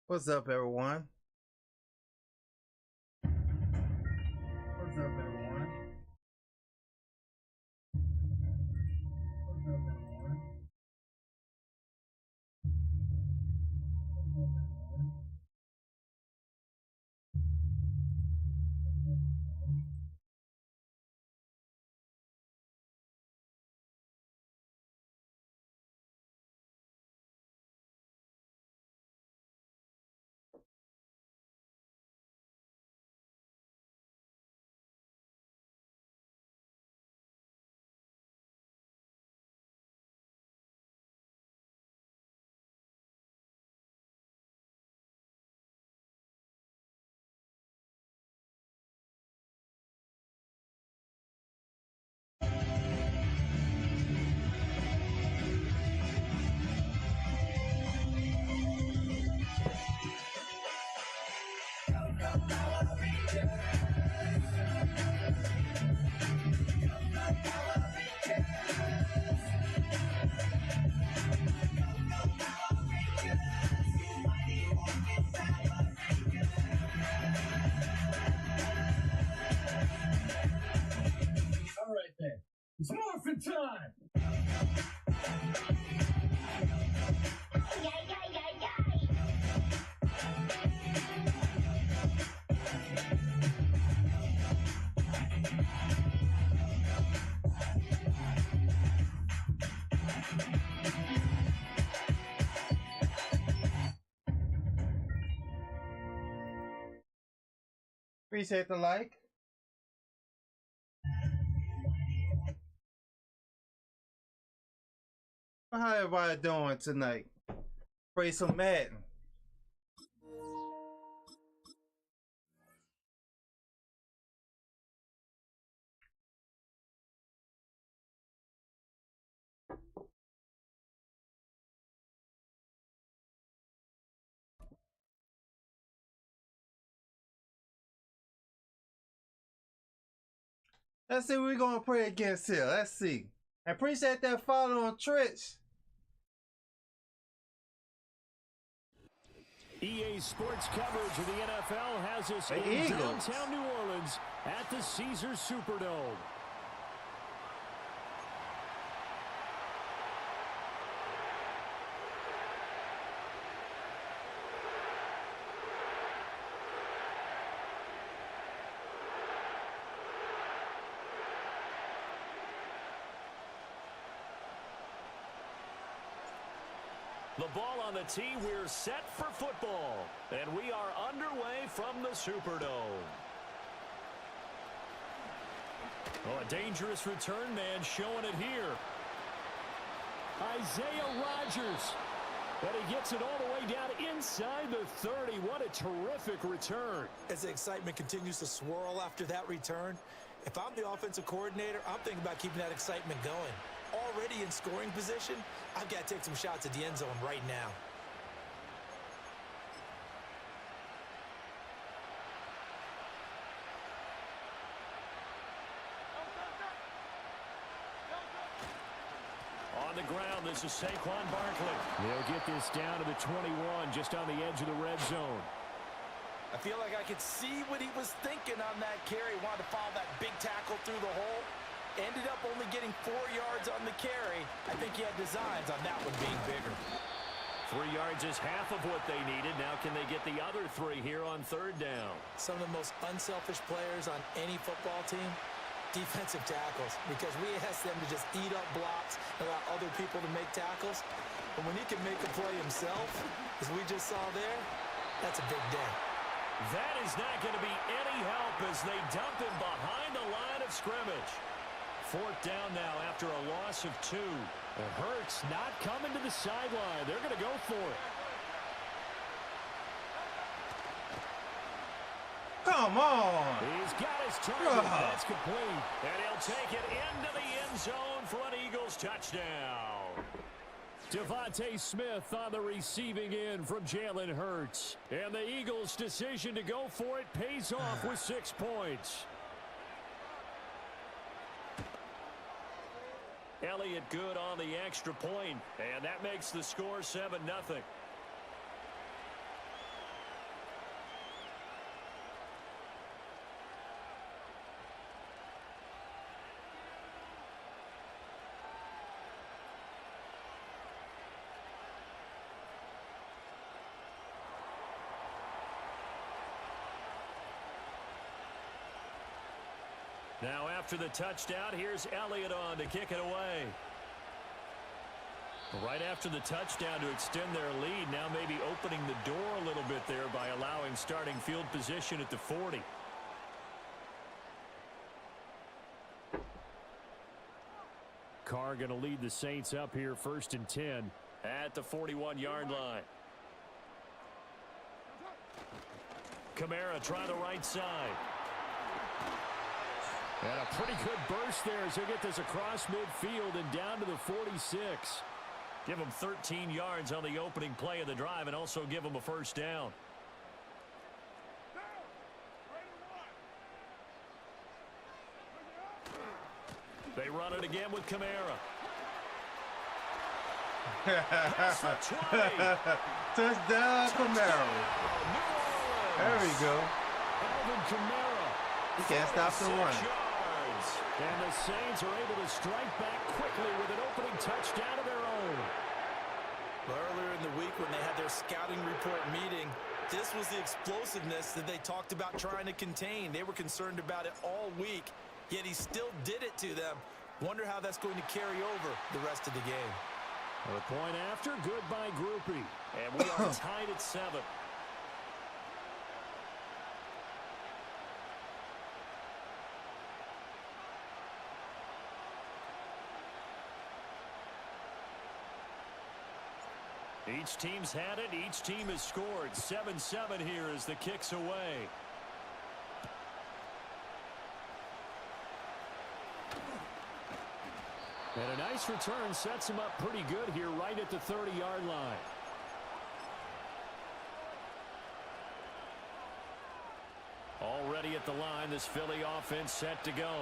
What's up, everyone? What's up, everyone? What's up, everyone? All right then, it's morphin' time. Appreciate the like. How everybody doing tonight? Play some Madden. Let's see what we're gonna play against here. Let's see. I appreciate that follow on Twitch. EA Sports coverage of the NFL has us in downtown New Orleans at the Caesars Superdome. The ball on the tee, we're set for football. And we are underway from the Superdome. Oh, a dangerous return man showing it here. Isaiah Rodgers. And he gets it all the way down inside the 30. What a terrific return. As the excitement continues to swirl after that return, if I'm the offensive coordinator, I'm thinking about keeping that excitement going. Already in scoring position, I've got to take some shots at the end zone right now. On the ground, this is Saquon Barkley. They'll get this down to the 21, just on the edge of the red zone. I feel like I could see what he was thinking on that carry. Wanted to follow that big tackle through the hole. Ended up only getting 4 yards on the carry. I think he had designs on that one being bigger. 3 yards is half of what they needed. Now can they get the other 3 here on third down? Some of the most unselfish players on any football team, defensive tackles, because we ask them to just eat up blocks and allow other people to make tackles. But when he can make a play himself, as we just saw there, that's a big day. That is not going to be any help as they dump him behind the line of scrimmage. Fourth down now after a loss of 2. And Hurts not coming to the sideline. They're going to go for it. Come on! He's got his target. That's complete. And he'll take it into the end zone for an Eagles touchdown. Devontae Smith on the receiving end from Jalen Hurts. And the Eagles' decision to go for it pays off with 6 points. Elliott good on the extra point, and that makes the score 7-0. Now after the touchdown, here's Elliott on to kick it away. Right after the touchdown to extend their lead, now maybe opening the door a little bit there by allowing starting field position at the 40. Carr going to lead the Saints up here 1st and 10 at the 41-yard line. Kamara try the right side. And a pretty good burst there as he'll get this across midfield and down to the 46. Give him 13 yards on the opening play of the drive and also give him a first down. They run it again with Kamara. Touchdown, Camaro. There we go. Alvin Kamara. He can't stop the run. And the Saints are able to strike back quickly with an opening touchdown of their own. Earlier in the week when they had their scouting report meeting, this was the explosiveness that they talked about trying to contain. They were concerned about it all week, yet he still did it to them. Wonder how that's going to carry over the rest of the game. A point after, goodbye groupie. And we are tied at 7. Each team's had it. Each team has scored. 7-7 here as the kick's away. And a nice return sets him up pretty good here right at the 30-yard line. Already at the line, this Philly offense set to go.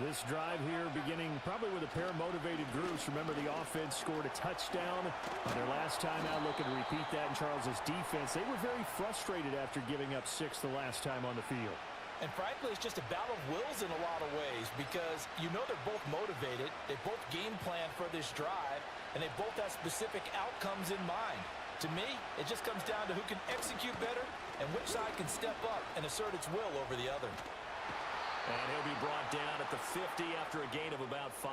This drive here beginning probably with a pair of motivated groups. Remember, the offense scored a touchdown on their last time out. Looking to repeat that in Charles's defense. They were very frustrated after giving up 6 the last time on the field. And frankly, it's just a battle of wills in a lot of ways because you know they're both motivated. They both game plan for this drive, and they both have specific outcomes in mind. To me, it just comes down to who can execute better and which side can step up and assert its will over the other. And he'll be brought down at the 50 after a gain of about 5.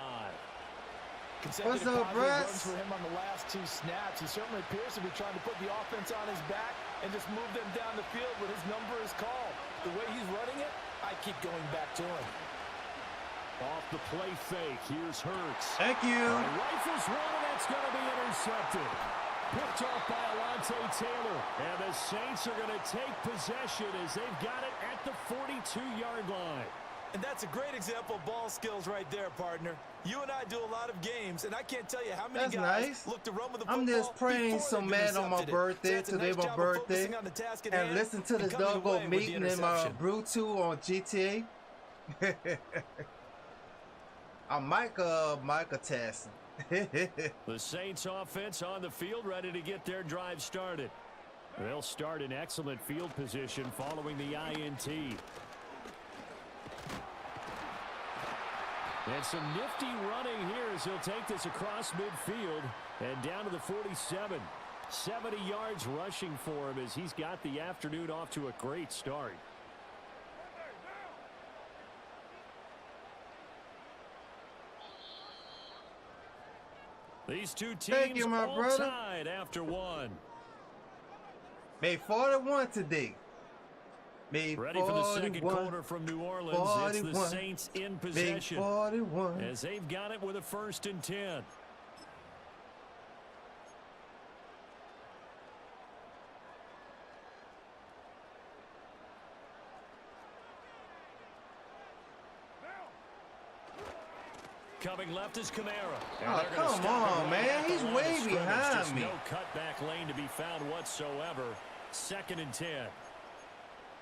Consecutive What's up, runs Russ? for him on the last 2 snaps. He certainly appears to be trying to put the offense on his back and just move them down the field when his number is called. The way he's running it, I keep going back to him. Off the play fake, here's Hurts. Thank you. Rifles one, and that's going to be intercepted. Picked off by Alontae Taylor. And the Saints are going to take possession as they've got it at the 42-yard line. And that's a great example of ball skills right there, partner. You and I do a lot of games, and I can't tell you how many That's guys nice. look to run with the football. I'm just praying before so they've mad on my intercepted it. birthday. So it's a Today nice my job of birthday. focusing on the task at And hand listen to and this coming away doggone with the meeting in interception. Brew 2 on GTA. I'm Micah testing. The Saints offense on the field ready to get their drive started. They'll start in excellent field position following the INT. And some nifty running here as he'll take this across midfield and down to the 47. 70 yards rushing for him as he's got the afternoon off to a great start. These two Thank teams you, my all brother. tied after one. Made 41 today. Made Ready 41. for the second quarter from New Orleans. 41. It's the Saints in Made possession 41. as they've got it with a 1st and 10. Coming left is Kamara. Oh, come on, man. He's way behind Just me. no cutback lane to be found whatsoever. 2nd and 10.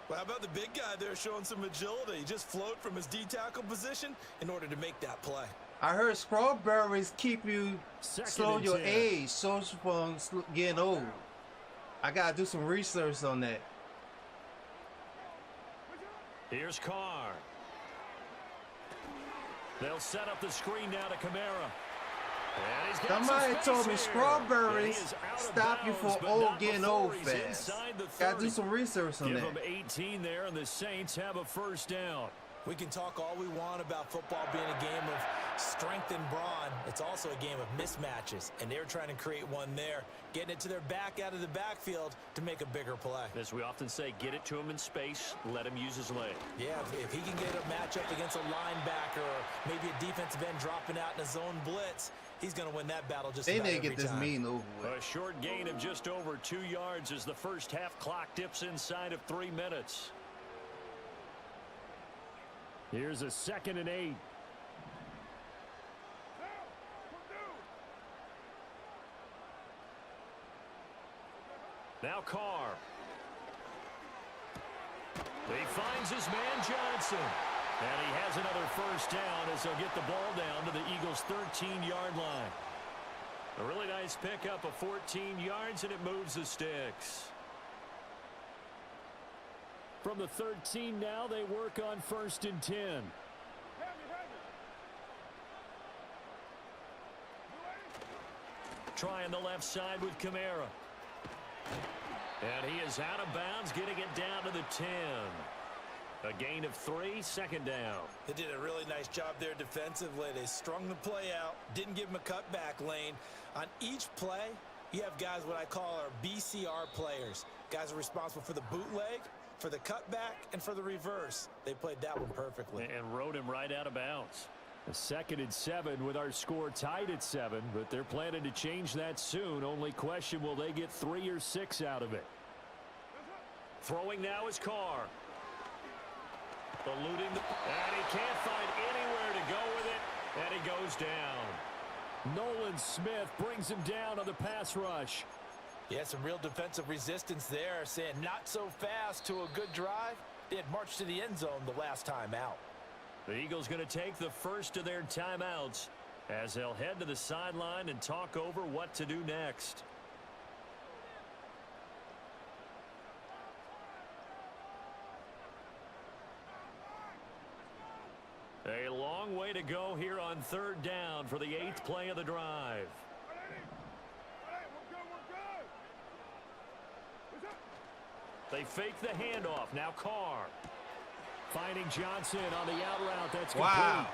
Well, how about the big guy there showing some agility? He just float from his D-tackle position in order to make that play. I heard strawberries keep you slow and your 10. age, so from getting old. I gotta do some research on that. Here's Carr. They'll set up the screen now to Kamara. And he's got Somebody some told me space here. strawberries And he is out of stop you bounds, from but old not getting before old he's fast. inside the Gotta do 30. some research on Give that. him 18 there, and the Saints have a 1st down. We can talk all we want about football being a game of strength and brawn. It's also a game of mismatches, and they're trying to create one there, getting it to their back out of the backfield to make a bigger play. As we often say, get it to him in space, let him use his leg. Yeah, if he can get a matchup against a linebacker or maybe a defensive end dropping out in a zone blitz, he's going to win that battle just about every time. They need to get this meeting over with. A short gain of just over 2 yards as the first half clock dips inside of 3 minutes. Here's a 2nd and 8. Now Carr. He finds his man Johnson. And he has another first down as they'll get the ball down to the Eagles' 13-yard line. A really nice pickup of 14 yards, and it moves the sticks. From the 13 now, they work on 1st and 10. Trying the left side with Kamara. And he is out of bounds, getting it down to the 10. A gain of 3, 2nd down. They did a really nice job there defensively. They strung the play out, didn't give him a cutback lane. On each play, you have guys what I call our BCR players. Guys are responsible for the bootleg, for the cutback, and for the reverse. They played that one perfectly. And rode him right out of bounds. A 2nd and 7 with our score tied at 7, but they're planning to change that soon. Only question, will they get 3 or 6 out of it? Throwing now is Carr. Eluding the... And he can't find anywhere to go with it, and he goes down. Nolan Smith brings him down on the pass rush. Yeah, some real defensive resistance there, saying not so fast to a good drive. They had marched to the end zone the last time out. The Eagles going to take the first of their timeouts as they'll head to the sideline and talk over what to do next. A long way to go here on 3rd down for the 8th play of the drive. They fake the handoff. Now Carr. Finding Johnson on the out route. That's complete. Wow.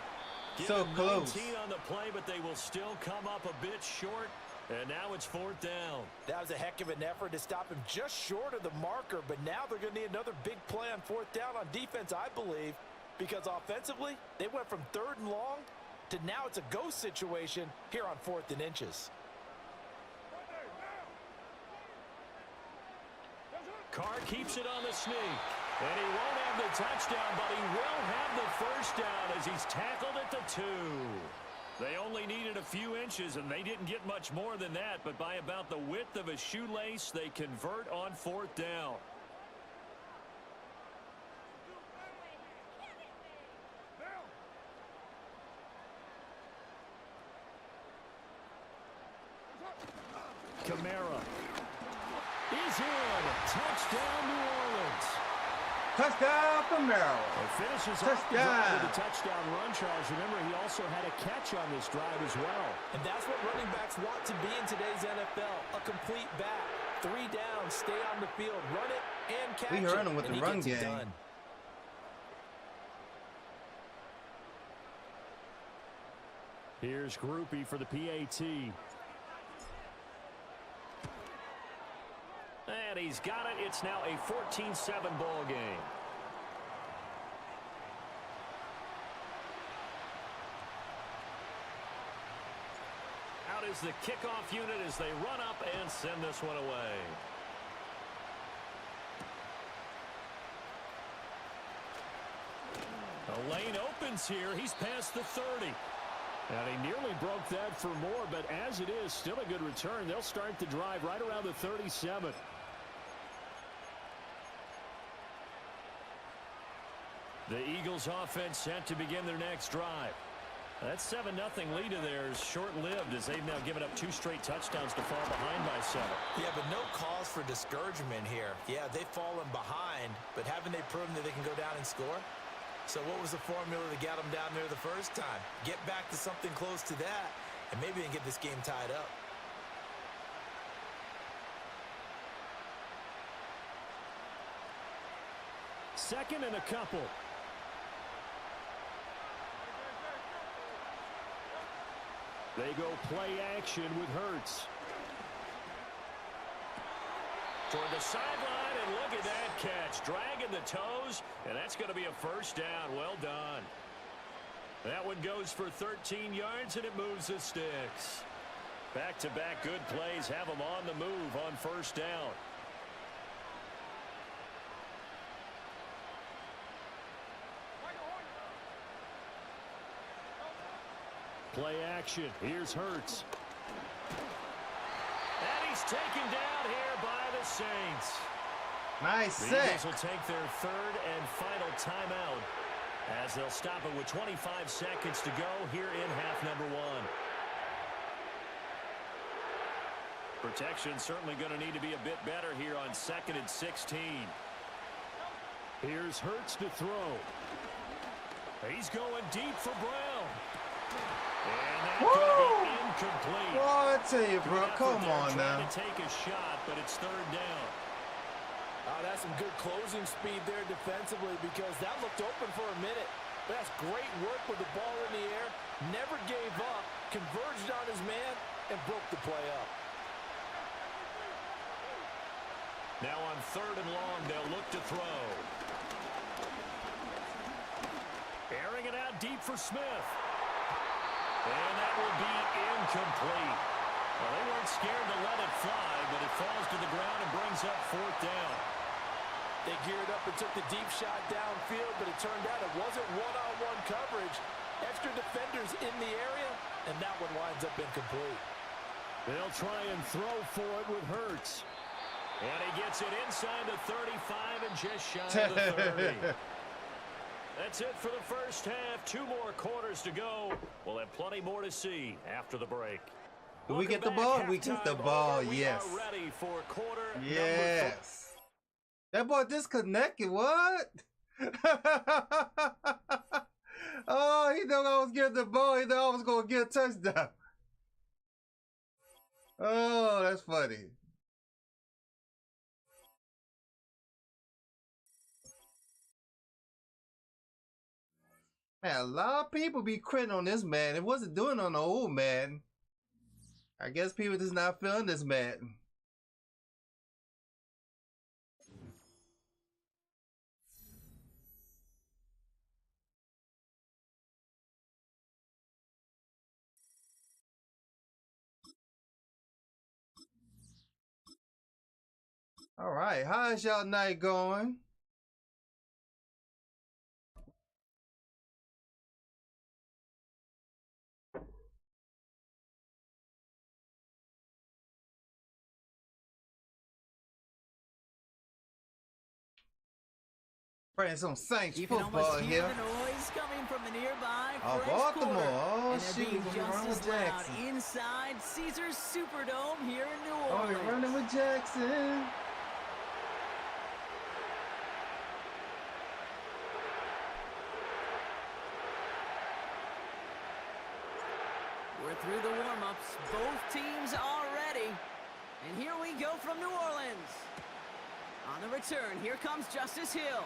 So Give close. 19 on the play, but they will still come up a bit short. And now it's 4th down. That was a heck of an effort to stop him just short of the marker. But now they're going to need another big play on 4th down on defense, I believe. Because offensively, they went from 3rd and long to now it's a go situation here on 4th and inches. Carr keeps it on the sneak. And he won't have the touchdown, but he will have the first down as he's tackled at the 2. They only needed a few inches, and they didn't get much more than that. But by about the width of a shoelace, they convert on 4th down. Kamara is in. Touchdown, New Orleans. Touchdown for Maryland. Finishes off the drive with a touchdown run, Charles. Remember, he also had a catch on this drive as well. And that's what running backs want to be in today's NFL. A complete back. 3 down, stay on the field, run it, and catch it. We heard him with the run game. Here's Groupie for the PAT. And he's got it. It's now a 14-7 ball game. Out is the kickoff unit as they run up and send this one away. The lane opens here. He's past the 30. And he nearly broke that for more, but as it is, still a good return. They'll start the drive right around the 37. The Eagles offense set to begin their next drive. That 7-0 lead of theirs short-lived as they've now given up 2 straight touchdowns to fall behind by 7. Yeah, but no cause for discouragement here. Yeah, they've fallen behind, but haven't they proven that they can go down and score? So what was the formula that got them down there the first time? Get back to something close to that, and maybe they can get this game tied up. Second and a couple. They go play action with Hurts. Toward the sideline, and look at that catch. Dragging the toes, and that's going to be a first down. Well done. That one goes for 13 yards, and it moves the sticks. Back-to-back good plays have them on the move on first down. Play action. Here's Hurts. And he's taken down here by the Saints. Nice The set. Eagles will take their third and final timeout as they'll stop it with 25 seconds to go here in half number one. Protection certainly going to need to be a bit better here on 2nd and 16. Here's Hurts to throw. He's going deep for Brown. And that's going to be incomplete. Boy, I tell you, bro, come on Trying now. to take a shot, but it's third down. Oh, that's some good closing speed there defensively because that looked open for a minute. But that's great work with the ball in the air. Never gave up, converged on his man, and broke the play up. Now on 3rd and long, they'll look to throw. Airing it out deep for Smith. And that will be incomplete. Well, they weren't scared to let it fly, but it falls to the ground and brings up 4th down. They geared up and took the deep shot downfield, but it turned out it wasn't one-on-one coverage. Extra defenders in the area, and that one winds up incomplete. They'll try and throw for it with Hurts. And he gets it inside the 35 and just shy of the 30. That's it for the first half. 2 more quarters to go. We'll have plenty more to see after the break. Do we get the ball? We get the ball, yes. We are ready for quarter number 3. Yes. That boy disconnected, what? Oh, he thought I was getting the ball. He thought I was going to get a touchdown. Oh, that's funny. Man, a lot of people be quitting on this man. It wasn't doing on the old man. I guess people just not feeling this man. All right, how is y'all night going? Playing some Saints You can football almost hear here. the noise coming from the nearby Oh, French Baltimore. Quarter. Oh, and they're shoot, being we're just running as with loud Jackson. inside Caesars Superdome here in New Oh, Orleans. you're running with Jackson. We're through the warm-ups. Both teams are ready. And here we go from New Orleans. On the return, here comes Justice Hill.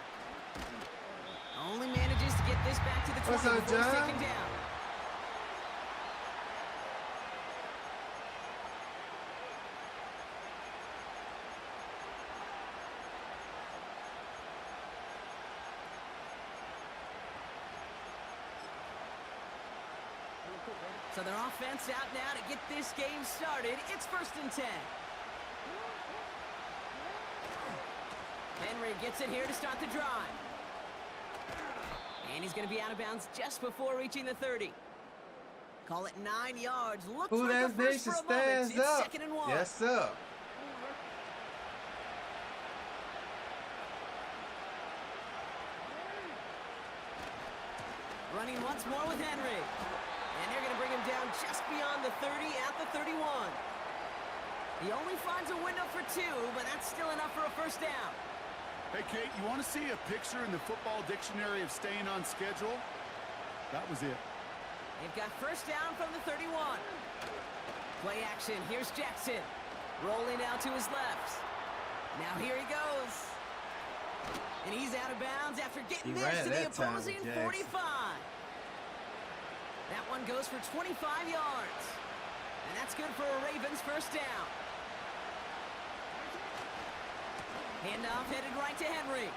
Only manages to get this back to the 20 What's up, before he's John? taken down. So their offense out now to get this game started. It's 1st and 10. Henry gets it here to start the drive. And he's going to be out of bounds just before reaching the 30. Call it 9 yards. Looks Who like a that first nation for a moment. stands It's up? 2nd and 1. Yes, sir. Running once more with Henry. And they're going to bring him down just beyond the 30 at the 31. He only finds a window for 2, but that's still enough for a first down. Hey, Kate, you want to see a picture in the football dictionary of staying on schedule? That was it. They've got first down from the 31. Play action. Here's Jackson. Rolling out to his left. Now here he goes. And he's out of bounds after getting He this ran to the that time, opposing Jackson. 45. That one goes for 25 yards. And that's good for a Ravens first down. Handoff headed right to Henry.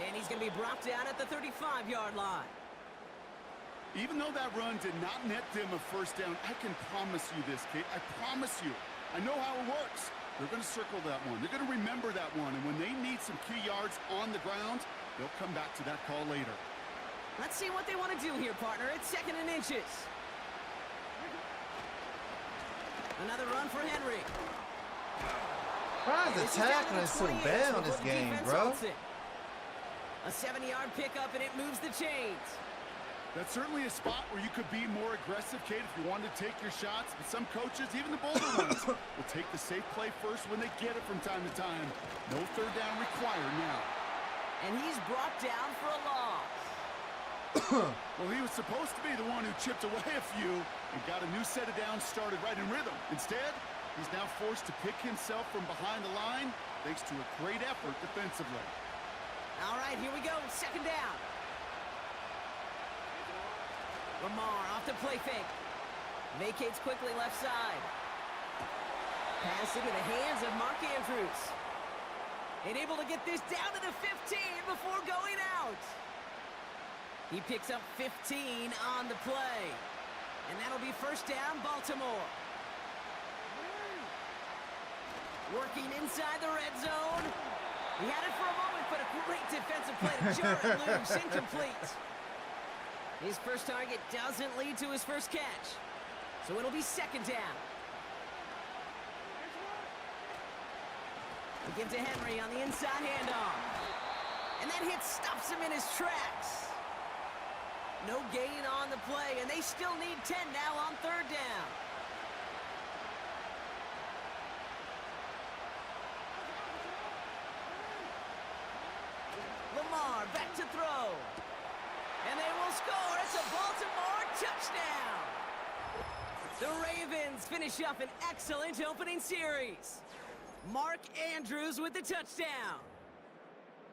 And he's going to be brought down at the 35-yard line. Even though that run did not net them a first down, I can promise you this, Kate. I promise you. I know how it works. They're going to circle that one. They're going to remember that one. And when they need some key yards on the ground, they'll come back to that call later. Let's see what they want to do here, partner. It's 2nd and inches. Another run for Henry. Why is the tackling so bad on this game, bro? A 7-yard pickup, and it moves the chains. That's certainly a spot where you could be more aggressive, Kate, if you wanted to take your shots. But some coaches, even the bolder ones, will take the safe play first when they get it from time to time. No third down required now. And he's brought down for a loss. Well, he was supposed to be the one who chipped away a few and got a new set of downs started right in rhythm. Instead, he's now forced to pick himself from behind the line thanks to a great effort defensively. All right, here we go. 2nd down. Lamar off the play fake. Vacates quickly left side. Pass into the hands of Mark Andrews. And able to get this down to the 15 before going out. He picks up 15 on the play. And that'll be first down, Baltimore. Working inside the red zone. He had it for a moment, but a great defensive play to jar it loose. Incomplete. His first target doesn't lead to his first catch. So it'll be 2nd down. We give to Henry on the inside handoff. And that hit stops him in his tracks. No gain on the play, and they still need 10 now on 3rd down. Lamar back to throw. And they will score. It's a Baltimore touchdown. The Ravens finish up an excellent opening series. Mark Andrews with the touchdown.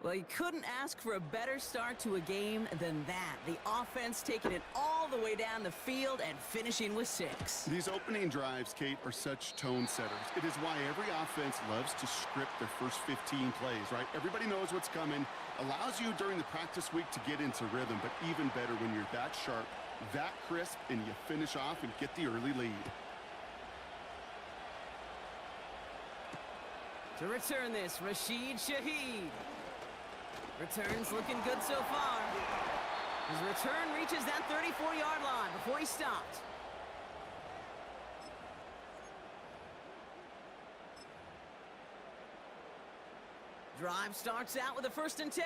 Well, you couldn't ask for a better start to a game than that. The offense taking it all the way down the field and finishing with 6. These opening drives, Kate, are such tone setters. It is why every offense loves to script their first 15 plays, right? Everybody knows what's coming. Allows you during the practice week to get into rhythm, but even better when you're that sharp, that crisp, and you finish off and get the early lead. To return this, Rashid Shaheed. Returns looking good so far. His return reaches that 34-yard line before he stopped. Drive starts out with a 1st and 10.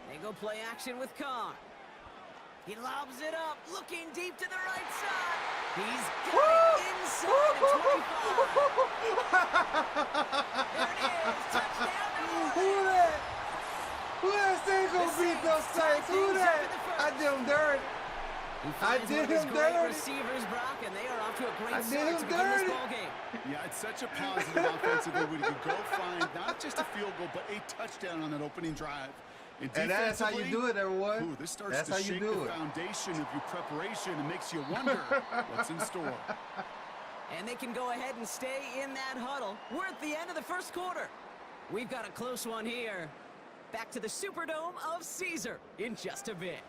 They go play action with Carr. He lobs it up, looking deep to the right side. He's got it inside the 25. There it is, touchdown. Who that? Who that thing gonna beat those Saints? Who that? I did him dirty. I did him dirty. Receivers, Brock, and they are off to a great I start did to him begin this dirty. ball game. Yeah, it's such a positive offensively when you can go find not just a field goal, but a touchdown on that opening drive. And that's how you do it, everyone. Ooh, this starts That's to how you shake do the it. foundation of your preparation and makes you wonder what's in store. And they can go ahead and stay in that huddle. We're at the end of the first quarter. We've got a close one here. Back to the Superdome of Caesar in just a bit.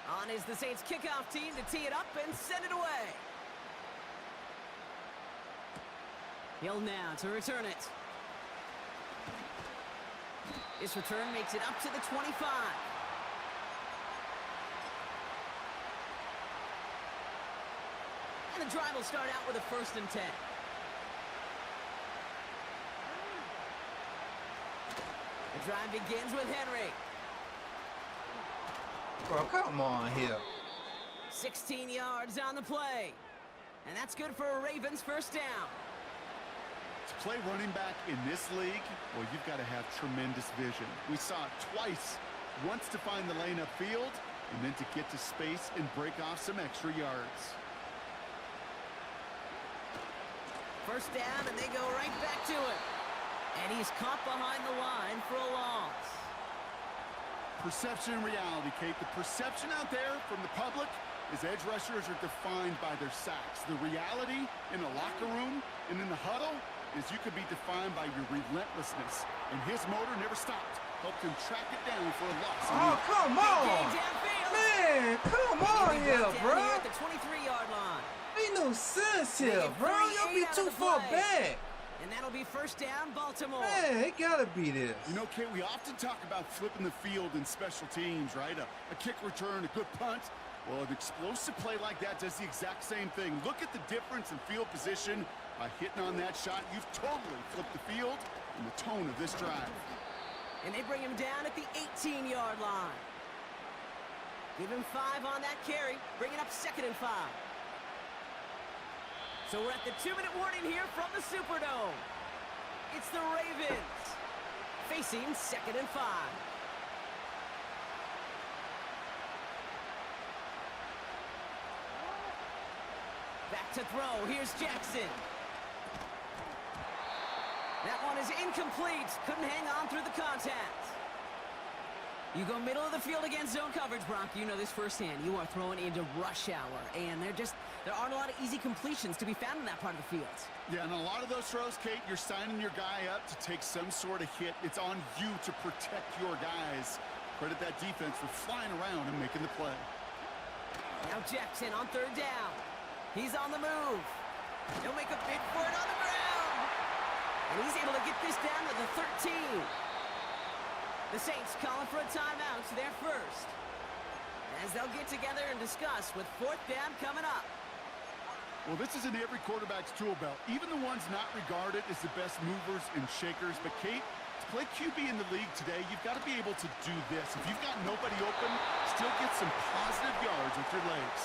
On is the Saints kickoff team to tee it up and send it away. Hill now to return it. This return makes it up to the 25. And the drive will start out with a 1st and 10. The drive begins with Henry. Bro, come on here. 16 yards on the play. And that's good for a Ravens first down. To play running back in this league, well, you've got to have tremendous vision. We saw it twice. Once to find the lane upfield, and then to get to space and break off some extra yards. First down, and they go right back to it. And he's caught behind the line for a loss. Perception and reality, Kate. The perception out there from the public is edge rushers are defined by their sacks. The reality in the locker room and in the huddle is you could be defined by your relentlessness. And his motor never stopped. Helped him track it down for a loss. Oh, come on! Man, come on here, bro! Here at the 23-yard line. Ain't no sense here, bro. You'll be too far back. And that'll be first down, Baltimore. Man, it gotta be this. You know, Kate, we often talk about flipping the field in special teams, right? A kick return, a good punt. Well, an explosive play like that does the exact same thing. Look at the difference in field position. By hitting on that shot, you've totally flipped the field and the tone of this drive. And they bring him down at the 18-yard line. Give him 5 on that carry. Bring it up 2nd and 5. So we're at the 2-minute warning here from the Superdome. It's the Ravens facing 2nd and 5. Back to throw. Here's Jackson. That one is incomplete. Couldn't hang on through the contact. You go middle of the field against zone coverage, Bronk. You know this firsthand. You are throwing into rush hour, and there aren't a lot of easy completions to be found in that part of the field. Yeah, and a lot of those throws, Kate, you're signing your guy up to take some sort of hit. It's on you to protect your guys. Credit that defense for flying around and making the play. Now Jackson on 3rd down. He's on the move. He'll make a bid for it on the ground. And he's able to get this down to the 13. The Saints calling for a timeout, so they're first. As they'll get together and discuss with 4th down coming up. Well, this is in every quarterback's tool belt. Even the ones not regarded as the best movers and shakers. But, Kate, to play QB in the league today, you've got to be able to do this. If you've got nobody open, still get some positive yards with your legs.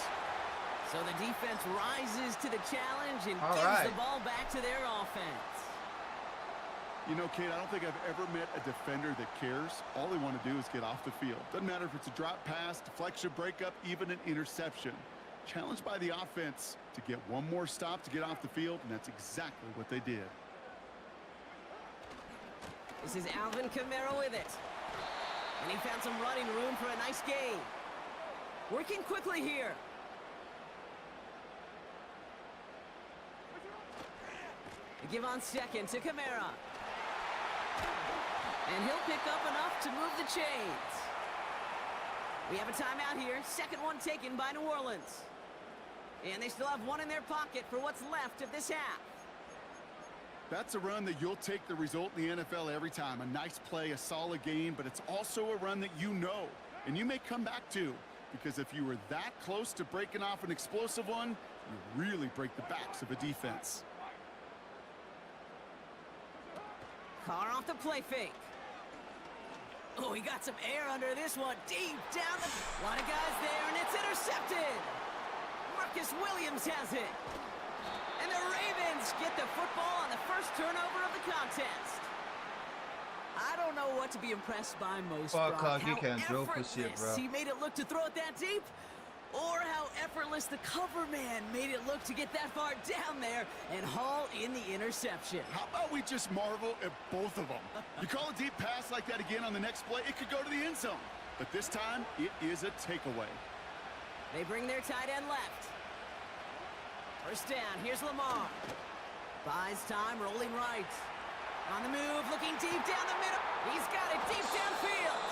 So the defense rises to the challenge and gives the ball back to their offense. You know, Kate, I don't think I've ever met a defender that cares. All they want to do is get off the field. Doesn't matter if it's a drop pass, deflection, breakup, even an interception. Challenged by the offense to get one more stop to get off the field, and that's exactly what they did. This is Alvin Kamara with it. And he found some running room for a nice gain. Working quickly here. They give on 2nd to Kamara. And he'll pick up enough to move the chains. We have a timeout here. 2nd one taken by New Orleans. And they still have one in their pocket for what's left of this half. That's a run that you'll take the result in the NFL every time. A nice play, a solid game, but it's also a run that you know, and you may come back to. Because if you were that close to breaking off an explosive one, you really break the backs of a defense. Carr off the play fake. Oh, he got some air under this one. Deep down the... A lot of guys there, and it's intercepted. Marcus Williams has it. And the Ravens get the football on the first turnover of the contest. I don't know what to be impressed by most, Brock. How you can't throw for shit, bro. He made it look to throw it that deep, or how effortless the cover man made it look to get that far down there and haul in the interception. How about we just marvel at both of them? You call a deep pass like that again on the next play, it could go to the end zone. But this time, it is a takeaway. They bring their tight end left. First down, here's Lamar. Buys time, rolling right. On the move, looking deep down the middle. He's got it deep downfield.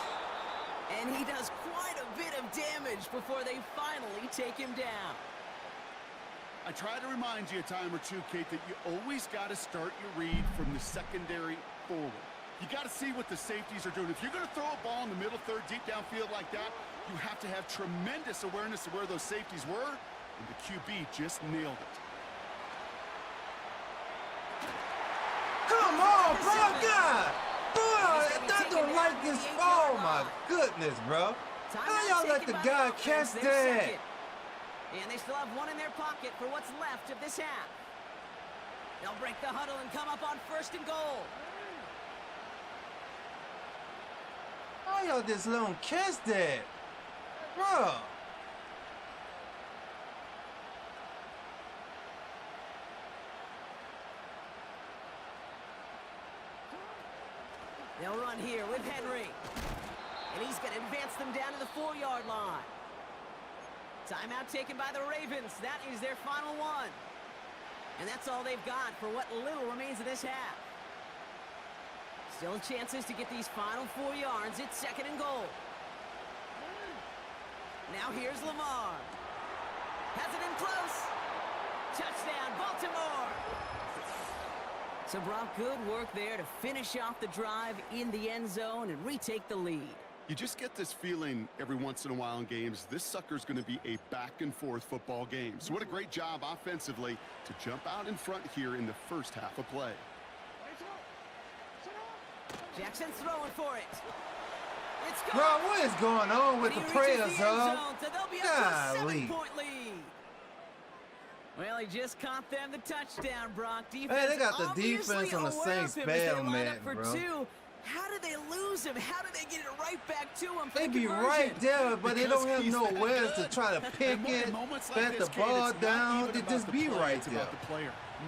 And he does quite a bit of damage before they finally take him down. I try to remind you a time or two, Kate, that you always got to start your read from the secondary forward. You got to see what the safeties are doing. If you're going to throw a ball in the middle third, deep downfield like that, you have to have tremendous awareness of where those safeties were, and the QB just nailed it. Come on, bro, God! Boy, I don't like this. Oh, my goodness, bro. How y'all let the guy catch that? And they still have one in their pocket for what's left of this half. They'll break the huddle and come up on 1st and goal. How y'all just long catch that? Bro. They'll run here with Henry. And he's going to advance them down to the 4-yard line. Timeout taken by the Ravens. That is their final one. And that's all they've got for what little remains of this half. Still chances to get these final 4 yards. It's 2nd and goal. Now here's Lamar. Has it in close. Touchdown, Baltimore. So, Brock, good work there to finish off the drive in the end zone and retake the lead. You just get this feeling every once in a while in games, this sucker's going to be a back-and-forth football game. So what a great job offensively to jump out in front here in the first half of play. Jackson's throwing for it. It's gone. Bro, what is going on with the prayers, huh? So they'll be up to a 7-point lead. Well, he just caught them the touchdown, Brock. Defense, hey, they got the defense on the Saints bad, man, bro. How did they lose him? How did they get it right back to him? They be right there, but they don't have nowhere to try to pick it, bat the ball down. They just be right there.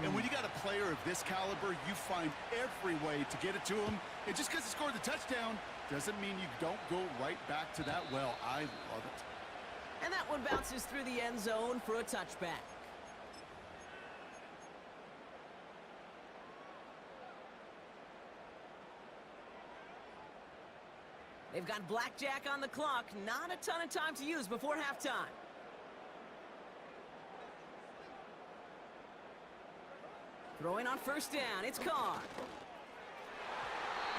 And when you got a player of this caliber, you find every way to get it to him. And just because he scored the touchdown doesn't mean you don't go right back to that well. I love it. And that one bounces through the end zone for a touchback. They've got blackjack on the clock. Not a ton of time to use before halftime. Throwing on 1st down. It's Carr.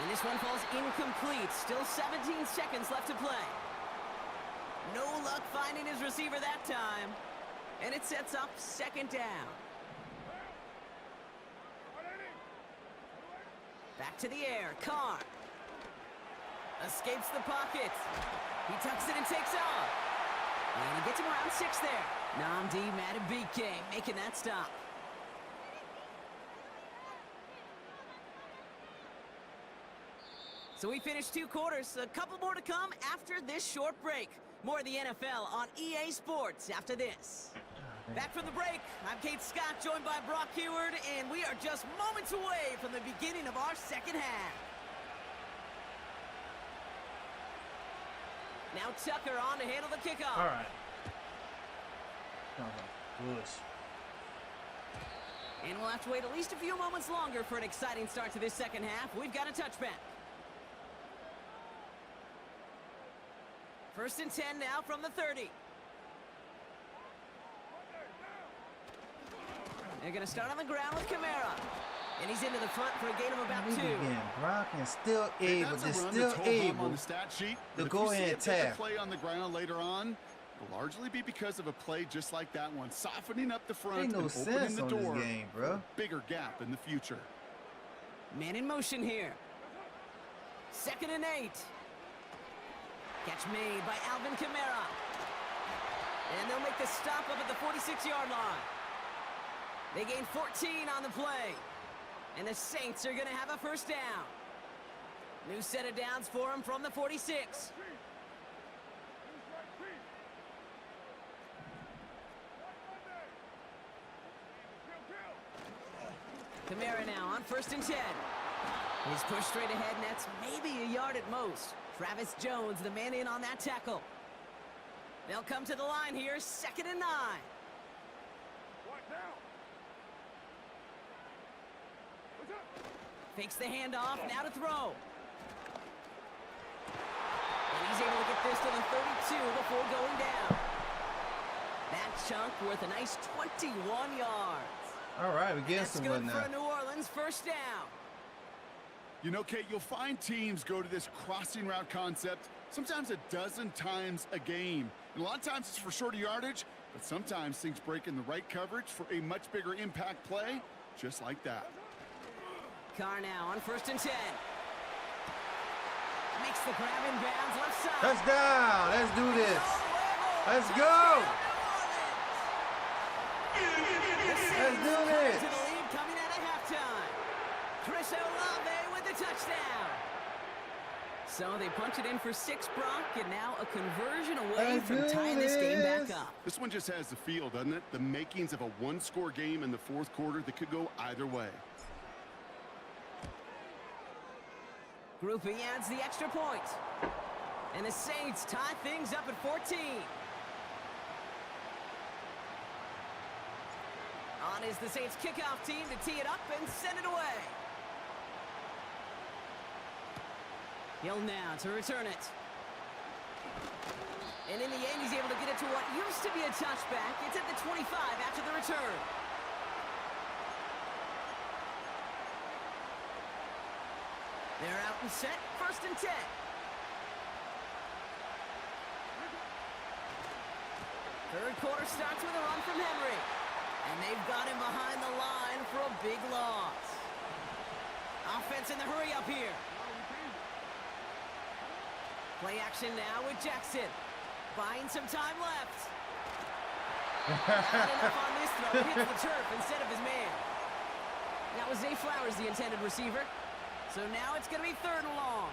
And this one falls incomplete. Still 17 seconds left to play. No luck finding his receiver that time. And it sets up 2nd down. Back to the air. Carr. Escapes the pocket. He tucks it and takes off. And he gets him around 6 there. Nnamdi Madubuike making that stop. So we finished 2 quarters. A couple more to come after this short break. More of the NFL on EA Sports after this. Back from the break, I'm Kate Scott, joined by Brock Heward, and we are just moments away from the beginning of our 2nd half. Now Tucker on to handle the kickoff. All right. Bush. And we'll have to wait at least a few moments longer for an exciting start to this 2nd half. We've got a touchback. 1st and 10 now from the 30. They're going to start on the ground with Kamara. And he's into the front for a gain of about 2. Again, Brock is still able to go ahead and tap. Play on the ground later on will largely be because of a play just like that one, softening up the front and opening the door. Game, bro. Bigger gap in the future. Man in motion here. 2nd and 8. Catch made by Alvin Kamara. And they'll make the stop up at the 46-yard line. They gain 14 on the play. And the Saints are going to have a 1st down. New set of downs for them from the 46. Kamara now on 1st and 10. He's pushed straight ahead, and that's maybe a yard at most. Travis Jones, the man in on that tackle. They'll come to the line here, 2nd and 9. Fakes the handoff, now to throw. And he's able to get this to the 32 before going down. That chunk worth a nice 21 yards. All right, we get some good now. for New Orleans, 1st down. You know, Kate, you'll find teams go to this crossing route concept sometimes a dozen times a game. And a lot of times it's for shorter yardage, but sometimes things break in the right coverage for a much bigger impact play, just like that. Carr now on 1st and 10. Makes the grab in bounds left side. Touchdown! Let's do this. Let's go! Let's do this. To the lead coming out of halftime. Chris Olave with the touchdown. So they punch it in for 6, Brock, and now a conversion away from tying this game back up. This one just has the feel, doesn't it? The makings of a 1-score game in the 4th quarter that could go either way. Grouping adds the extra point. And the Saints tie things up at 14. On is the Saints kickoff team to tee it up and send it away. Hill now to return it. And in the end, he's able to get it to what used to be a touchback. It's at the 25 after the return. They're out and set, 1st and 10. Third quarter starts with a run from Henry. And they've got him behind the line for a big loss. Offense in the hurry up here. Play action now with Jackson. Buying some time left. Not enough on this throw. Hits the turf instead of his man. That was Zay Flowers, the intended receiver. So now it's going to be 3rd and long.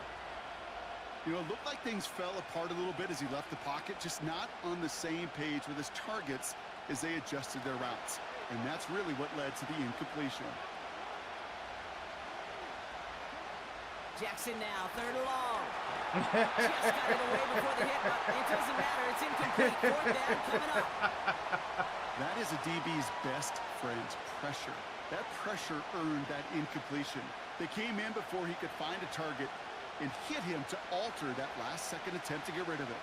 You know, it looked like things fell apart a little bit as he left the pocket, just not on the same page with his targets as they adjusted their routes. And that's really what led to the incompletion. Jackson now, 3rd and long. Just got it away before the hit, but it doesn't matter. It's incomplete. 4th down coming up. That is a DB's best friend, pressure. That pressure earned that incompletion. They came in before he could find a target and hit him to alter that last-second attempt to get rid of it.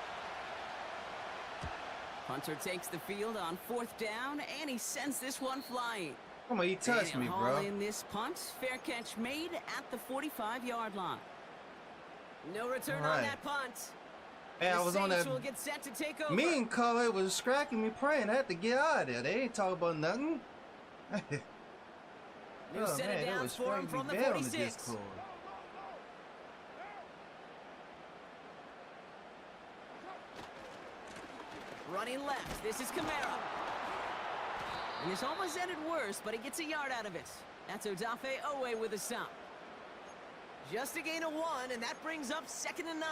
Hunter takes the field on 4th down, and he sends this one flying. Come on, he touched me, bro. In this punt, fair catch made at the 45-yard line. No return on that punt. Hey, I was on that. Will get set to take over. Mean color was scracking me, praying I had to get out of there. They ain't talking about nothing. New set of downs for him from the 46. Running left, this is Kamara. And this almost ended worse, but he gets a yard out of it. That's Odafe Owe with a stop. Just a gain of 1, and that brings up 2nd and 9.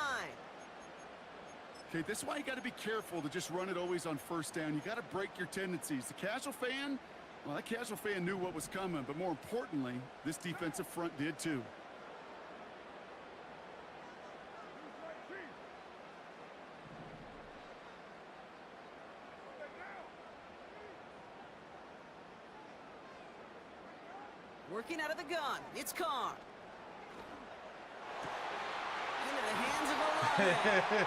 Okay, this is why you got to be careful to just run it always on 1st down. You got to break your tendencies. The casual fan, well, that casual fan knew what was coming, but more importantly, this defensive front did too. Working out of the gun, it's Carr. Into the hands of Olave.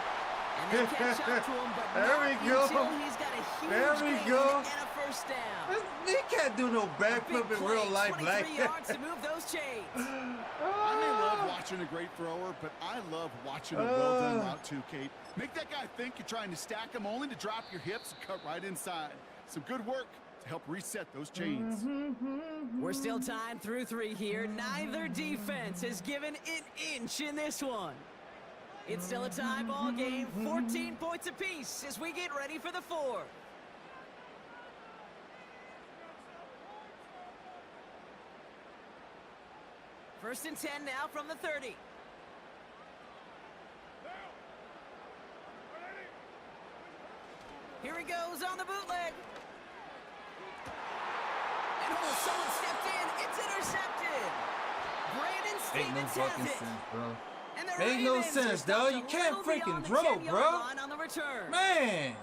And they catch up to him, but there we go. He's got a huge gain and a 1st down. He can't do no backflip in real life like 23 yards to move those chains. I may love watching a great thrower, but I love watching a well-done route too, Kate. Make that guy think you're trying to stack him only to drop your hips and cut right inside. Some good work to help reset those chains. We're still tied through 3 here. Neither defense has given an inch in this one. It's still a tie ball game, 14 points apiece as we get ready for the 4th. First and 10 now from the 30. Here he goes on the bootleg. And someone stepped in. It's intercepted. Brandon Stevens has it. Bro. And the Ain't no sense, dog. You can't freaking throw, bro. On the return. Man.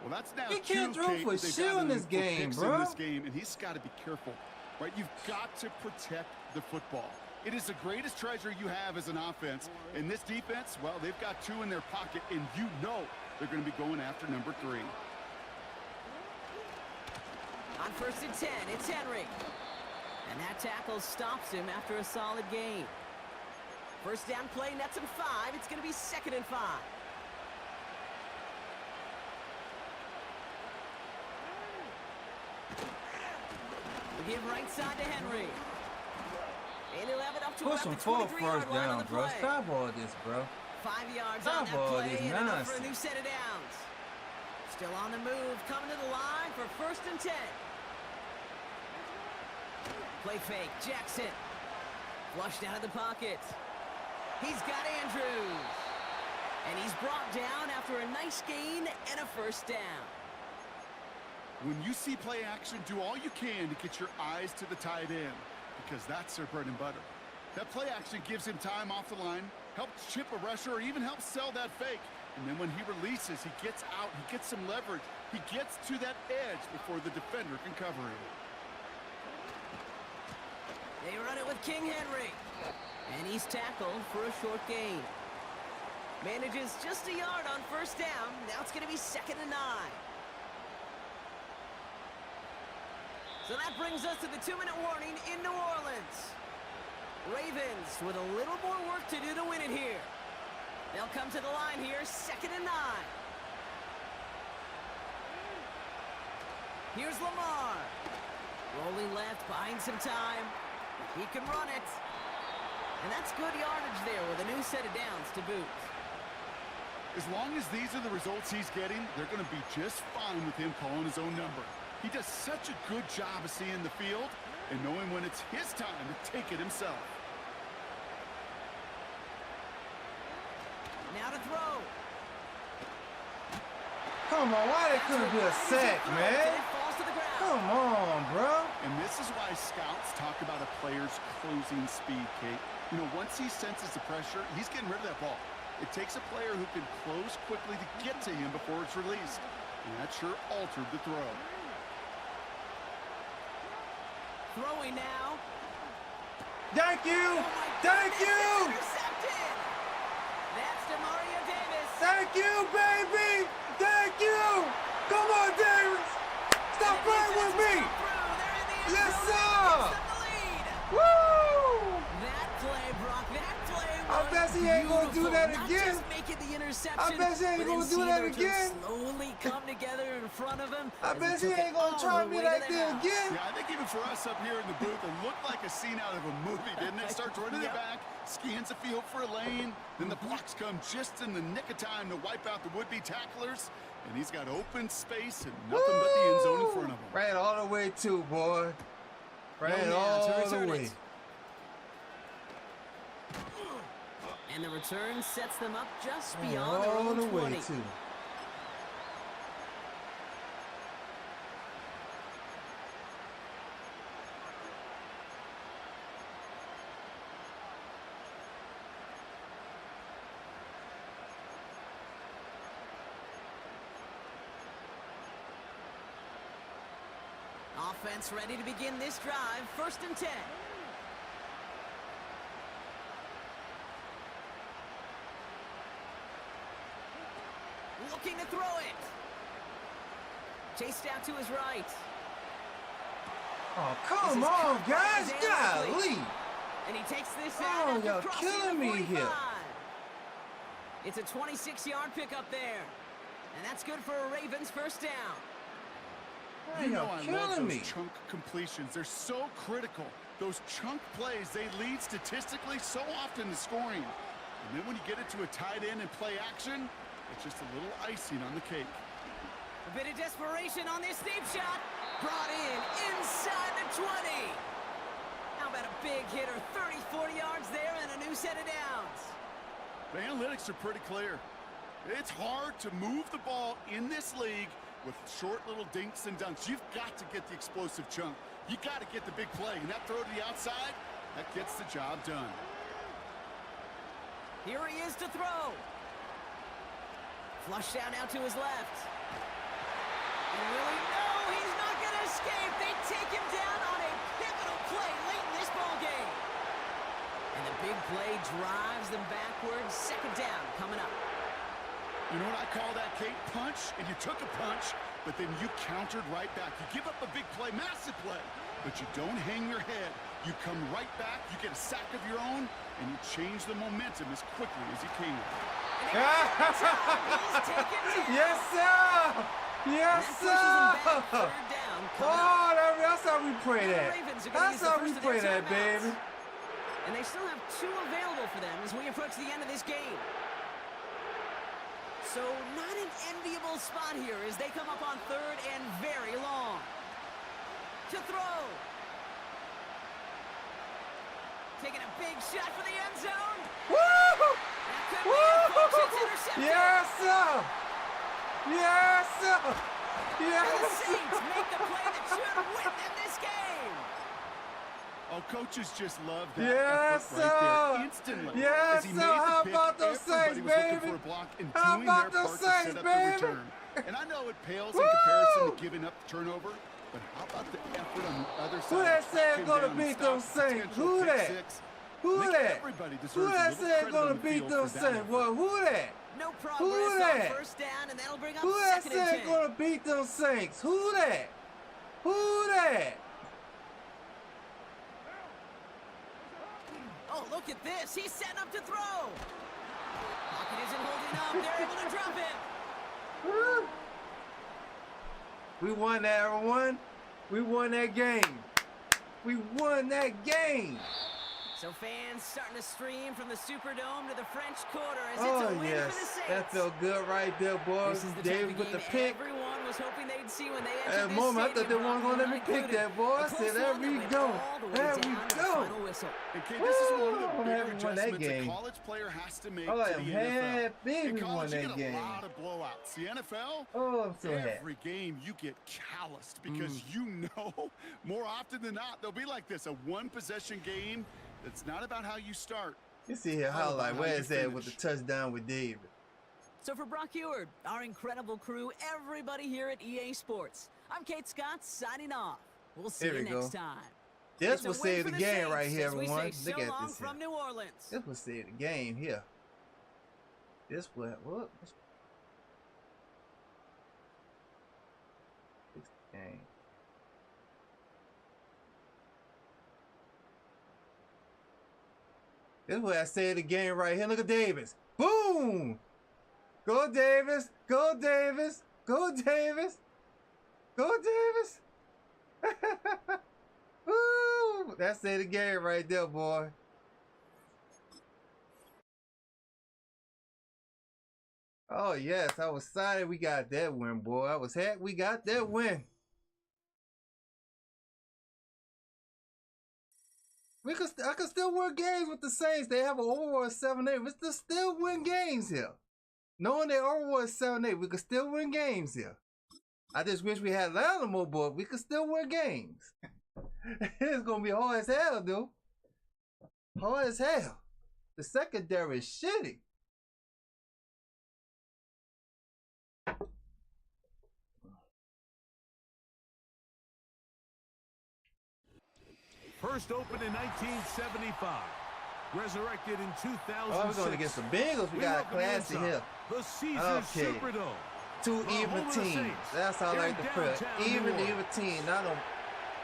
Well, that's now he can't throw for shit in this game, bro. In this game, and he's got to be careful, right? You've got to protect the football. It is the greatest treasure you have as an offense. And this defense, well, they've got 2 in their pocket, and you know they're going to be going after number 3. On 1st and 10, it's Henry. And that tackle stops him after a solid gain. First down play, nets him 5. It's going to be 2nd and 5. We give right side to Henry. And he'll have it up to push him for 1st down, bro. Stop all this, bro. 5 yards on that play and enough for a new set of downs. Still on the move, coming to the line for 1st and 10. Play fake, Jackson. Flushed out of the pocket. He's got Andrews. And he's brought down after a nice gain and a 1st down. When you see play action, do all you can to get your eyes to the tight end, because that's their bread and butter. That play action gives him time off the line, helps chip a rusher, or even helps sell that fake. And then when he releases, he gets out, he gets some leverage. He gets to that edge before the defender can cover him. They run it with King Henry. And he's tackled for a short gain. Manages just a yard on first down. Now it's going to be 2nd and 9. So that brings us to the 2-minute warning in New Orleans. Ravens with a little more work to do to win it here. They'll come to the line here, 2nd and 9. Here's Lamar. Rolling left, buying some time. He can run it. And that's good yardage there with a new set of downs to boot. As long as these are the results he's getting, they're going to be just fine with him calling his own number. He does such a good job of seeing the field and knowing when it's his time to take it himself. Now to throw. Come on, why they couldn't be a sack, man? Come on, bro. And this is why scouts talk about a player's closing speed, Kate. You know, once he senses the pressure, he's getting rid of that ball. It takes a player who can close quickly to get to him before it's released. And that sure altered the throw. Throwing now. Thank you. Thank you. Intercepted. That's DeMario Davis. Thank you, baby. Thank you. Come on, Davis. Stop playing with me. Yes, sir. Woo. That play, Brock. That play. I bet he ain't gonna do that Not again. just making the interception, I bet he ain't gonna do that again. Slowly come together in front of him. I bet he ain't gonna try me like that again. Yeah, I think even for us up here in the booth, it looked like a scene out of a movie, didn't it? Starts running it back, scans the field for a lane, then the blocks come just in the nick of time to wipe out the would-be tacklers, and he's got open space and nothing but the end zone in front of him. Ran all the way too, boy. Ran all the way. And the return sets them up just beyond their All own the 20. way too. Offense ready to begin this drive. 1st and 10. Looking to throw it. Chased out to his right. Oh, come on, guys. Golly. And he takes this out after y'all crossing killing the me 45. here. It's a 26-yard pickup there. And that's good for a Ravens 1st down. You know I love killing those me. chunk completions. They're so critical. Those chunk plays, they lead statistically so often to scoring. And then when you get it to a tight end and play action, it's just a little icing on the cake. A bit of desperation on this deep shot. Brought in inside the 20. How about a big hitter, 30, 40 yards there and a new set of downs. The analytics are pretty clear. It's hard to move the ball in this league with short little dinks and dunks. You've got to get the explosive chunk. You got to get the big play. And that throw to the outside, that gets the job done. Here he is to throw. Flushed out now to his left. And really, no, he's not going to escape. They take him down on a pivotal play late in this ball game. And the big play drives them backwards. 2nd down coming up. You know what I call that, Kate? Punch, and you took a punch, but then you countered right back. You give up a big play, massive play, but you don't hang your head. You come right back, you get a sack of your own, and you change the momentum as quickly as you can. Yes, sir. Yes, sir. Oh, that's how we pray that. That's how we pray that, baby. And they still have 2 available for them as we approach the end of this game. So not an enviable spot here as they come up on 3rd and very long. To throw. Taking a big shot for the end zone. Woo! That could be a folks, it's intercepted. Yes, sir. Yes, sir. And the Yes. Saints make the play that should win them this game. Oh, coaches just love that Yes, effort right sir. there instantly. Yes, As he sir. made the How pick, about those everybody Saints, was looking baby? for a block and How doing about their those part to Saints, set up baby? the return. And I know it pales in Woo! comparison to giving up the turnover, but how about the effort on the other side? Who that to track said him gonna down and beat stop those the Saints? potential Who pick that? six? Who I think that? everybody deserves Who a that little said credit gonna on the beat field those for that Saints? effort. Well, who that? No progress on that? first down, and that'll bring up Who that second and said 10. gonna beat them Saints? Who that? Who that? Oh, look at this. He's setting up to throw. Pocket isn't holding up. They're able to drop it. Woo. We won that, everyone. We won that game. We won that game. So fans starting to stream from the Superdome to the French Quarter as it's Oh, a win for the yes. Saints. That felt good right there, boys. This is the David type with of the game pick. everyone was hoping they'd see when they At entered the this moment, I thought they stadium, weren't going to let me Brock, pick included. that, boy. I A close said, there one that we went go. all the way There down we to the go. final whistle. And Kate, this is one of Woo! the I'm bigger happy we won that adjustments a game. college player has to make Oh, I to am the NFL. happy In we won college, you that get game. a lot of blowouts. The NFL, Oh, I'm so happy. every game you get calloused because you know more often than not they'll be like this, a one-possession game. It's not about how you start. You see here, How about highlight. how Where you is that with the finish? touchdown with David? So for Brock Eward, our incredible crew, everybody here at EA Sports, I'm Kate Scott signing off. We'll see Here you we go. next time. This It's a will win save for the the game Saints right here, as we everyone. say Look so at long this from here. New Orleans. This will save the game here. This will what? This game. This is where I say the game right here. Look at Davis. Boom! Go Davis! Go Davis! Go Davis! Go Davis! Woo! That's the game right there, boy. Oh yes, I was excited we got that win, boy. I was happy we got that win. I could still win games with the Saints. They have an overall 7-8. We could still win games here. Knowing they overall 7-8, we could still win games here. I just wish we had Atlanta more, but we could still win games. It's gonna be hard as hell, dude. Hard as hell. The secondary is shitty. First opened in 1975. Resurrected in 2006. Oh, we're going against the Bengals. We got a classy here. The Caesars Okay. Superdome. Two The even home of the teams. Saints. That's how I like to In put it. downtown New Even Orleans. team. Not a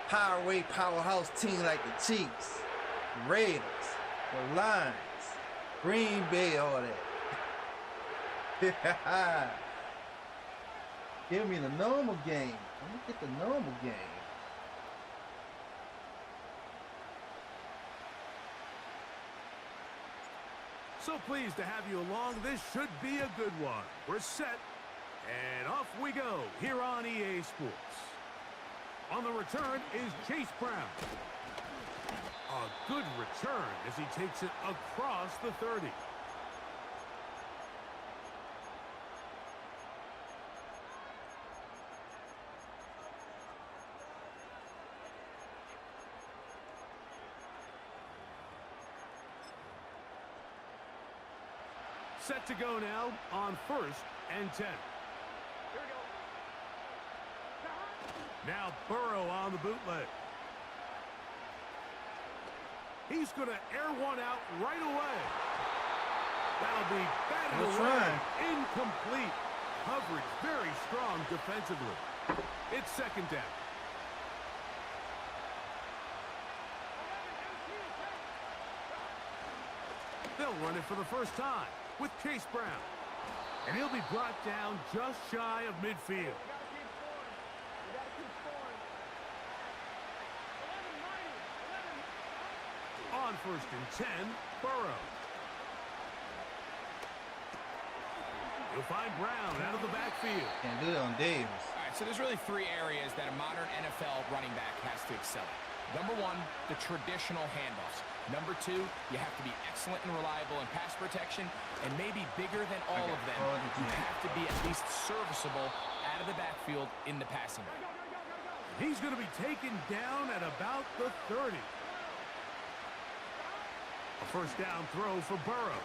powerhouse team like the Chiefs, Raiders, the Lions, Green Bay, all that. Give me the normal game. Let me get the normal game. So pleased to have you along. This should be a good one. We're set, and off we go here on EA Sports. On the return is Chase Brown. A good return as he takes it across the 30. Set to go now on 1st and 10. Now Burrow on the bootleg. He's going to air one out right away. That'll be batted Good away. try. Incomplete. Coverage very strong defensively. It's second down. They'll run it for the first time with Chase Brown. And he'll be brought down just shy of midfield. On 1st and 10, Burrow. You'll find Brown out of the backfield. Can't do it on Davis. All right, so there's really three areas that a modern NFL running back has to excel at. Number one, the traditional handoffs. Number two, you have to be excellent and reliable in pass protection, and maybe bigger than all of them, you have to be at least serviceable out of the backfield in the passing game. He's going to be taken down at about the 30. A first down throw for Burrow.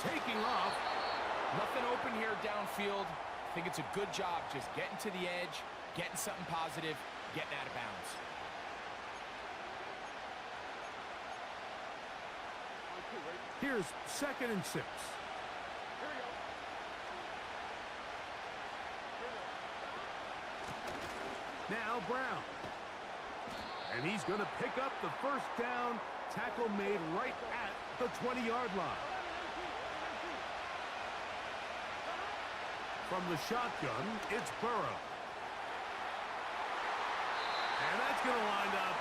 Taking off. Nothing open here downfield. I think it's a good job just getting to the edge, getting something positive, getting out of bounds. Here's 2nd and 6. Now Brown. And he's going to pick up the first down. Tackle made right at the 20-yard line. From the shotgun, it's Burrow. And that's going to wind up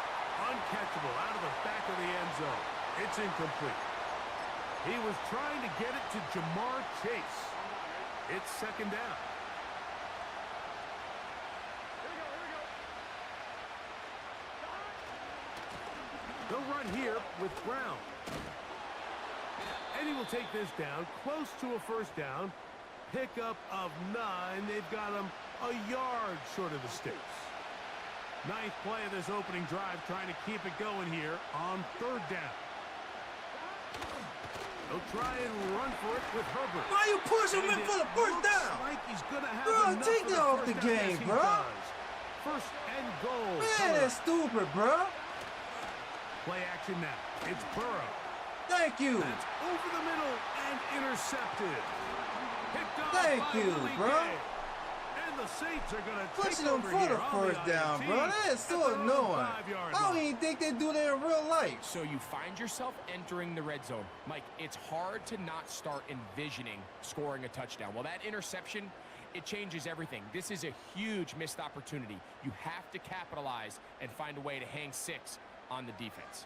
uncatchable out of the back of the end zone. It's incomplete. He was trying to get it to Jamar Chase. It's 2nd down. They'll run here with Brown. And he will take this down close to a first down. Pickup of 9. They've got him a yard short of the sticks. 9th play of this opening drive, trying to keep it going here on 3rd down. They'll try and run for it with Herbert. Why you push him in for the first down? Like he's gonna have Bro, enough take for that off first the down. game, Yes, he bro. does. 1st and goal. Man, that's stupid, bro. Play action now. It's Burrow. Thank you. That's over the middle and intercepted. Picked off Thank by you, Willie bro. Gay. And the Saints are going to Pushing take them over for here the on first the down, INT bro. That is at so their own annoying. 5-yard I don't line. even think they do that in real life. So you find yourself entering the red zone. Mike, it's hard to not start envisioning scoring a touchdown. Well, that interception, it changes everything. This is a huge missed opportunity. You have to capitalize and find a way to hang 6 on the defense.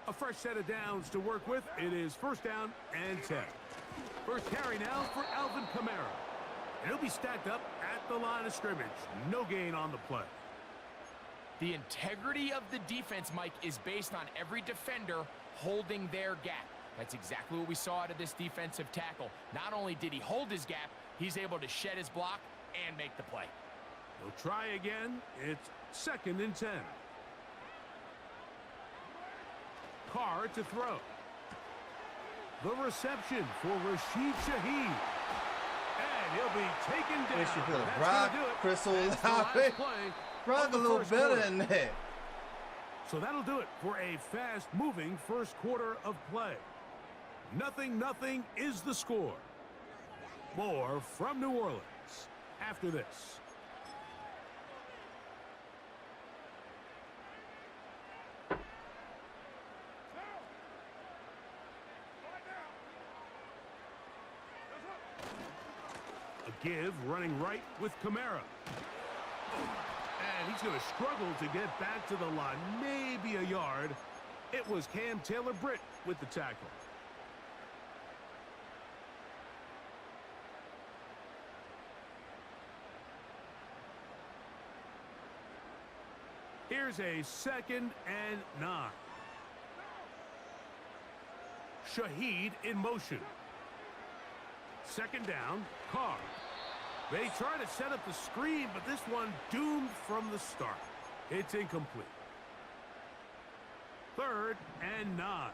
A fresh set of downs to work with. It is 1st down and 10. First carry now for Alvin Kamara. And he'll be stacked up at the line of scrimmage. No gain on the play. The integrity of the defense, Mike, is based on every defender holding their gap. That's exactly what we saw out of this defensive tackle. Not only did he hold his gap, he's able to shed his block and make the play. They'll try again. It's 2nd and 10. Carr to throw. The reception for Rashid Shaheed. And he'll be taken down. Wish you could have That's Brock, gonna do it. Crystal, That's the last play Brock of a the little first better quarter. than that. So that'll do it for a fast-moving first quarter of play. 0-0 is the score. More from New Orleans after this. A give running right with Kamara. And he's going to struggle to get back to the line. Maybe a yard. It was Cam Taylor-Britt with the tackle. Here's a 2nd and 9. Shaheed in motion. 2nd down, Carr. They try to set up the screen, but this one doomed from the start. It's incomplete. 3rd and 9.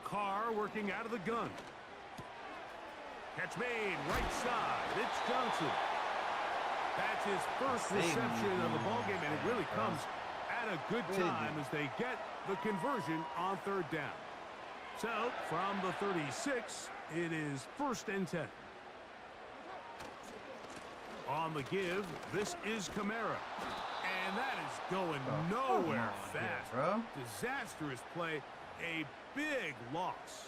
Carr working out of the gun. Catch made, right side. It's Johnson. That's his first reception of the ballgame, and it really comes at a good time as they get the conversion on 3rd down. So, from the 36, it is 1st and 10. On the give, this is Kamara. And that is going nowhere fast. Bro. Disastrous play, a big loss.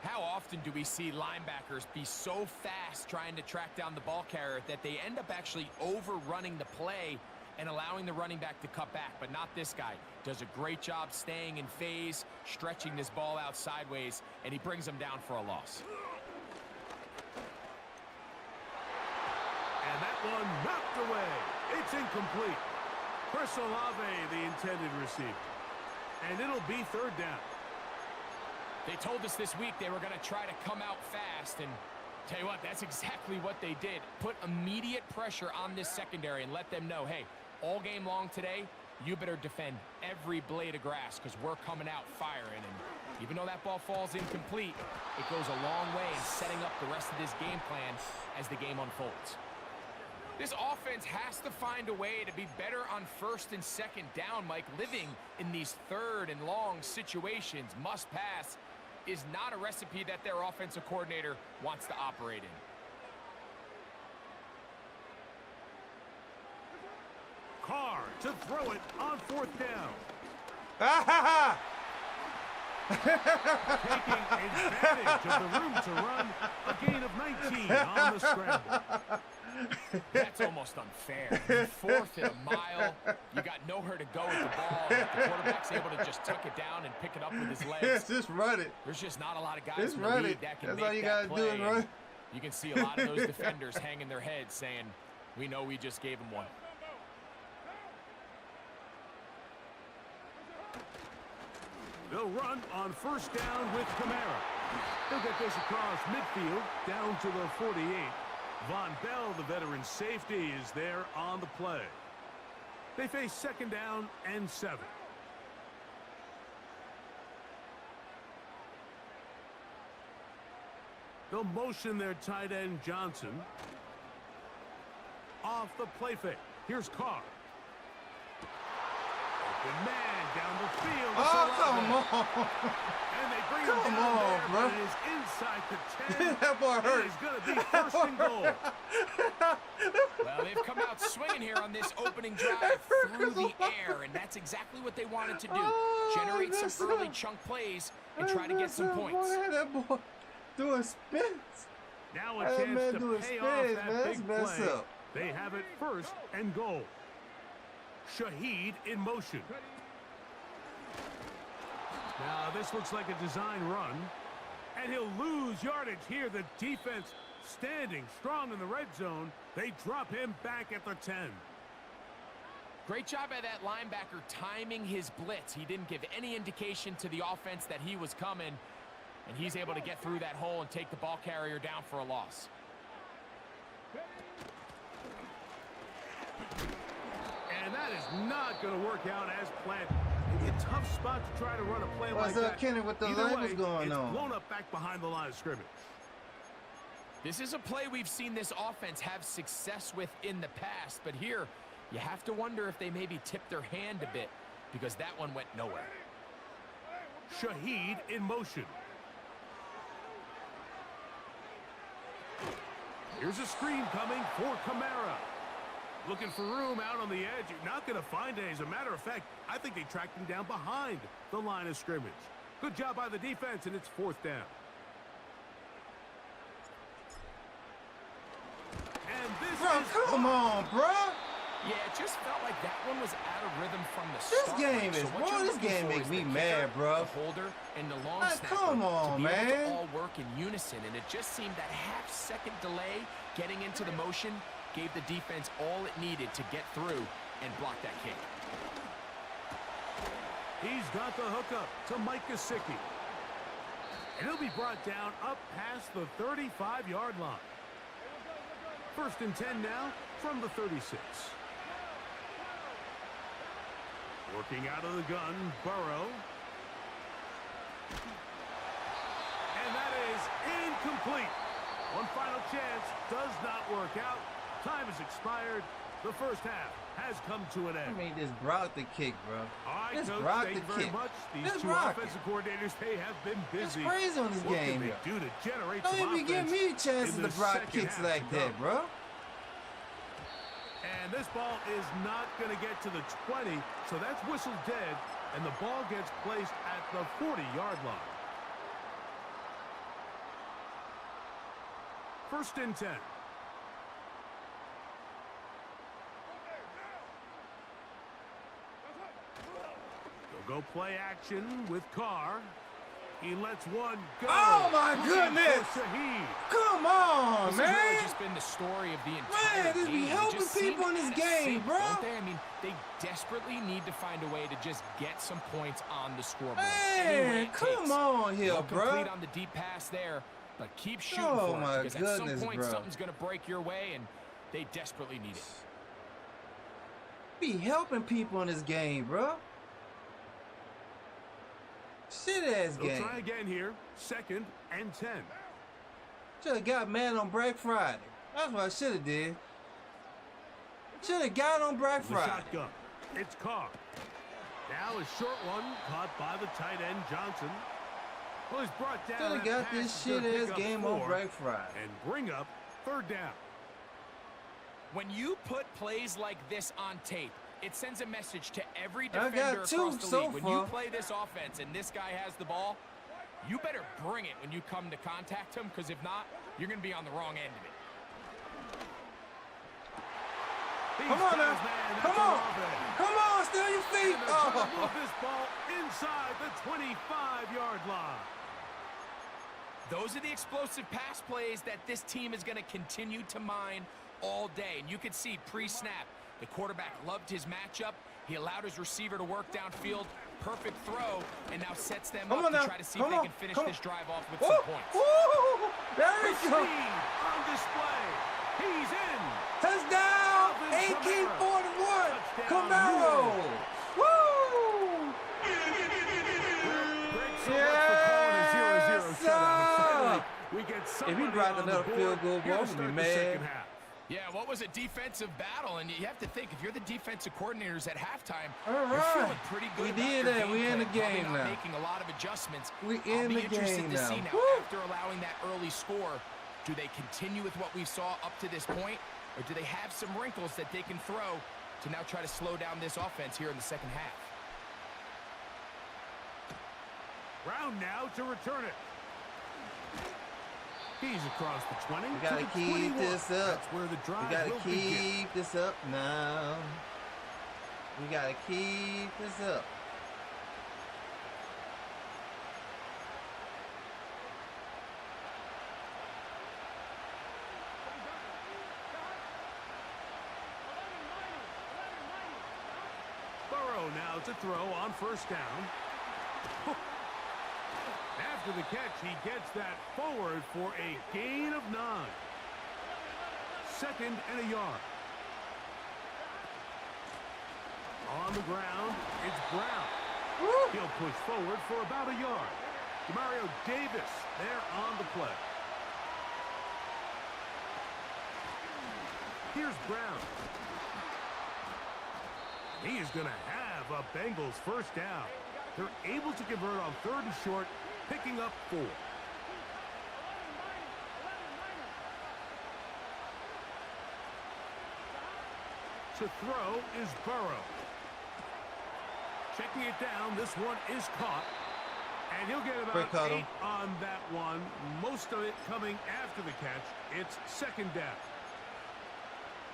How often do we see linebackers be so fast trying to track down the ball carrier that they end up actually overrunning the play and allowing the running back to cut back? But not this guy. Does a great job staying in phase, stretching this ball out sideways, and he brings them down for a loss. And that one knocked away. It's incomplete. Chris Olave, the intended receiver. And it'll be 3rd down. They told us this week they were going to try to come out fast, and tell you what, that's exactly what they did. Put immediate pressure on this secondary and let them know, hey, all game long today, you better defend every blade of grass because we're coming out firing. And even though that ball falls incomplete, it goes a long way in setting up the rest of this game plan as the game unfolds. This offense has to find a way to be better on first and second down, Mike. Living in these third and long situations, must pass, is not a recipe that their offensive coordinator wants to operate in. Carr to throw it on 4th down. Taking advantage of the room to run, a gain of 19 on the scramble. That's almost unfair. 4th and a mile, you got nowhere to go with the ball. The quarterback's able to just tuck it down and pick it up with his legs. Just run it. There's just not a lot of guys Just in the run league it. that can That's make all you that gotta do play. is run. You can see a lot of those defenders hanging their heads saying, we know we just gave them one. They'll run on 1st down with Kamara. He'll get this across midfield down to the 48. Von Bell, the veteran safety, is there on the play. They face 2nd down and 7. They'll motion their tight end Johnson. Off the play fake. Here's Carr. Open man down the field. Oh, come on. And they bring Come him down on, there, bro. but it is inside the 10. That boy hurt. It is going to be 1st and goal. Well, they've come out swinging here on this opening drive through the air, and that's exactly what they wanted to do. Generate some early chunk plays and try to get some points. That boy doing spins. Now a That chance man to doing pay spins, off man. that That's big messed play. up. They have it 1st and goal. Shaheed in motion. Now this looks like a design run. And he'll lose yardage here. The defense standing strong in the red zone. They drop him back at the 10. Great job by that linebacker timing his blitz. He didn't give any indication to the offense that he was coming, and he's able to get through that hole and take the ball carrier down for a loss. And that is not going to work out as planned. Maybe a tough spot to try to run a play like What's that. up, Kenny, with the Either labels way, going it's on? blown up back behind the line of scrimmage. This is a play we've seen this offense have success with in the past, but here you have to wonder if they maybe tipped their hand a bit because that one went nowhere. Shaheed in motion. Here's a screen coming for Kamara. Looking for room out on the edge. You're not going to find it. As a matter of fact, I think they tracked him down behind the line of scrimmage. Good job by the defense, and it's 4th down. And this Bro, is come on, bro. Yeah, it just felt like that one was out of rhythm from the This start. game So is, what bro, you're this looking game for makes is me the mad, kicker, bro. the holder, and the long Like, snapper come on, to be able man. to all work in unison, and it just seemed that half-second delay getting into the motion gave the defense all it needed to get through and block that kick. He's got the hookup to Mike Gesicki. And he'll be brought down up past the 35-yard line. 1st and 10 now from the 36. Working out of the gun, Burrow. And that is incomplete. One final chance does not work out. Time has expired. The first half has come to an I end. mean, this Brock the kick, bro. All right, This Coach, Brock thank you the very kick. much. These This two Brock offensive coordinators, they have been It's busy. crazy on this What game, can they yo. do to generate Don't some even give offense me chances in to the block second kicks half like to that, come? bro. And this ball is not going to get to the 20, so that's whistled dead, and the ball gets placed at the 40-yard line. 1st and 10. They'll go play action with Carr. He lets one go. Oh, my Looking goodness. for Shaheed. Come on, This man. has really just been the story of the entire Man, this be game. It helping just people in this game, bro. Don't they? I mean, they desperately need to find a way to just get some points on the scoreboard. Man, come on here, bro. Complete on the deep pass there, but keep shooting Oh, for my it, because at some goodness, point bro. something's going to break your way, and they desperately need it. Be helping people in this game, bro. Shit ass They'll game. try again here. 2nd and 10. Should have got mad on Black Friday. That's what I should have did. Should have got on Black The Friday. shotgun. It's Carr. Now a short one caught by the tight end Johnson. Well, he's brought down. Should have that got pass this is gonna shit pick ass up game 4 on Black Friday. and bring up 3rd down. When you put plays like this on tape, it sends a message to every I defender got 2 across the so league. When far. you play this offense and this guy has the ball, you better bring it when you come to contact him, because if not, you're going to be on the wrong end of it. Come on now. Come on. Come on, stay on your feet. Move Oh. this ball inside the 25-yard line. Those are the explosive pass plays that this team is going to continue to mine all day. And you can see pre-snap, the quarterback loved his matchup. He allowed his receiver to work downfield. Perfect throw, and now sets them up to try to see if they can finish this drive off with some points. Woo. There we Speed go. on display. He's in. Touchdown. AK-41. Camaro. Woo. Great so much for calling a 0-0 shutout. Finally, we get If somebody he brought on another the board field goal, here bro, to I'm start gonna be the mad. second half. Yeah, what was a defensive battle? And you have to think, if you're the defensive coordinators at halftime, All you're right. feeling pretty good We about did your that. We in the plan, probably game not now. making a lot of adjustments. We I'll in be the interested game to see now. now, Woo. after allowing that early score, do they continue with what we saw up to this point, or do they have some wrinkles that they can throw to now try to slow down this offense here in the second half? Brown now to return it. He's across the 20 We gotta to the keep 21. this up. That's where the We drive gotta will begin. keep this up now. We gotta keep this up. Burrow now to throw on 1st down. After the catch, he gets that forward for a gain of 9. 2nd and a yard. On the ground, it's Brown. He'll push forward for about a yard. Demario Davis there on the play. Here's Brown. He is going to have a Bengals 1st down. They're able to convert on 3rd and short, picking up 4. To throw is Burrow. Checking it down, this one is caught. And he'll get Quick about huddle. 8 on that one. Most of it coming after the catch. It's 2nd down.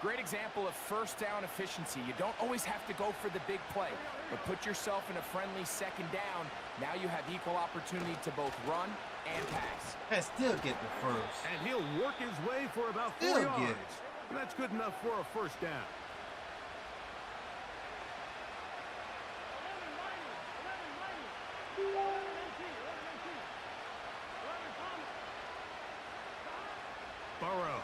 Great example of 1st down efficiency. You don't always have to go for the big play, but put yourself in a friendly 2nd down. Now you have equal opportunity to both run and pass. And still get the first. And he'll work his way for about 4 Still yards. get it. And that's good enough for a 1st down. Burrow.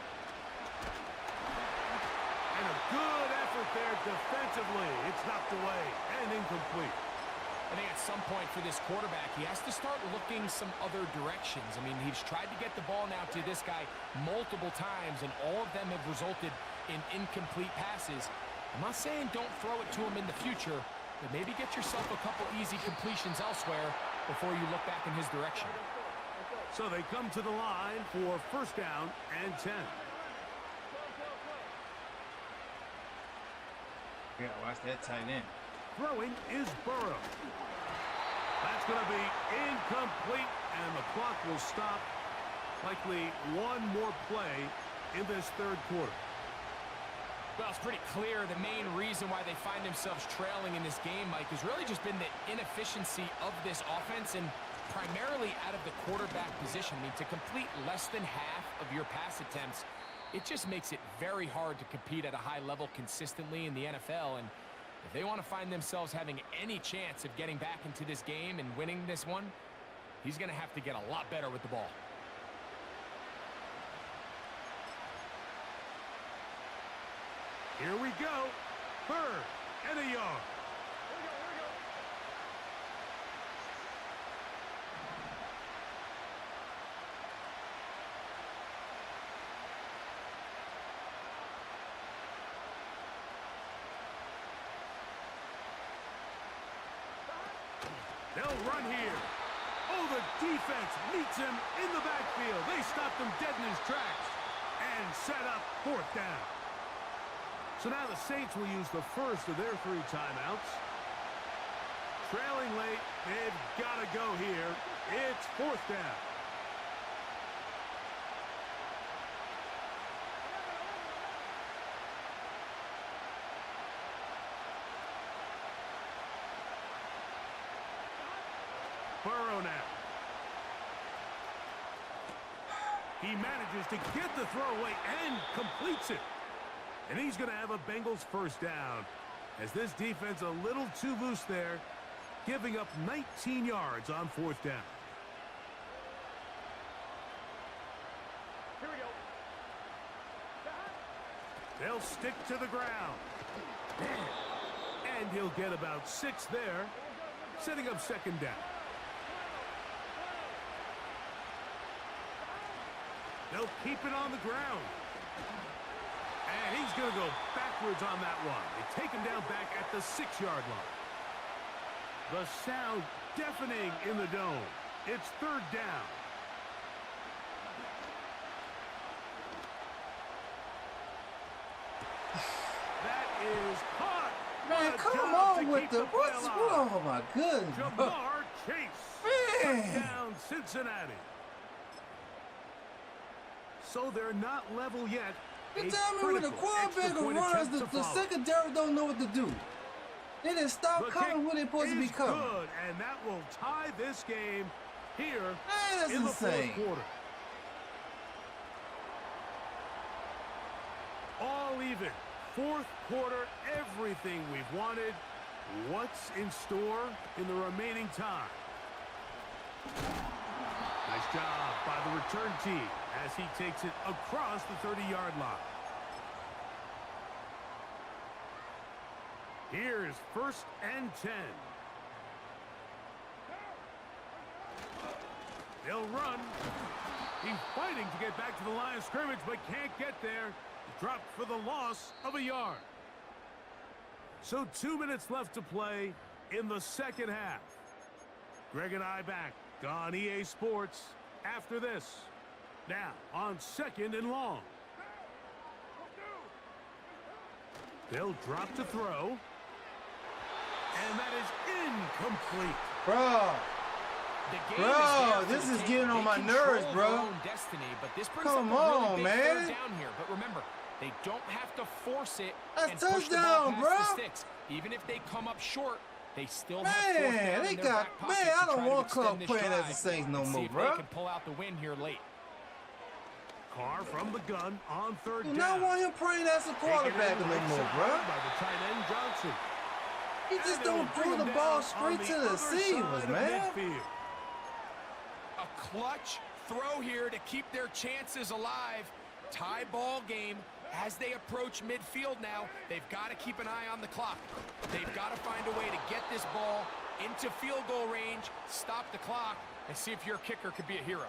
And a good effort there defensively. It's knocked away and incomplete. I think at some point for this quarterback, he has to start looking some other directions. I mean, he's tried to get the ball now to this guy multiple times, and all of them have resulted in incomplete passes. I'm not saying don't throw it to him in the future, but maybe get yourself a couple easy completions elsewhere before you look back in his direction. So they come to the line for 1st down and 10. Yeah, watch that tight end. Throwing is Burrow. That's going to be incomplete, and the clock will stop. Likely one more play in this 3rd quarter. Well, it's pretty clear the main reason why they find themselves trailing in this game, Mike, has really just been the inefficiency of this offense, and primarily out of the quarterback position. I mean, to complete less than half of your pass attempts it just makes it very hard to compete at a high level consistently in the NFL. And if they want to find themselves having any chance of getting back into this game and winning this one, he's going to have to get a lot better with the ball. Here we go. 3rd and a yard. They'll run here. Oh, the defense meets him in the backfield. They stopped him dead in his tracks and set up 4th down. So now the Saints will use the first of their 3 timeouts. Trailing late, they've got to go here. It's 4th down. Burrow now. He manages to get the throw away and completes it. And he's going to have a Bengals 1st down, as this defense a little too loose there, giving up 19 yards on 4th down. Here we go. They'll stick to the ground. And he'll get about 6 there, setting up 2nd down. They'll keep it on the ground. And he's going to go backwards on that one. They take him down back at the 6-yard line. The sound deafening in the dome. It's 3rd down. That is caught. Man, come on with the what's wrong? Oh my goodness. Jamar Chase. Man. Down Cincinnati. So they're not level yet. You tell me when the quarterback runs, the secondary don't know what to do. They didn't stop coming when they're supposed to be coming. Good, and that will tie this game here That's in the insane. 4th quarter. All even. 4th quarter, everything we've wanted. What's in store in the remaining time? Nice job by the return team as he takes it across the 30-yard line. Here's 1st and 10. They'll run. He's fighting to get back to the line of scrimmage, but can't get there. Dropped for the loss of a yard. So 2 minutes left to play in the 2nd half. Greg and I back on EA Sports after this. Now on 2nd and long. They'll drop to throw. And that is incomplete. Bro, this is getting on my nerves, bro. Destiny, but this brings Come up a really on, big man. 3rd down here. But remember, they don't have to force it That's and push the ball touchdown, past bro. the sticks. Even if they come up short, they still have 4th down Man, they in their got back pocket man. to I don't try to want extend Clark this playing as drive the Saints no and see more, if bro. they can pull out the win here late. Carr from the gun on 3rd Do down. not want him playing as a quarterback no more, bro. By the tight end Johnson. He just And don't they'll bring throw the him ball down straight on to the the other receivers, side of man. midfield. A clutch throw here to keep their chances alive. Tie ball game as they approach midfield now. They've got to keep an eye on the clock. They've got to find a way to get this ball into field goal range, stop the clock, and see if your kicker could be a hero.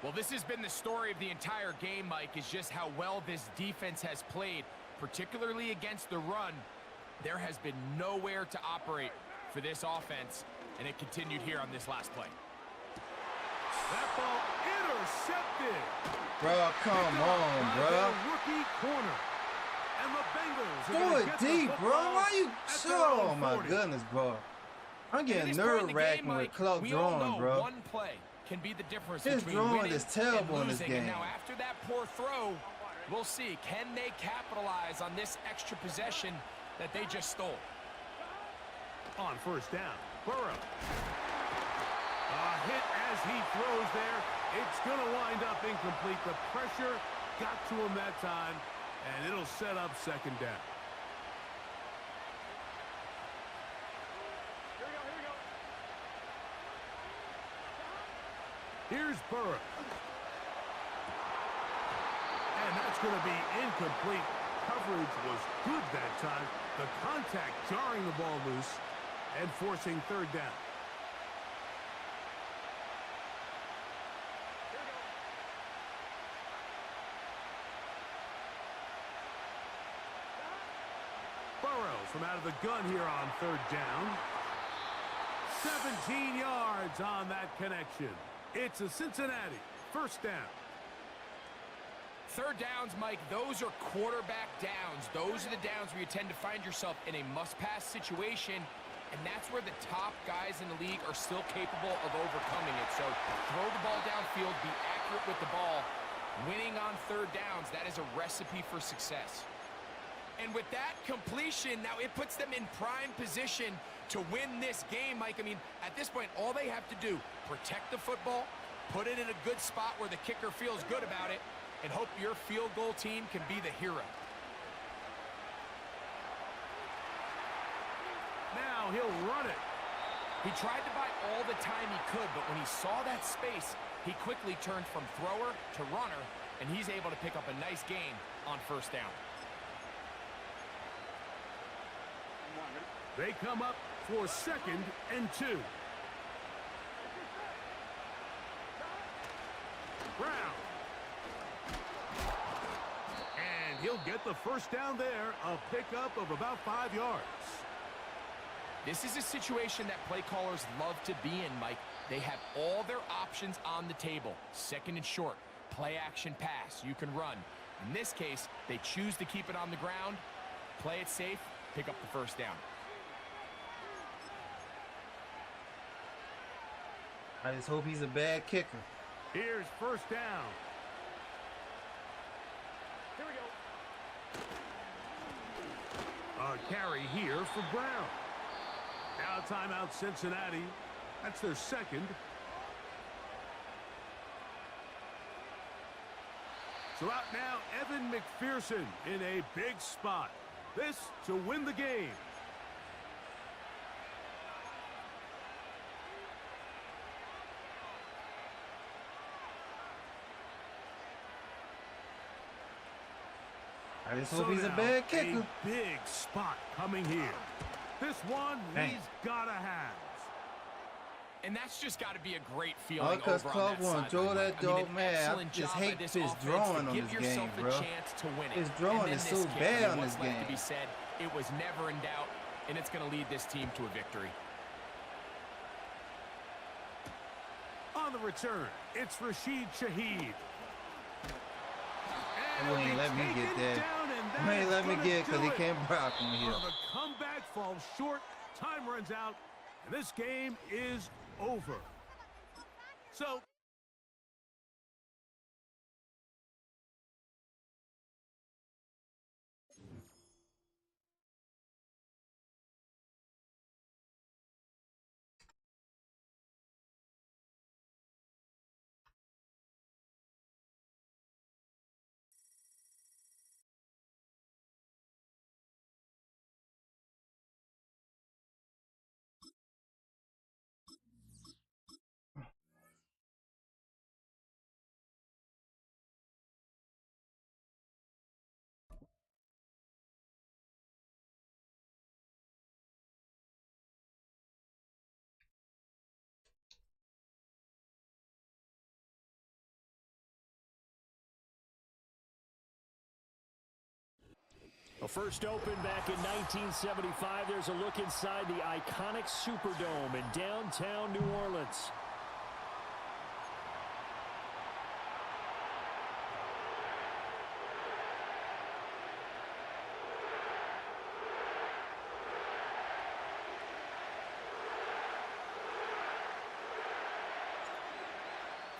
Well, this has been the story of the entire game, Mike, is just how well this defense has played, particularly against the run. There has been nowhere to operate for this offense, and it continued here on this last play. That ball intercepted. Bro, come on, bro. Rookie corner. And the Bengals are Throw gonna it get the deep, bro. football Why you? at their Oh own my 40. goodness, bro. I'm At getting this point in the nerve-wracking game, with Mike, Clark we all drawing, know bro. one play can be the difference His between drawing winning is terrible and in this losing. And game. now after that poor throw, we'll see. Can they capitalize on this extra possession that they just stole? On 1st down, Burrow. A hit as he throws there. It's going to wind up incomplete. The pressure got to him that time, and it'll set up second down. Here's Burrow. And that's going to be incomplete. Coverage was good that time. The contact jarring the ball loose and forcing third down. Burrow from out of the gun here on third down. 17 yards on that connection. It's a Cincinnati first down. Third downs, Mike, those are quarterback downs. Those are the downs where you tend to find yourself in a must-pass situation, and that's where the top guys in the league are still capable of overcoming it. So throw the ball downfield, be accurate with the ball. Winning on third downs, that is a recipe for success. And with that completion, now it puts them in prime position to win this game, Mike. I mean, at this point, all they have to do, protect the football, put it in a good spot where the kicker feels good about it, and hope your field goal team can be the hero. Now he'll run it. He tried to buy all the time he could, but when he saw that space, he quickly turned from thrower to runner, and he's able to pick up a nice gain on first down. They come up for 2nd and 2. Brown. And he'll get the first down there, a pickup of about 5 yards. This is a situation that play callers love to be in, Mike. They have all their options on the table. 2nd and short, play action pass, you can run. In this case, they choose to keep it on the ground, play it safe, pick up the first down. I just hope he's a bad kicker. Here's first down. Here we go. A carry here for Brown. Now timeout Cincinnati. That's their 2nd. So out now, Evan McPherson in a big spot. This to win the game. I just hope he's a bad kicker. A big spot coming here. This one he's got to have. And that's just got to be a great feeling Because over on that Clark enjoy that dog, man. I just hate his drawing on this game, bro. His drawing is so bad on this game. To be said, it was never in doubt, and it's going to lead this team to a victory. On the return, it's Rashid Shaheed. He ain't let me get that. He ain't let me get it because he can't block him here. The comeback falls short. Time runs out. And this game is over. So Well, first opened back in 1975, there's a look inside the iconic Superdome in downtown New Orleans.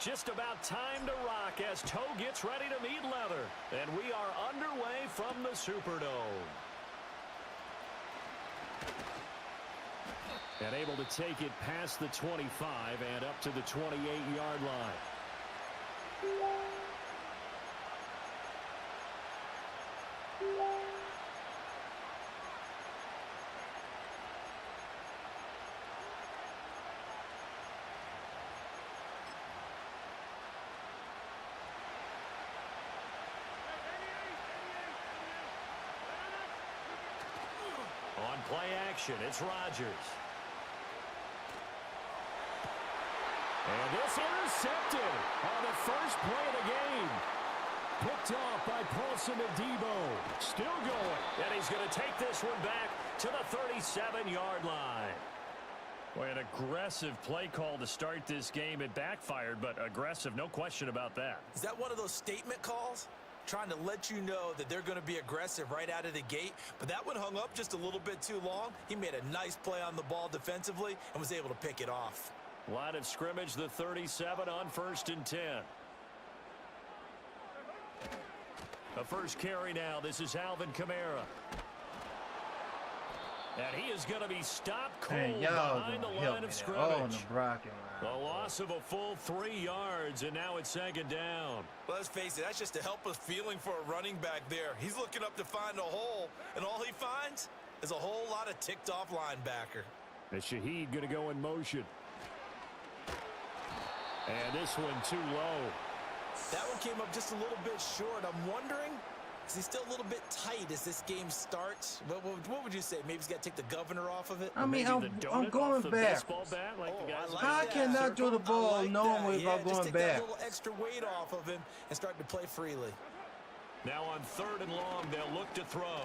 Just about time to rock as Toe gets ready to meet leather. And we are underway from the Superdome. And able to take it past the 25 and up to the 28-yard line. Play action. It's Rodgers. And this intercepted on the first play of the game. Picked off by Paulson Adebo. Still going. And he's going to take this one back to the 37-yard line. Boy, an aggressive play call to start this game. It backfired, but aggressive, no question about that. Is that one of those statement calls? Trying to let you know that they're going to be aggressive right out of the gate, but that one hung up just a little bit too long. He made a nice play on the ball defensively and was able to pick it off. Line of scrimmage, the 37 on 1st and 10. A first carry now. This is Alvin Kamara. And he is going to be stopped cold behind the line of scrimmage. The loss of a full 3 yards, and now it's 2nd down. Well, let's face it, that's just a helpless feeling for a running back there. He's looking up to find a hole, and all he finds is a whole lot of ticked-off linebacker. And Shaheed going to go in motion. And this one too low. That one came up just a little bit short. I'm wondering, is he still a little bit tight as this game starts? What would you say? Maybe he's got to take the governor off of it? I mean, I'm going back. I cannot throw the ball normally if I'm going just take back. that little extra weight off of him and start to play freely. Now on 3rd and long, they'll look to throw.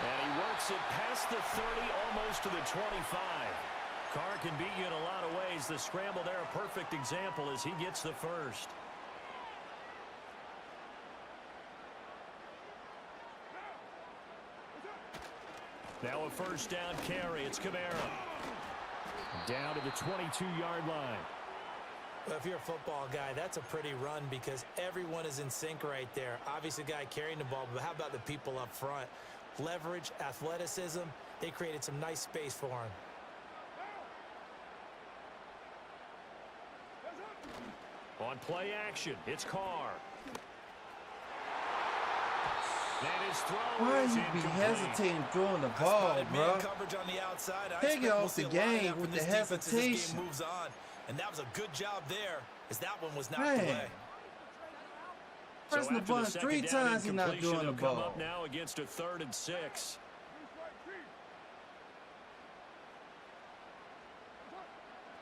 And he works it past the 30, almost to the 25. Carr can beat you in a lot of ways. The scramble there, a perfect example as he gets the first. Now a first down carry. It's Kamara. Down to the 22-yard line. Well, if you're a football guy, that's a pretty run because everyone is in sync right there. Obviously, the guy carrying the ball, but how about the people up front? Leverage, athleticism, they created some nice space for him. On play action, it's Carr. And his throw Why is you be incomplete. hesitating throwing the ball, bro? Coverage on the outside. Take it off the game with the hesitation. Moves on, and that was a good job there, as that one was knocked Man. away. Pressing the button 3 times, he's not doing the Come ball. up now against a 3rd and 6.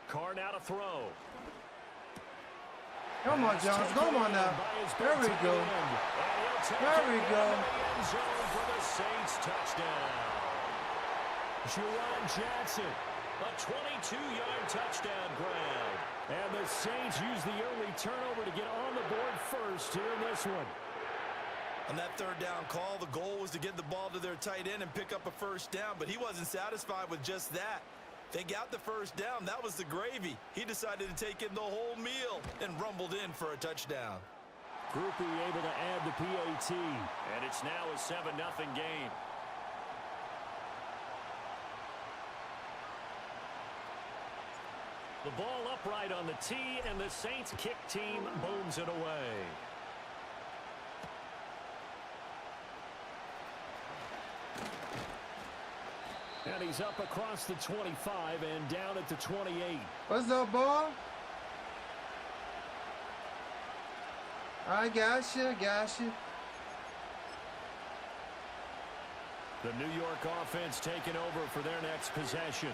Carr now to throw. Come on, Jones. Come on now. There we go. There we go. For the Saints touchdown. Juwan Johnson, a 22-yard touchdown grab. And the Saints use the early turnover to get on the board first here in this one. On that 3rd down call, the goal was to get the ball to their tight end and pick up a first down, but he wasn't satisfied with just that. They got the first down. That was the gravy. He decided to take in the whole meal and rumbled in for a touchdown. Groupie able to add the PAT. And it's now a 7-0 game. The ball upright on the tee, and the Saints kick team booms it away. And he's up across the 25 and down at the 28. What's up, ball? I got you. The New York offense taking over for their next possession.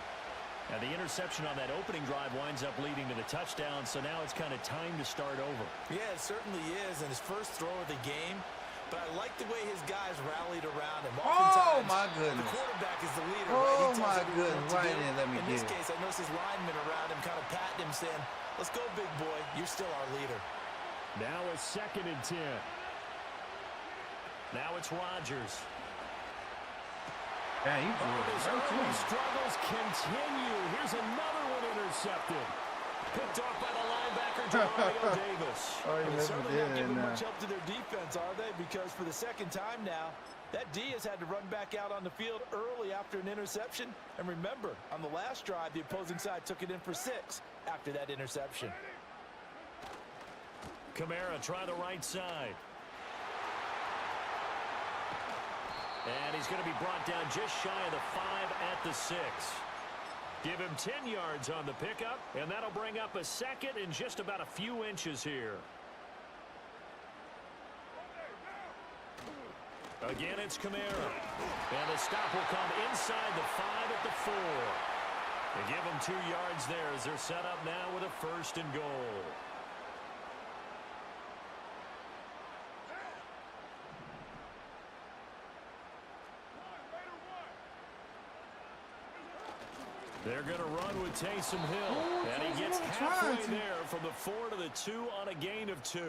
And the interception on that opening drive winds up leading to the touchdown, so now it's kind of time to start over. Yeah, it certainly is, and his first throw of the game. But I like the way his guys rallied around him. Oh, my goodness. The quarterback is the leader, Oh, right? my goodness. Why didn't let me In get this it? case, I noticed his linemen around him kind of patting him, saying, let's go, big boy. You're still our leader. Now a 2nd and 10. Now it's Rodgers. Yeah, you His early struggles continue. Here's another one intercepted. Picked off by the linebacker, Demario Davis. They're certainly not giving much help to their defense, are they? Because for the 2nd time now, that D has had to run back out on the field early after an interception. And remember, on the last drive, the opposing side took it in for 6 after that interception. Kamara try the right side. And he's going to be brought down just shy of the 5 at the 6. Give him 10 yards on the pickup, and that'll bring up a 2nd in just about a few inches here. Again, it's Kamara. And the stop will come inside the 5 at the 4. They give them 2 yards there as they're set up now with a 1st and goal. They're going to run with Taysom Hill. And he gets halfway there from the 4 to the 2 on a gain of 2.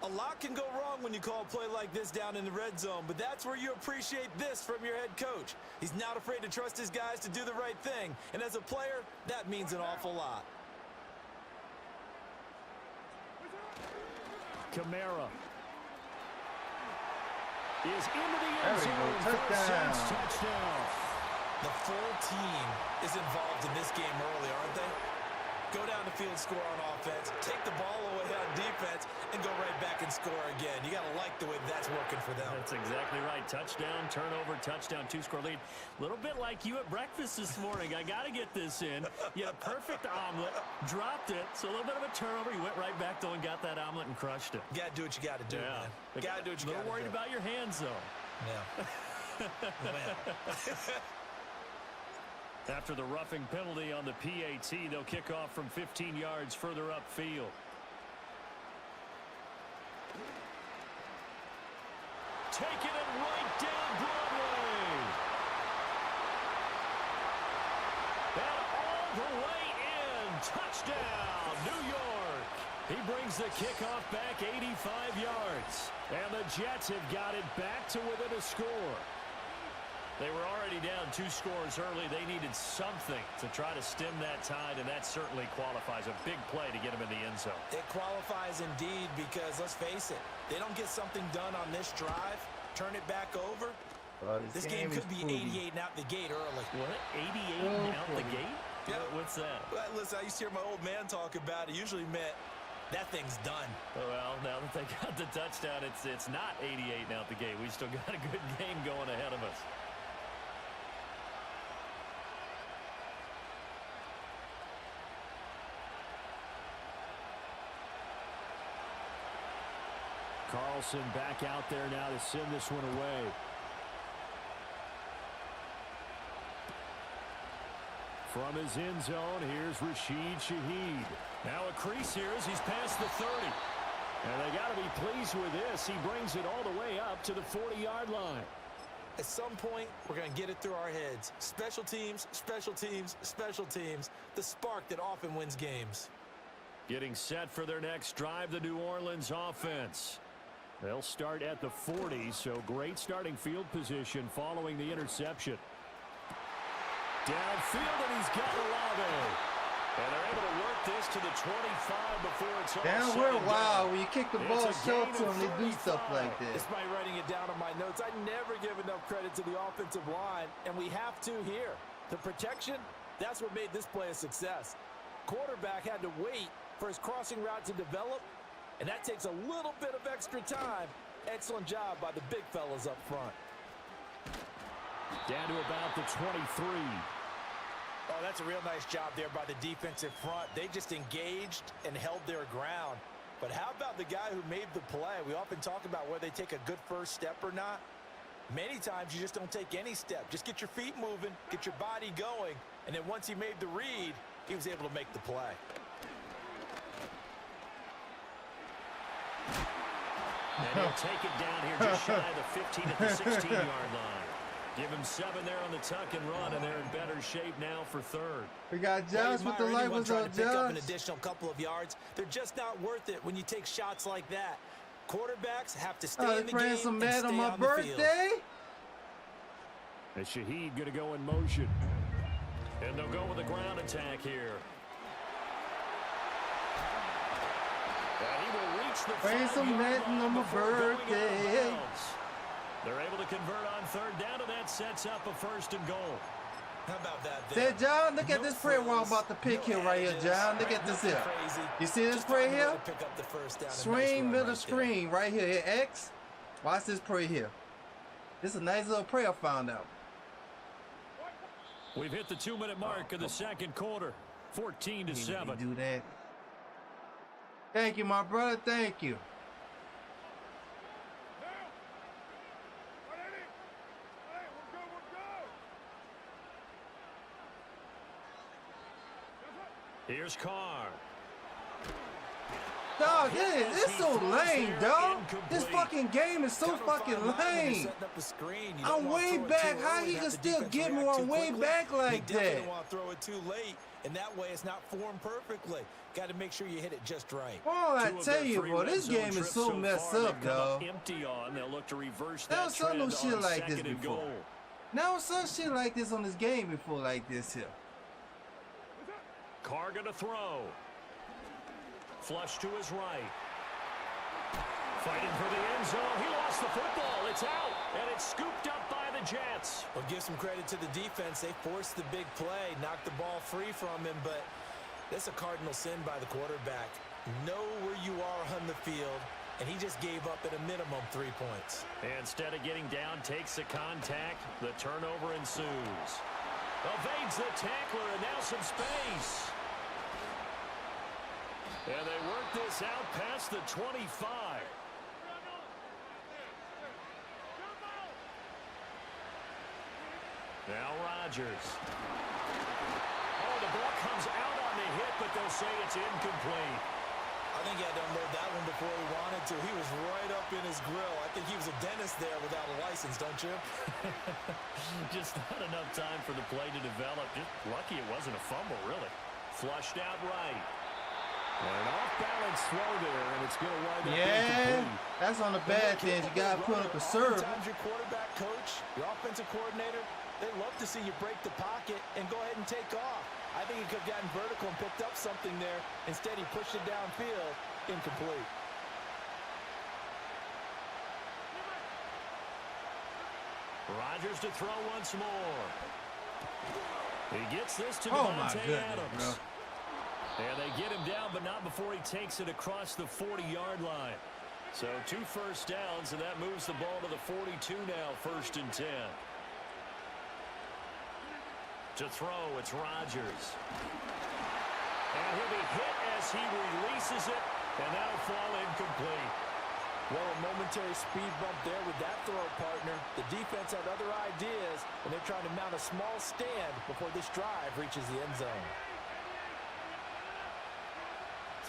A lot can go wrong when you call a play like this down in the red zone, but that's where you appreciate this from your head coach. He's not afraid to trust his guys to do the right thing, and as a player, that means an awful lot. Kamara is into the end zone for a Saints touchdown. The full team is involved in this game early, aren't they? Go down the field, score on offense, take the ball away on defense, and go right back and score again. You got to like the way that's working for them. That's exactly right. Touchdown, turnover, touchdown, 2-score lead. A little bit like you at breakfast this morning. I got to get this in. You had a perfect omelet, dropped it, so a little bit of a turnover. You went right back, though, and got that omelet and crushed it. You got to do what you got to do, man. You got to do what you got to do. A little worried about your hands, though. Yeah. After the roughing penalty on the PAT, they'll kick off from 15 yards further upfield. Taking it right down Broadway. And all the way in. Touchdown, New York. He brings the kickoff back 85 yards. And the Jets have got it back to within a score. They were already down 2 scores early. They needed something to try to stem that tide, and that certainly qualifies. A big play to get them in the end zone. It qualifies indeed because, let's face it, they don't get something done on this drive, turn it back over. This game could be 88 and out the gate early. What? 88 and out the gate? Yeah. What's that? Well, listen, I used to hear my old man talk about it. Usually meant that thing's done. Well, now that they got the touchdown, it's not 88 and out the gate. We still got a good game going ahead of us. Carlson back out there now to send this one away. From his end zone, here's Rashid Shaheed. Now a crease here as he's past the 30. And they got to be pleased with this. He brings it all the way up to the 40-yard line. At some point, we're going to get it through our heads. Special teams, special teams, special teams. The spark that often wins games. Getting set for their next drive, the New Orleans offense. They'll start at the 40, so great starting field position following the interception. Downfield, and he's got Olave. And they're able to work this to the 25 before it's all Damn, we're wild. When you kick the ball short to them, they do stuff like this. Despite writing it down on my notes, I never give enough credit to the offensive line, and we have to here. The protection, that's what made this play a success. Quarterback had to wait for his crossing route to develop, and that takes a little bit of extra time. Excellent job by the big fellas up front. Down to about the 23. Oh, that's a real nice job there by the defensive front. They just engaged and held their ground. But how about the guy who made the play? We often talk about whether they take a good first step or not. Many times you just don't take any step. Just get your feet moving, get your body going, and then once he made the read, he was able to make the play. And he'll take it down here just shy of the 15 at the 16-yard line. Give him 7 there on the tuck and run, and they're in better shape now for third. We got Josh with the light. What's up, pick up an Josh? additional couple of yards. They're just not worth it when you take shots like that. Quarterbacks have to stay in the game some and mad stay on my on the field. birthday. And Shaheed going to go in motion. And they'll go with a ground attack here. And he will reach the Bring some Madden on my birthday. They're able to convert on third down, and that sets up a 1st and goal. How about that? Say, John, look at this play we're about to pick here right here, John. Look at this here. You see this play here? Swing middle screen right here. Hit X. Watch this play here. This is a nice little play I found out. We've hit the 2-minute mark of the second quarter. 14-7. Do that. Thank you, my brother. Thank you. Here's Carr. Dog, it's so lame, dog. This fucking game is so fucking lame. I'm way back. How he can still get me when I'm way back like that? You definitely want to throw it too late, and that way it's not formed perfectly. Got to make sure you hit it just right. Oh, I tell you, bro, this game is so messed up, dog. Empty on. They'll look to reverse Never that saw trend no on shit like this 2nd and before. goal. Never saw shit like this on this game before, like this here. Carr gonna throw. Flush to his right. Fighting for the end zone. He lost the football. It's out, and it's scooped up by the Jets. Well, give some credit to the defense. They forced the big play, knocked the ball free from him, but that's a cardinal sin by the quarterback. Know where you are on the field, and he just gave up at a minimum 3 points. Instead of getting down, takes the contact. The turnover ensues. Evades the tackler, and now some space. And they work this out past the 25. Now Rodgers. Oh, the ball comes out on the hit, but they'll say it's incomplete. I think he had to unload that one before he wanted to. He was right up in his grill. I think he was a dentist there without a license, don't you? Just not enough time for the play to develop. Just lucky it wasn't a fumble, really. Flushed out right. And an off-balance throw there, and it's going to wind up incomplete. That's on the bad things. You got to put up a serve. Sometimes your quarterback coach, your offensive coordinator, they love to see you break the pocket and go ahead and take off. I think he could have gotten vertical and picked up something there. Instead, he pushed it downfield. Incomplete. Rodgers to throw once more. He gets this to Oh, my Devontae goodness, Adams. bro. And they get him down, but not before he takes it across the 40-yard line. So 2 first downs, and that moves the ball to the 42 now, 1st and 10. To throw, it's Rodgers. And he'll be hit as he releases it, and that'll fall incomplete. Well, a momentary speed bump there with that throw, partner. The defense had other ideas, and they're trying to mount a small stand before this drive reaches the end zone.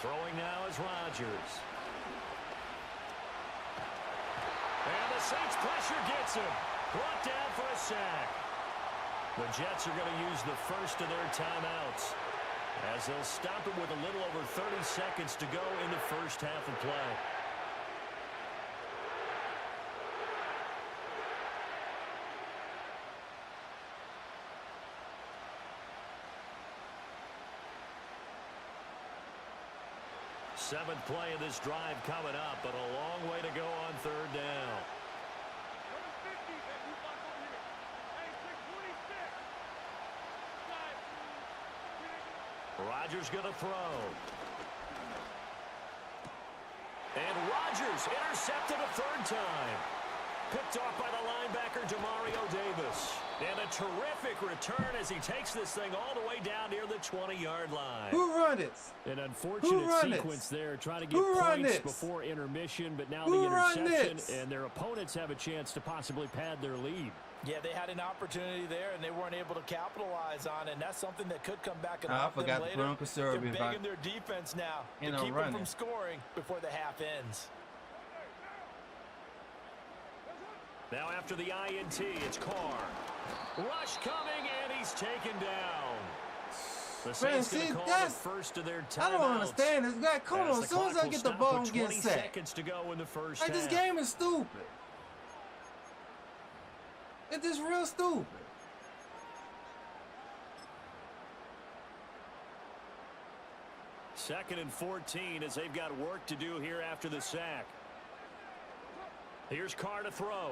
Throwing now is Rodgers. And the Saints pressure gets him. Brought down for a sack. The Jets are going to use the first of their timeouts as they'll stop it with a little over 30 seconds to go in the first half of play. Seventh play of this drive coming up, but a long way to go on 3rd down. Rodgers going to throw. And Rodgers intercepted a 3rd time. Picked off by the linebacker, Demario Davis. And a terrific return as he takes this thing all the way down near the 20-yard line. Who run it? An unfortunate sequence there, trying to get points before intermission, but now the interception, and their opponents have a chance to possibly pad their lead. Yeah, they had an opportunity there, and they weren't able to capitalize on it, and that's something that could come back and I haunt them forgot later. to put on conservative. They're begging their defense now to keep them from scoring before the half ends. Now after the INT, it's Carr. Rush coming, and he's taken down. The Saints going to call the first of their timeouts. I don't understand this guy. Come on, as soon as I get the ball, I'm getting sacked. 20 seconds to go in the first half. This game is stupid. It's just real stupid. Second and 14 as they've got work to do here after the sack. Here's Carr to throw.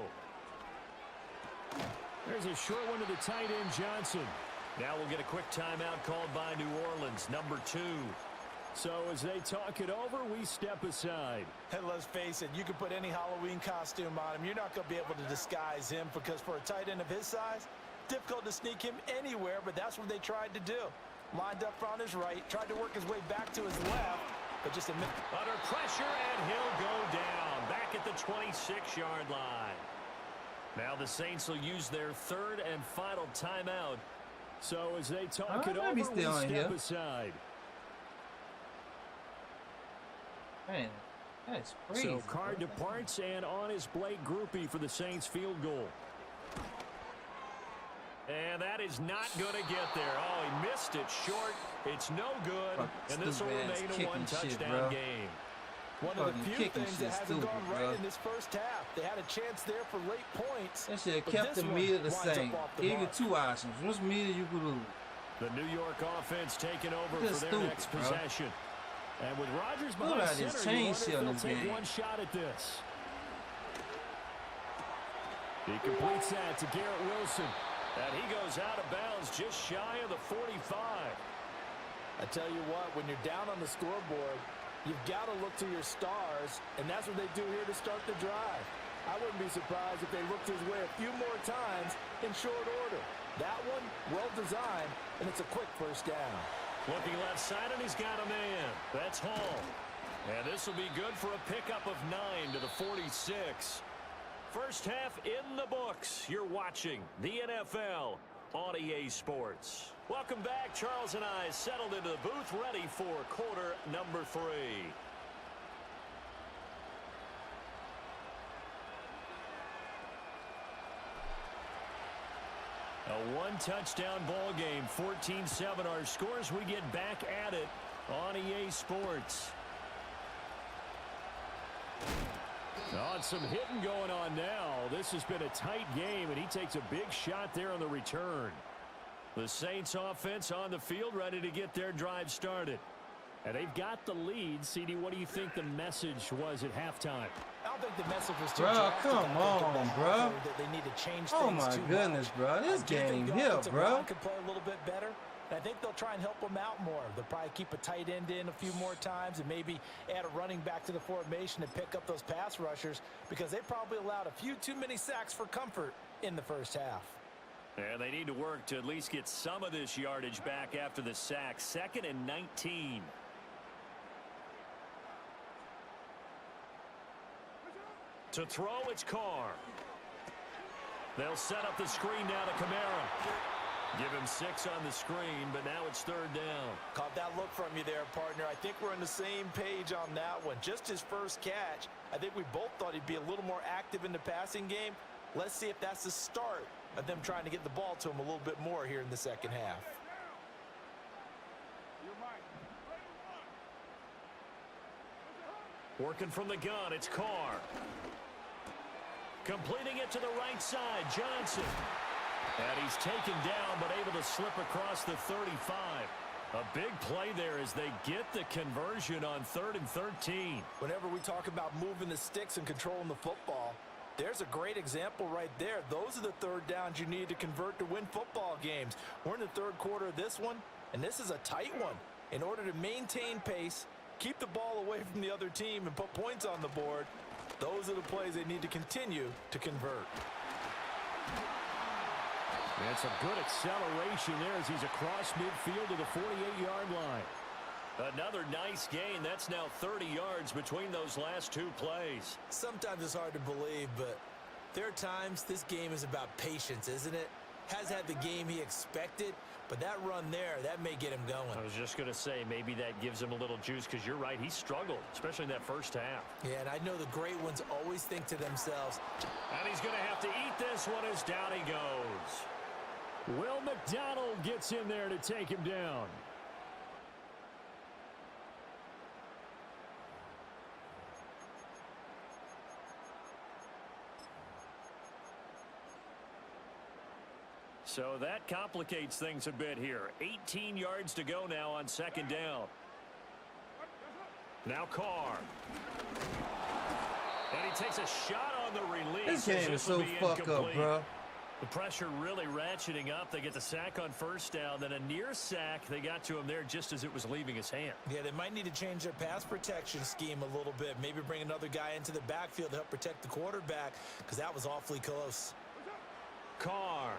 There's a short one to the tight end, Johnson. Now we'll get a quick timeout called by New Orleans, number 2. So as they talk it over, we step aside. And let's face it, you can put any Halloween costume on him. You're not going to be able to disguise him because for a tight end of his size, difficult to sneak him anywhere, but that's what they tried to do. Lined up on his right, tried to work his way back to his left, but just a minute. Under pressure, and he'll go down back at the 26-yard line. Now the Saints will use their 3rd and final timeout. So as they talk it over, we step aside. Man, that's crazy. So Card departs, and on is Blake Groupie for the Saints field goal. And that is not going to get there. Oh, he missed it short. It's no good. And this will remain a one-touchdown game. One of the few things that hasn't gone right in this first half. They had a chance there for late points. That should have kept the meter the same. Give you two options. Which meter you could lose? The New York offense taking over for their next possession. And with Rodgers behind center, you wonder if they'll take one shot at this. He completes that to Garrett Wilson. And he goes out of bounds just shy of the 45. I tell you what, when you're down on the scoreboard, you've got to look to your stars, and that's what they do here to start the drive. I wouldn't be surprised if they looked his way a few more times in short order. That one, well designed, and it's a quick first down. Looking left side, and he's got a man. That's Hall. And this will be good for a pickup of 9 to the 46. First half in the books. You're watching the NFL on EA Sports. Welcome back. Charles and I settled into the booth, ready for quarter number 3. A one-touchdown ball game, 14-7 our scores. We get back at it on EA Sports. Oh, some hitting going on now. This has been a tight game, and he takes a big shot there on the return. The Saints offense on the field, ready to get their drive started. And they've got the lead. CD, what do you think the message was at halftime? I don't think the message was too bro, drastic. come on, bro. That they need to change Oh, things my too goodness, much. bro. This game here, bro. Brown could play a little bit better. I think they'll try and help him out more. They'll probably keep a tight end in a few more times and maybe add a running back to the formation and pick up those pass rushers because they probably allowed a few too many sacks for comfort in the first half. And they need to work to at least get some of this yardage back after the sack. 2nd and 19. To throw, it's Carr. They'll set up the screen now to Kamara. Give him 6 on the screen, but now it's 3rd down. Caught that look from you there, partner. I think we're on the same page on that one. Just his first catch. I think we both thought he'd be a little more active in the passing game. Let's see if that's the start of them trying to get the ball to him a little bit more here in the second half. Working from the gun, it's Carr. Completing it to the right side, Johnson. And he's taken down, but able to slip across the 35. A big play there as they get the conversion on 3rd and 13. Whenever we talk about moving the sticks and controlling the football, there's a great example right there. Those are the 3rd downs you need to convert to win football games. We're in the 3rd quarter of this one, and this is a tight one. In order to maintain pace, keep the ball away from the other team, and put points on the board, those are the plays they need to continue to convert. It's a good acceleration there as he's across midfield to the 48-yard line. Another nice gain. That's now 30 yards between those last 2 plays. Sometimes it's hard to believe, but there are times this game is about patience, isn't it? Has had the game he expected, but that run there, that may get him going. I was just going to say, maybe that gives him a little juice because you're right. He struggled, especially in that first half. Yeah, and I know the great ones always think to themselves. And he's going to have to eat this one as down he goes. Will McDonald gets in there to take him down. So that complicates things a bit here. 18 yards to go now on 2nd down. Now Carr. And he takes a shot on the release. This game is so fucked up, bro. The pressure really ratcheting up. They get the sack on 1st down. Then a near sack. They got to him there just as it was leaving his hand. Yeah, they might need to change their pass protection scheme a little bit. Maybe bring another guy into the backfield to help protect the quarterback because that was awfully close. Carr.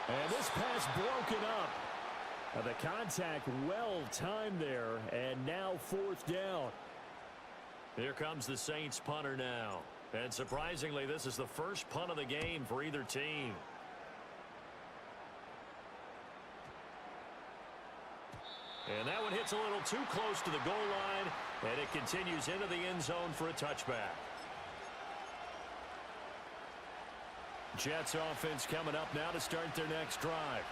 And this pass broken up. The contact well timed there. And now 4th down. Here comes the Saints punter now. And surprisingly, this is the first punt of the game for either team. And that one hits a little too close to the goal line, and it continues into the end zone for a touchback. Jets offense coming up now to start their next drive.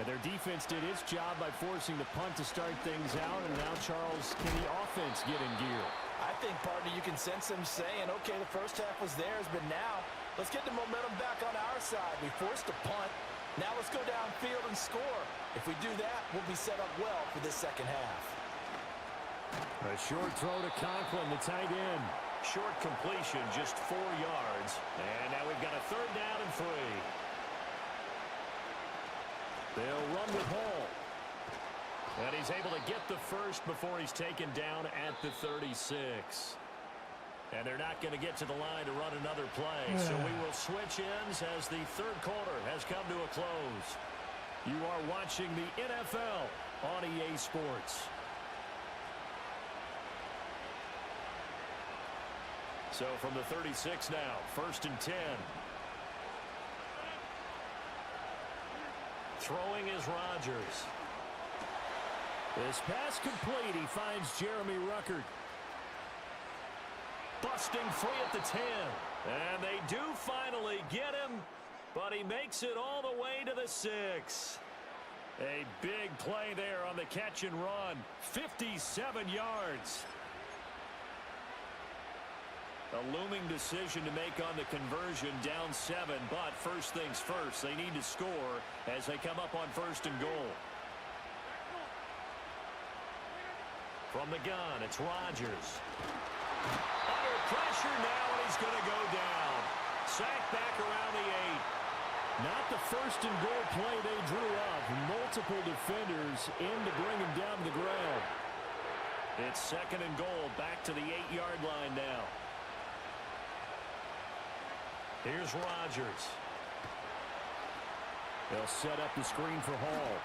And their defense did its job by forcing the punt to start things out. And now, Charles, can the offense get in gear? I think, partner, you can sense them saying, okay, the first half was theirs, but now let's get the momentum back on our side. We forced a punt. Now let's go downfield and score. If we do that, we'll be set up well for this second half. A short throw to Conklin, the tight end. Short completion, just 4 yards. And now we've got a third down and 3. They'll run with Hall. And he's able to get the first before he's taken down at the 36. And they're not going to get to the line to run another play. So we will switch ends as the third quarter has come to a close. You are watching the NFL on EA Sports. So from the 36 now, 1st and 10. Throwing is Rodgers. This pass complete. He finds Jeremy Ruckert. Busting free at the 10. And they do finally get him, but he makes it all the way to the 6. A big play there on the catch and run. 57 yards. A looming decision to make on the conversion, down 7, but first things first, they need to score as they come up on 1st and goal. From the gun, it's Rodgers. Under pressure now, and he's going to go down. Sacked back around the 8. Not the 1st and goal play they drew up. Multiple defenders in to bring him down to the ground. It's 2nd and goal, back to the 8-yard line now. Here's Rodgers. They'll set up the screen for Hall.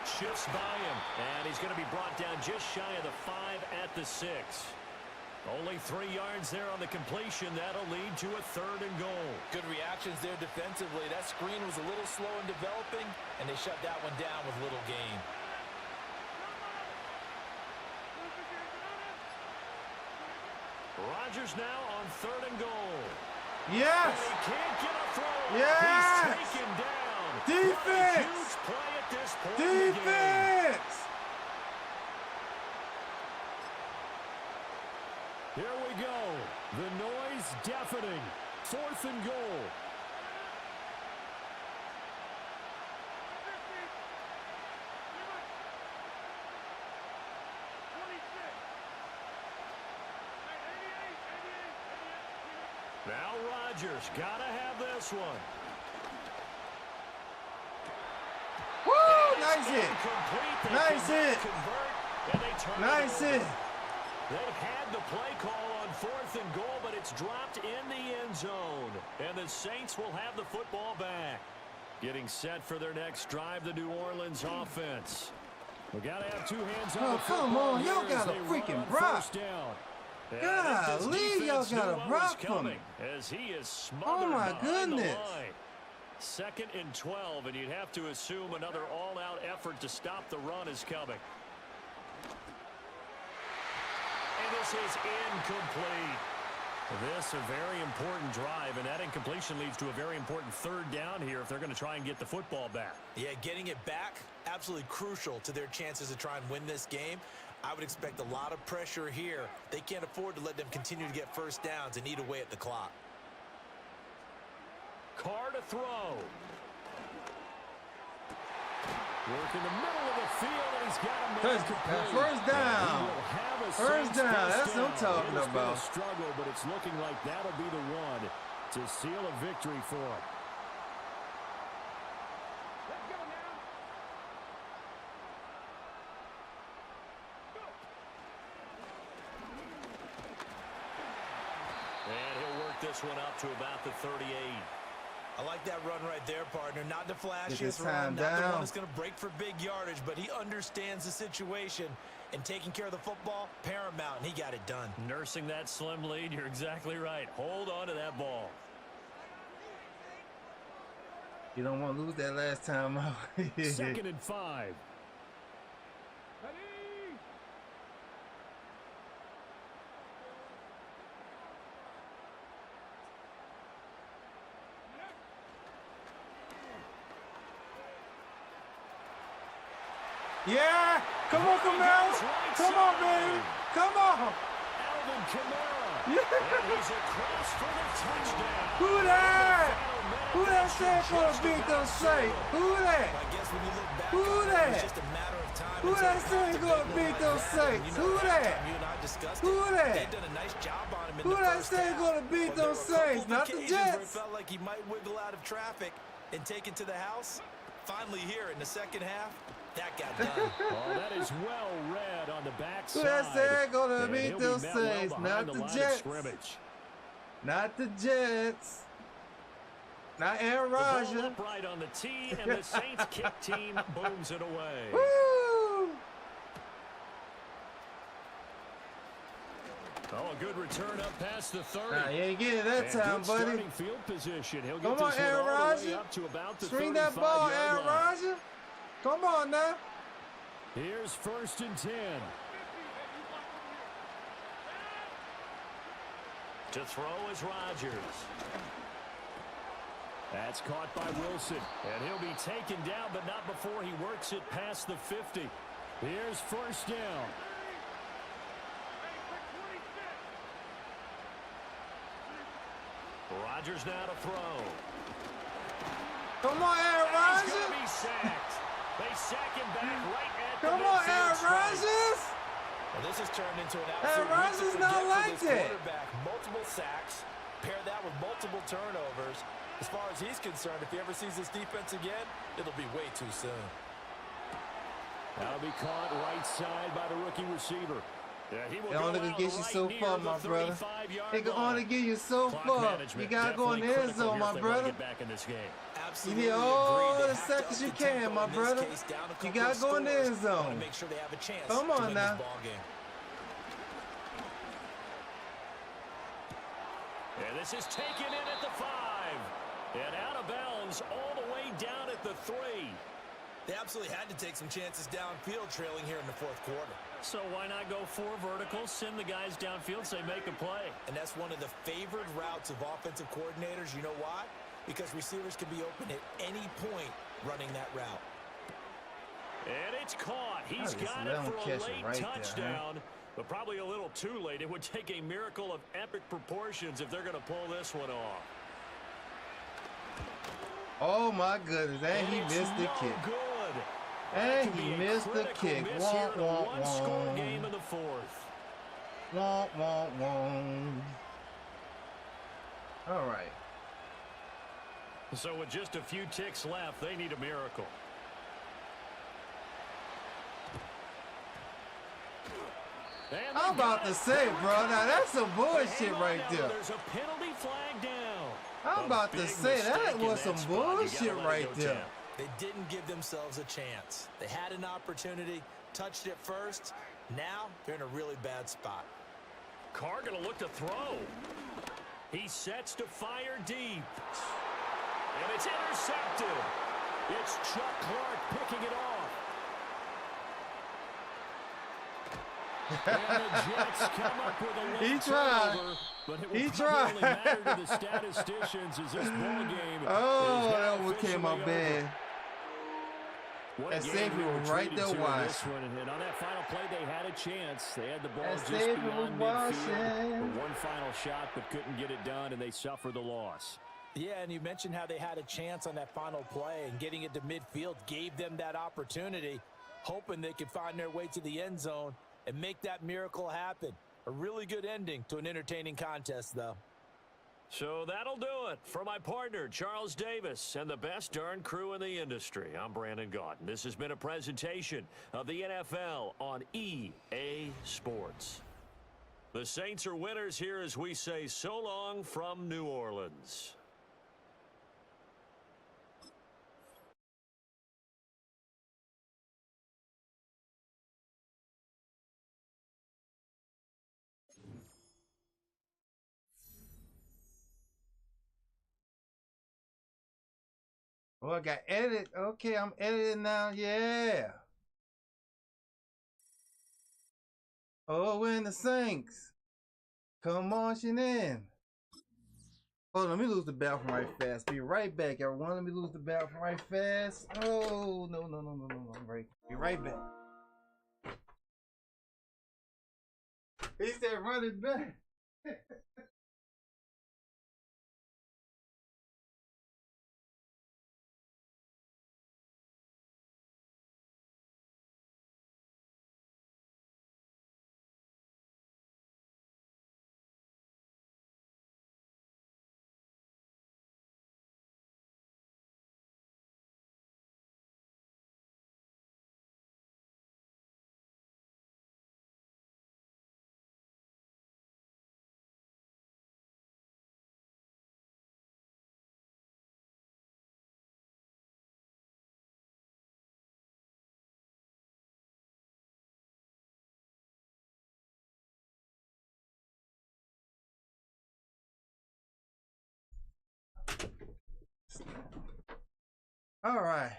Shifts by him, and he's going to be brought down just shy of the 5 at the 6. Only 3 yards there on the completion. That'll lead to a 3rd and goal. Good reactions there defensively. That screen was a little slow in developing, and they shut that one down with little gain. Rodgers now on 3rd and goal. Yes! And he can't get a throw. Yes! He's taken down. Defense! What a huge play at this point in the game. Defense! Here we go. The noise deafening. 4th and goal. Now Rodgers gotta have this one. Woo! Nice hit. Nice hit. Nice hit. They've had the play call on 4th and goal, but it's dropped in the end zone. And the Saints will have the football back. Getting set for their next drive, the New Orleans offense. We gotta have 2 hands on the football. Come on, y'all here as got a they freaking run on block. 1st down. Golly, y'all got a block for me. As he is smothered Oh my behind the goodness. line. 2nd and 12, and you'd have to assume another all-out effort to stop the run is coming. And this is incomplete. This a very important drive, and that incompletion leads to a very important 3rd down here if they're going to try and get the football back. Yeah, getting it back, absolutely crucial to their chances to try and win this game. I would expect a lot of pressure here. They can't afford to let them continue to get 1st downs and eat away at the clock. Carr to throw. Work in the middle of the field, and he's got him. 1st down. 1st down. That's what I'm talking It's been about. a struggle, but it's looking like that'll be the one to seal a victory for him. And he'll work this one up to about the 38. I like that run right there, partner. Not the Get this flashiest time run, not the down. one that's going to break for big yardage, but he understands the situation, and taking care of the football, paramount, and he got it done. Nursing that slim lead, you're exactly right. Hold on to that ball. You don't want to lose that last time out. 2nd and 5. Yeah! Come on, Camaro! Come on, baby! Come on! Alvin Kamara. Yeah. And he's across for the touchdown. Who that? Who that said gonna beat them Saints? Who that? I guess when you look back, Who on it, that? it's just a matter of time. Who until that they said crack the gonna big beat one them like that. Saints? You know, Who last that? time you and I discussed Who it, that? they've done a nice job on him in Who the that first said half, gonna beat but there them were a couple Saints? of Not the occasions where it Jets. felt like he might wiggle out of traffic and take it to the house. Finally here in the second half, that got done. Oh, that is well read on the backside. Who that said gonna And beat he'll be them met well Saints? behind Not the the line of Jets. scrimmage. Not the Jets. Not Aaron The ball Rodgers. upright on the tee, and the Saints kick team booms it away. Woo! Oh, a good return up past the 30. Nah, you ain't getting it that And time, good buddy. starting field position. He'll get Come this on, one Aaron all the way Rodgers. up to about the Swing that ball, 35-yard Aaron line. Rodgers. Come on now. Here's 1st and 10. To throw is Rodgers. That's caught by Wilson. And he'll be taken down, but not before he works it past the 50. Here's 1st down. Rodgers now to throw. Come on, Aaron And he's Rodgers. going to be sacked. They sack him back right at the Come on, midfield Aaron stripe. Rodgers. Well, this has turned into an Aaron absolute Rodgers week to not forget for like this that. quarterback. Multiple sacks, pair that with multiple turnovers. As far as he's concerned, if he ever sees this defense again, it'll be way too soon. That'll be caught right side by the rookie receiver. Yeah, he will They go only can out get you right so near far, the my brother. 35-yard They can line. only get you so Clock far. management You gotta go in the definitely end critical zone, here my if they brother. wanna get back in this game. You Absolutely need all agreed. They the have to seconds up you the can, tempo my in this brother. case, down a You couple gotta of go in the scores. end zone. Wanna make sure they have a chance Come to on win now. this ball game. And this is taken in at the 5. And out of bounds all the way down at the 3. They absolutely had to take some chances downfield trailing here in the fourth quarter. So why not go 4 verticals, send the guys downfield, say make a play. And that's one of the favored routes of offensive coordinators. You know why? Because receivers can be open at any point running that route. And it's caught. He's just got let it him for a catch it late right there, huh? touchdown. But probably a little too late. It would take a miracle of epic proportions if they're going to pull this one off. Oh my goodness, and he It's missed the no kick. Good. And That could he be a missed the critical kick. miss Womp, here in a womp, one-score womp. game in the 4th. Womp, womp, womp. All right. So with just a few ticks left, they need a miracle. And I'm they about got to it. say, bro, now that's some Hang bullshit on right now, there. There's a penalty flag down. I'm A about to big say, that mistake in was some spot. You gotta bullshit let it right go there. down. They didn't give themselves a chance. They had an opportunity, touched it first. Now they're in a really bad spot. Carr gonna look to throw. He sets to fire deep. And it's intercepted. It's Chuck Clark picking it off. And the Jets come up with a late He tried. turnover, but it will He probably tried. only matter to the statisticians as this ball game Oh, is now that one came out officially bad. over. What a That game safety we were was right treated there to in watching. this one. And on that final play, they had a chance. They had the ball That just safety beyond was midfield watching. for one final shot, but couldn't get it done, and they suffer the loss. Yeah, and you mentioned how they had a chance on that final play, and getting it to midfield gave them that opportunity, hoping they could find their way to the end zone and make that miracle happen. A really good ending to an entertaining contest, though. So that'll do it for my partner, Charles Davis, and the best darn crew in the industry. I'm Brandon Gaudin. This has been a presentation of the NFL on EA Sports. The Saints are winners here as we say so long from New Orleans. Oh, I got edited. Okay, I'm editing now. Yeah. Oh, we're in the Saints. Come marching in. Hold on, let me lose the bathroom right fast. Be right back, everyone. Let me lose the bathroom right fast. Oh, no. Right. Be right back. He said run it back. All right.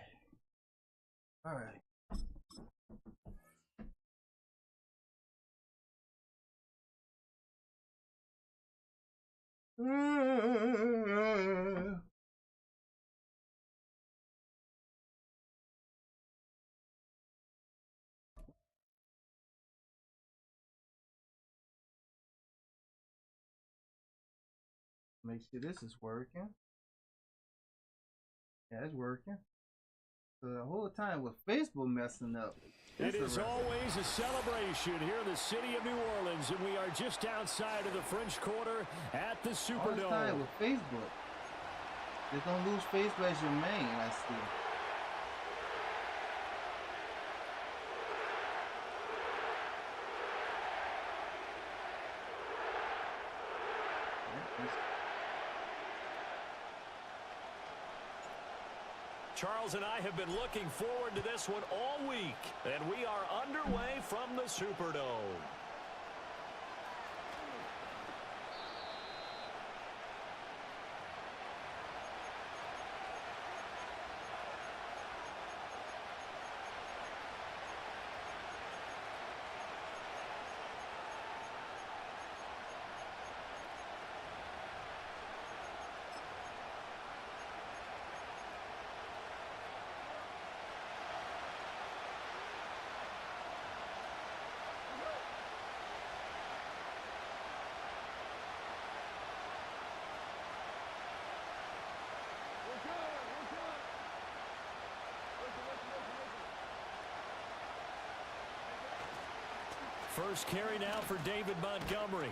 Make sure this is working. Yeah, it's working. So the whole time with Facebook messing up. It is always a celebration here in the city of New Orleans, and we are just outside of the French Quarter at the Superdome. All the time with Facebook. They're going to lose Facebook as your main, I see. Charles and I have been looking forward to this one all week, and we are underway from the Superdome. First carry now for David Montgomery.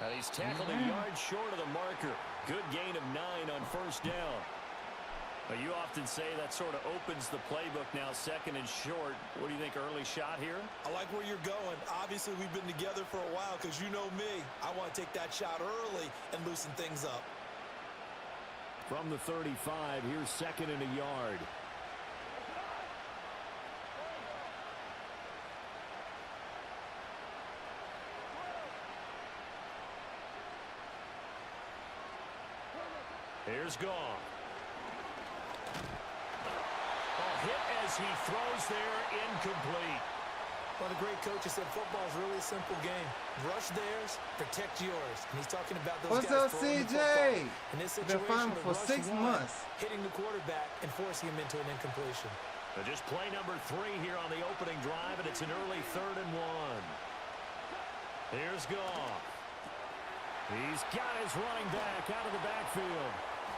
And he's tackled a yard short of the marker. Good gain of 9 on first down. But you often say that sort of opens the playbook now, second and short. What do you think, early shot here? I like where you're going. Obviously, we've been together for a while because you know me. I want to take that shot early and loosen things up. From the 35, here's second and a yard. Here's Gone. Hit as he throws there, incomplete. One of the great coaches said football is really a simple game. Rush theirs, protect yours. And he's talking about those What's guys up, throwing the CJ? football. In this Been situation, fighting for 6 months. Hitting the quarterback and forcing him into an incompletion. So just play number 3 here on the opening drive, and it's an early 3rd and 1. Here's Goff. He's got his running back out of the backfield.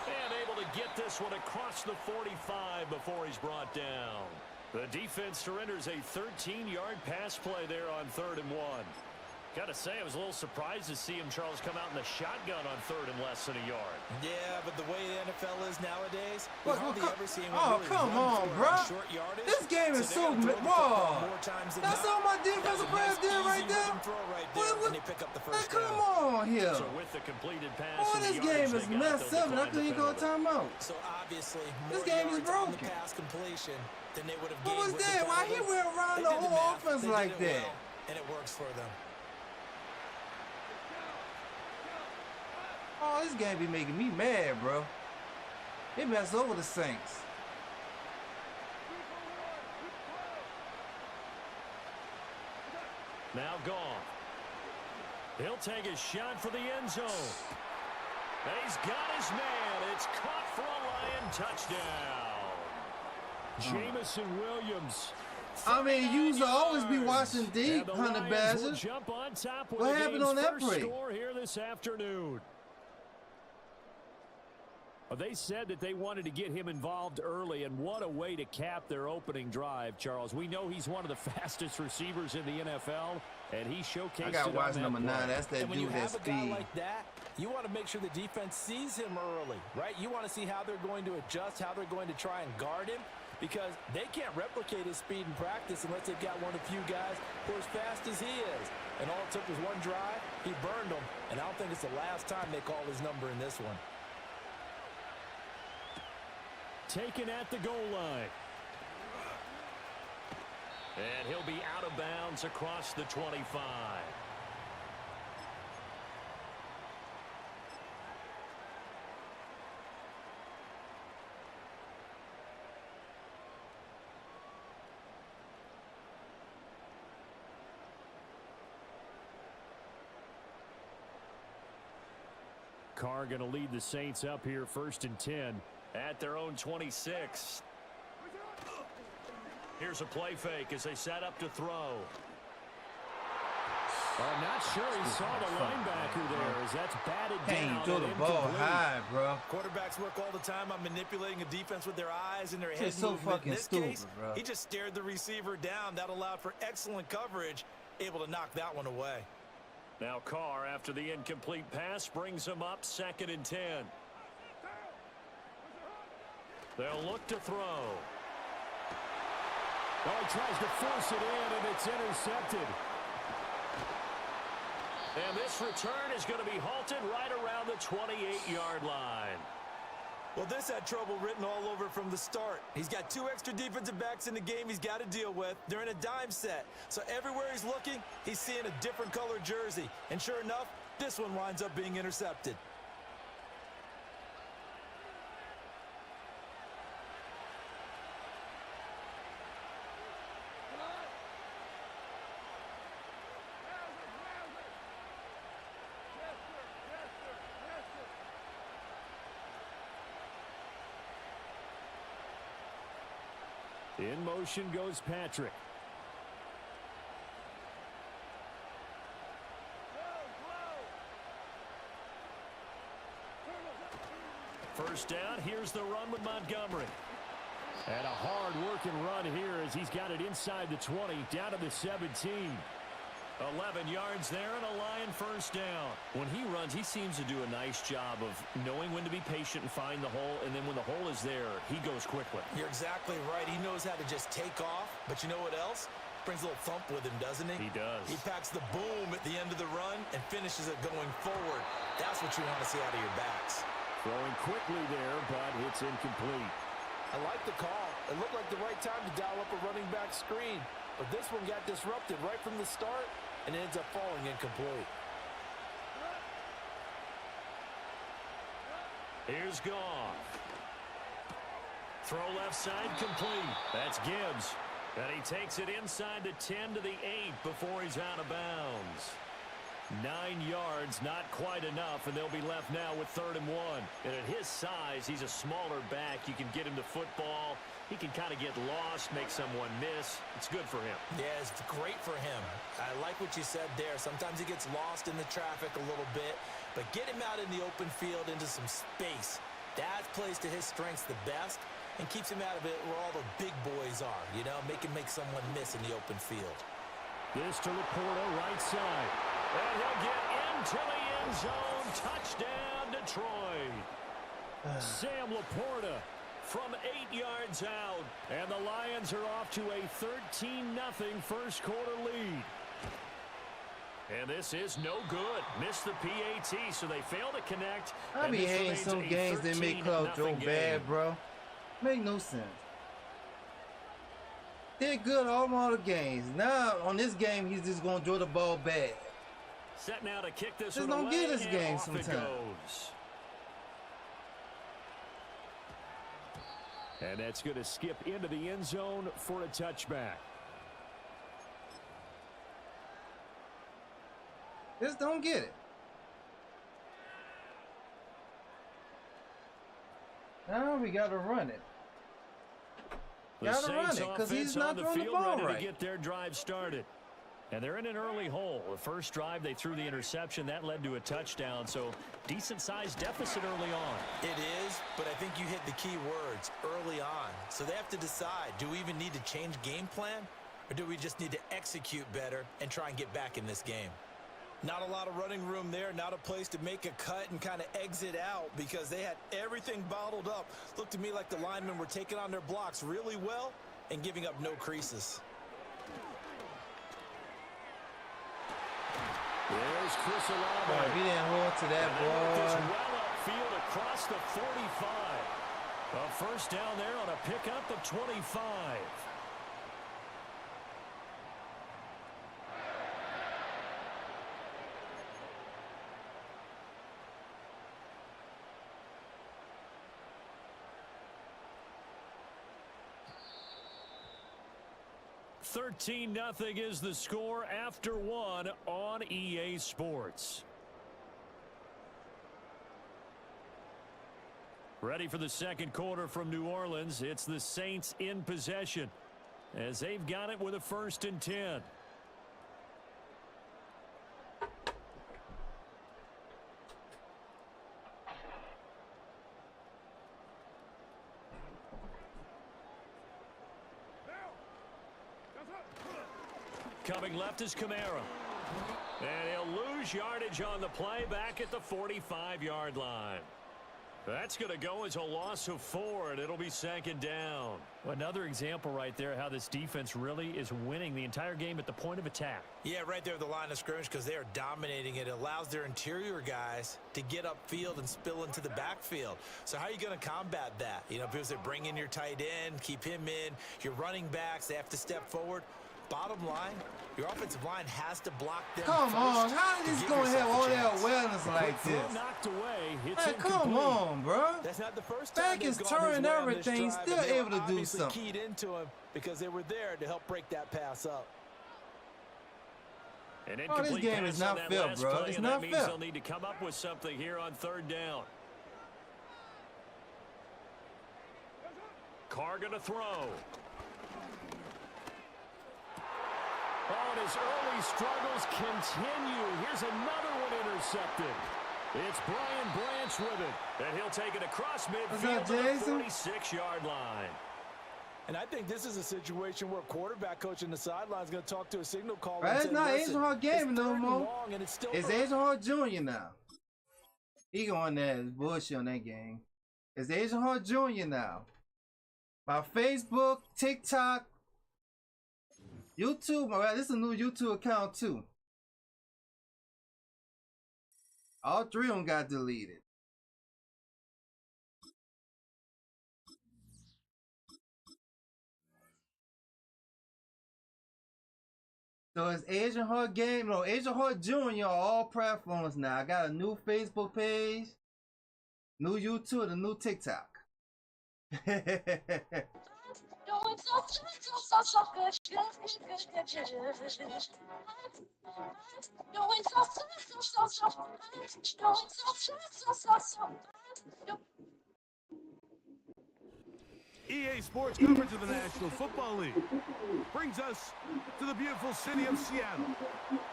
And able to get this one across the 45 before he's brought down. The defense surrenders a 13-yard pass play there on 3rd and 1. Gotta say, I was a little surprised to see him, Charles, come out in the shotgun on 3rd and less than a yard. Yeah, but the way the NFL is nowadays, we What, hardly ever see him oh, really come run on, for bro. short yardage. This game is so raw. That's all my defensive players did right there. And they pick up the first come down. on here. So with the completed pass, Oh, this game is messed up, and I couldn't go timeout. So obviously, This more game is yards on the broken. pass completion than they would have What gained was with that? the Why he penalty. went around They the did whole math. offense They like did it that? well, and it works for them. Oh, this game be making me mad, bro. It messed over the Saints. Now Gone. He'll take a shot for the end zone. He's got his man. It's caught for a Lion touchdown. Jamison Williams. I mean, you used to always be watching deep, And the Hunter Lions Badger. will jump on top with What the happened game's on that first play? score here this afternoon. Well, they said that they wanted to get him involved early, and what a way to cap their opening drive, Charles. We know he's one of the fastest receivers in the NFL, and he showcased I got it to watch on number that 9. play. That's that And when dude you that have a guy speed. like that, you want to make sure the defense sees him early, right? You want to see how they're going to adjust, how they're going to try and guard him, because they can't replicate his speed in practice unless they've got one of the few guys who are as fast as he is. And all it took was one drive. He burned them, and I don't think it's the last time they call his number in this one. Taken at the goal line. And he'll be out of bounds across the 25. Carr going to lead the Saints up here 1st and 10 at their own 26. Here's a play fake as they set up to throw. I'm not sure he saw the linebacker there as that's batted Hey, down. you throw the and ball incomplete. high, bro. Quarterbacks work all the time on manipulating a defense with their eyes and their head It's so movement. fucking In this stupid, case, bro. he just stared the receiver down. That allowed for excellent coverage, able to knock that one away. Now Carr, after the incomplete pass, brings him up 2nd and 10. They'll look to throw. Oh, he tries to force it in, and it's intercepted. And this return is going to be halted right around the 28-yard line. Well, this had trouble written all over from the start. He's got 2 extra defensive backs in the game he's got to deal with. They're in a dime set. So everywhere he's looking, he's seeing a different color jersey. And sure enough, this one winds up being intercepted. In motion goes Patrick. First down, here's the run with Montgomery. And a hard-working run here as he's got it inside the 20, down to the 17. 11 yards there and a Lion first down. When he runs, he seems to do a nice job of knowing when to be patient and find the hole, and then when the hole is there, he goes quickly. You're exactly right. He knows how to just take off. But you know what else? Brings a little thump with him, doesn't he? He does. He packs the boom at the end of the run and finishes it going forward. That's what you want to see out of your backs. Throwing quickly there, but it's incomplete. I like the call. It looked like the right time to dial up a running back screen. But this one got disrupted right from the start and ends up falling incomplete. Here's Goff. Throw left side complete. That's Gibbs. And he takes it inside the 10 to the 8 before he's out of bounds. 9 yards, not quite enough, and they'll be left now with 3rd and 1. And at his size, he's a smaller back. You can get him to football. He can kind of get lost, make someone miss. It's good for him. Yeah, it's great for him. I like what you said there. Sometimes he gets lost in the traffic a little bit, but get him out in the open field into some space. That plays to his strengths the best and keeps him out of it where all the big boys are, you know, make someone miss in the open field. This to Laporta, right side. And he'll get into the end zone. Touchdown, Detroit. Sam Laporta from 8 yards out. And the Lions are off to a 13-0 first quarter lead. And this is no good. Missed the PAT, so they fail to connect. I and be this hating remains some a games that make 13-0 Cloud Joe game. bad, bro. Make no sense. They're good all other games. Now, on this game, he's just going to throw the ball bad. Set now to kick this Just one don't away, get this and game off it sometime. goes. And that's going to skip into the end zone for a touchback. Just don't get it. Now we got to run it. Got to run it because he's not throwing the ball right. To get their drive started. And they're in an early hole. The first drive, they threw the interception. That led to a touchdown. So decent-sized deficit early on. It is, but I think you hit the key words, early on. So they have to decide, do we even need to change game plan? Or do we just need to execute better and try and get back in this game? Not a lot of running room there, not a place to make a cut and kind of exit out because they had everything bottled up. Looked to me like the linemen were taking on their blocks really well and giving up no creases. There's Chris Olave. He didn't hold to that ball. Well upfield across the 45. A first down there on a pickup of 25. $13-0 is the score after one on EA Sports. Ready for the second quarter from New Orleans. It's the Saints in possession as they've got it with a 1st and 10. Coming left is Kamara. And he'll lose yardage on the play back at the 45-yard line. That's going to go as a loss of 4, and it'll be 2nd down. Another example right there how this defense really is winning the entire game at the point of attack. Yeah, right there at the line of scrimmage because they are dominating it. It allows their interior guys to get upfield and spill into the backfield. So how are you going to combat that? You know, because they bring in your tight end, keep him in. Your running backs, they have to step forward. Bottom line, your offensive line has to block them. Come on, how is this going to have all that awareness like this? Knocked away. Hey, come on, bro. That's not the first time back is turning everything, still able to do something. Keyed into him because they were there to help break that pass up. Oh, this game is not fair, bro. It's not fair. They'll need to come up with something here on 3rd down. Carr gonna throw. Oh, and his early struggles continue. Here's another one intercepted. It's Brian Branch with it. And he'll take it across midfield to the 46-yard line. And I think this is a situation where quarterback coach in the sideline is going to talk to a signal caller. Right, it's not Asian Hart game no more. It's Asian Hart Jr. now. He going there is bullshit on that game. It's Asian Hart Jr. now. My Facebook, TikTok, YouTube. All right, this is a new YouTube account too. All 3 of them got deleted. So it's Asian Hart Game. No, Asian Hart Jr. on all platforms now. I got a new Facebook page, new YouTube, and a new TikTok. EA Sports coverage of the National Football League brings us to the beautiful city of Seattle.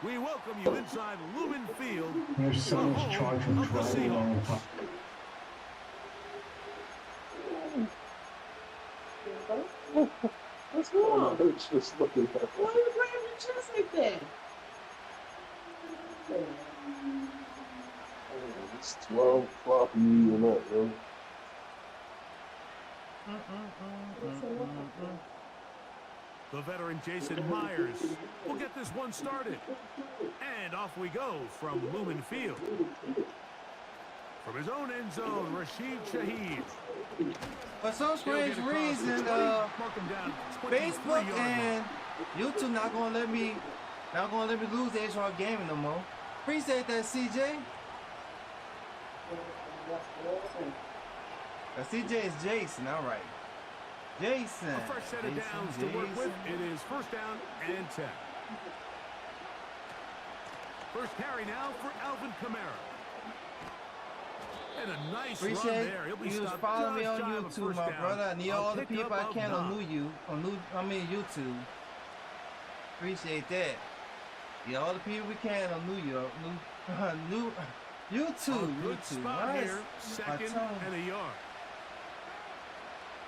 We welcome you inside Lumen Field, your son is charged with driving on the top. What's wrong? It's just looking at it. Why are you grabbing your chest like that? It's 12 o'clock in the evening, yo. The veteran Jason Myers will get this one started. And off we go from Lumen Field. From his own end zone, Rashid Shaheed. For some strange reason, Facebook and YouTube not gonna let me lose the Asian Hart Game no more. Appreciate that, CJ. CJ is Jason, all right. Jason. A fresh set of downs to work with. It is 1st down and 10. First carry now for Alvin Kamara. And a nice run Appreciate there. He'll be you stopped following me just on shy of a YouTube, first my down. brother. I need I'll all the pick people up I can of on YouTube. Appreciate that. Yeah, all the people we can on YouTube. Good spot Nice. here. Second tongue. and a yard.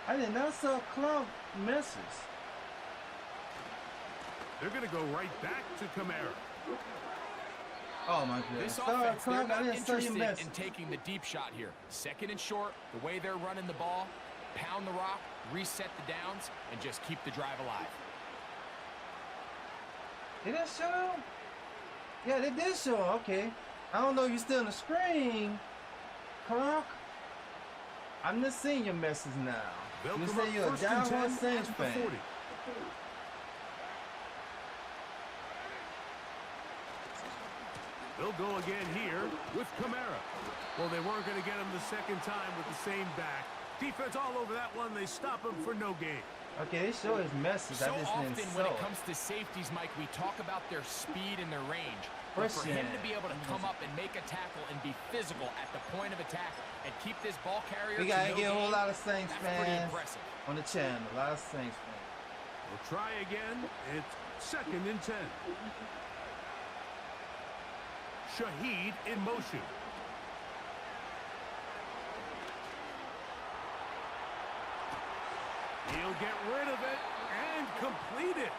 I did not saw Clump misses. They're going to go right back to Kamara. Oh my goodness. This Sorry, offense, they're Clump, I not didn't see you interested miss. in taking the deep shot here. Second and short, the way they're running the ball, pound the rock, reset the downs, and just keep the drive alive. Did that show? Yeah, they did show. Okay. I don't know if you're still on the screen, Clark. I'm just seeing your message now. They'll You come say up you're a first and 10 diehard Saints at the fan. 40. They'll go again here with Kamara. Well, they weren't going to get him the second time with the same back. Defense all over that one. They stop him for no gain. Okay, they show his message. So I just often didn't when show it comes to safeties, Mike, we talk about their speed and their range. But for Question. him to be able to come up and make a tackle and be physical at the point of attack and keep this ball carrier We to gotta no get a whole gain, lot of Saints that's pretty fans impressive. on the channel. A lot of Saints fans. We'll try again. It's second and 10. Shaheed in motion. He'll get rid of it and complete it.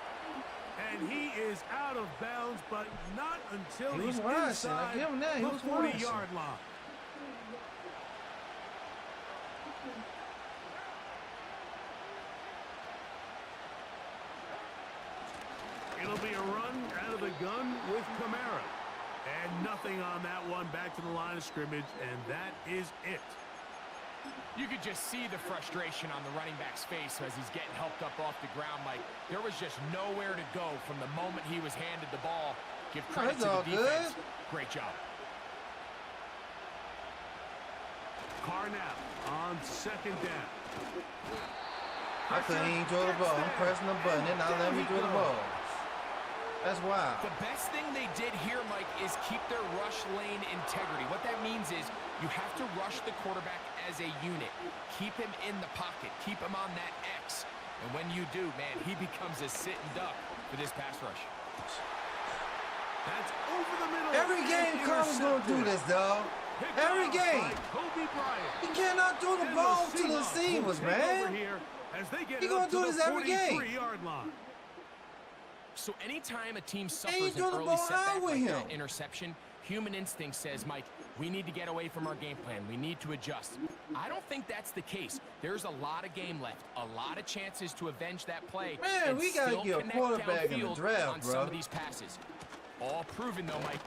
And he is out of bounds, but not until He was he's rushing. I inside give him that. He the was rushing. 40-yard line. It'll be a run out of the gun with Kamara. And nothing on that one. Back to the line of scrimmage, and that is it. You could just see the frustration on the running back's face as he's getting helped up off the ground, Mike. There was just nowhere to go from the moment he was handed the ball. Give credit that's to all the defense. good. Great job. Carnell on second down. I couldn't even throw the ball. I'm pressing the button and not letting me throw the ball. That's wild. The best thing they did here, Mike, is keep their rush lane integrity. What that means is you have to rush the quarterback as a unit. Keep him in the pocket. Keep him on that X. And when you do, man, he becomes a sitting duck for this pass rush. That's over the middle. Every game Carmen's gonna do this, dog. Every game. He cannot throw the ball to the receivers, man. He gonna do this every game. So anytime a team ain't suffers an throwing the early ball setback out with like him. that interception, human instinct says, Mike, we need to get away from our game plan. We need to adjust. I don't think that's the case. There's a lot of game left, a lot of chances to avenge that play. Man, and we gotta still get a connect quarterback in the downfield draft, on bro. some of these passes. All proven though, Mike.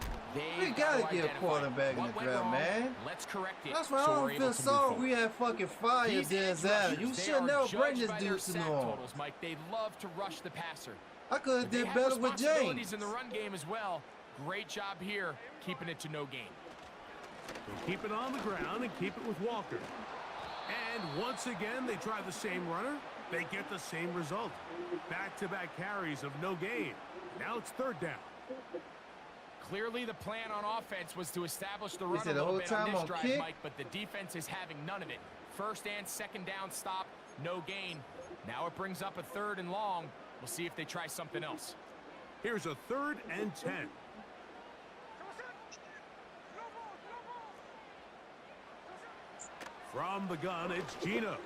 We gotta get a quarterback in the draft, man. Let's correct it. That's why so I we're don't able feel to move sorry forward. we had fucking fired These edge Denzel. rushers, You they should are never bring judged this by dude their to sack New Orleans. totals, Mike. They love to rush the passer. I could have They did have better with responsibilities James. in the run game as well. Great job here, keeping it to no gain. They keep it on the ground and keep it with Walker. And once again, they try the same runner. They get the same result. Back-to-back carries of no gain. Now it's third down. Clearly, the plan on offense was to establish the run said a the little whole bit on time this on drive, kick? Mike, but the defense is having none of it. First and second down stop, no gain. Now it brings up a third and long. We'll see if they try something else. Here's a 3rd and 10. From the gun, it's Gino.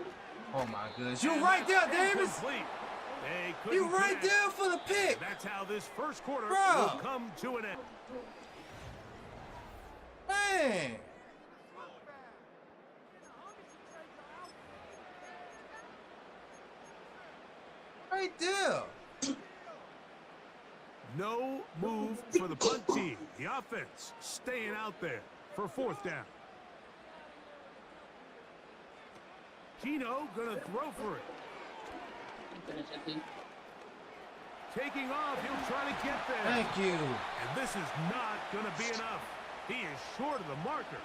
Oh my goodness. You right there, Davis. Incomplete. They couldn't You right connect. there for the pick. That's how this first quarter Bro. will come to an end. Man. Right there. No move for the punt team. The offense staying out there for 4th down. Gino gonna throw for it. Taking off, he'll try to get there. Thank you. And this is not gonna be enough. He is short of the marker.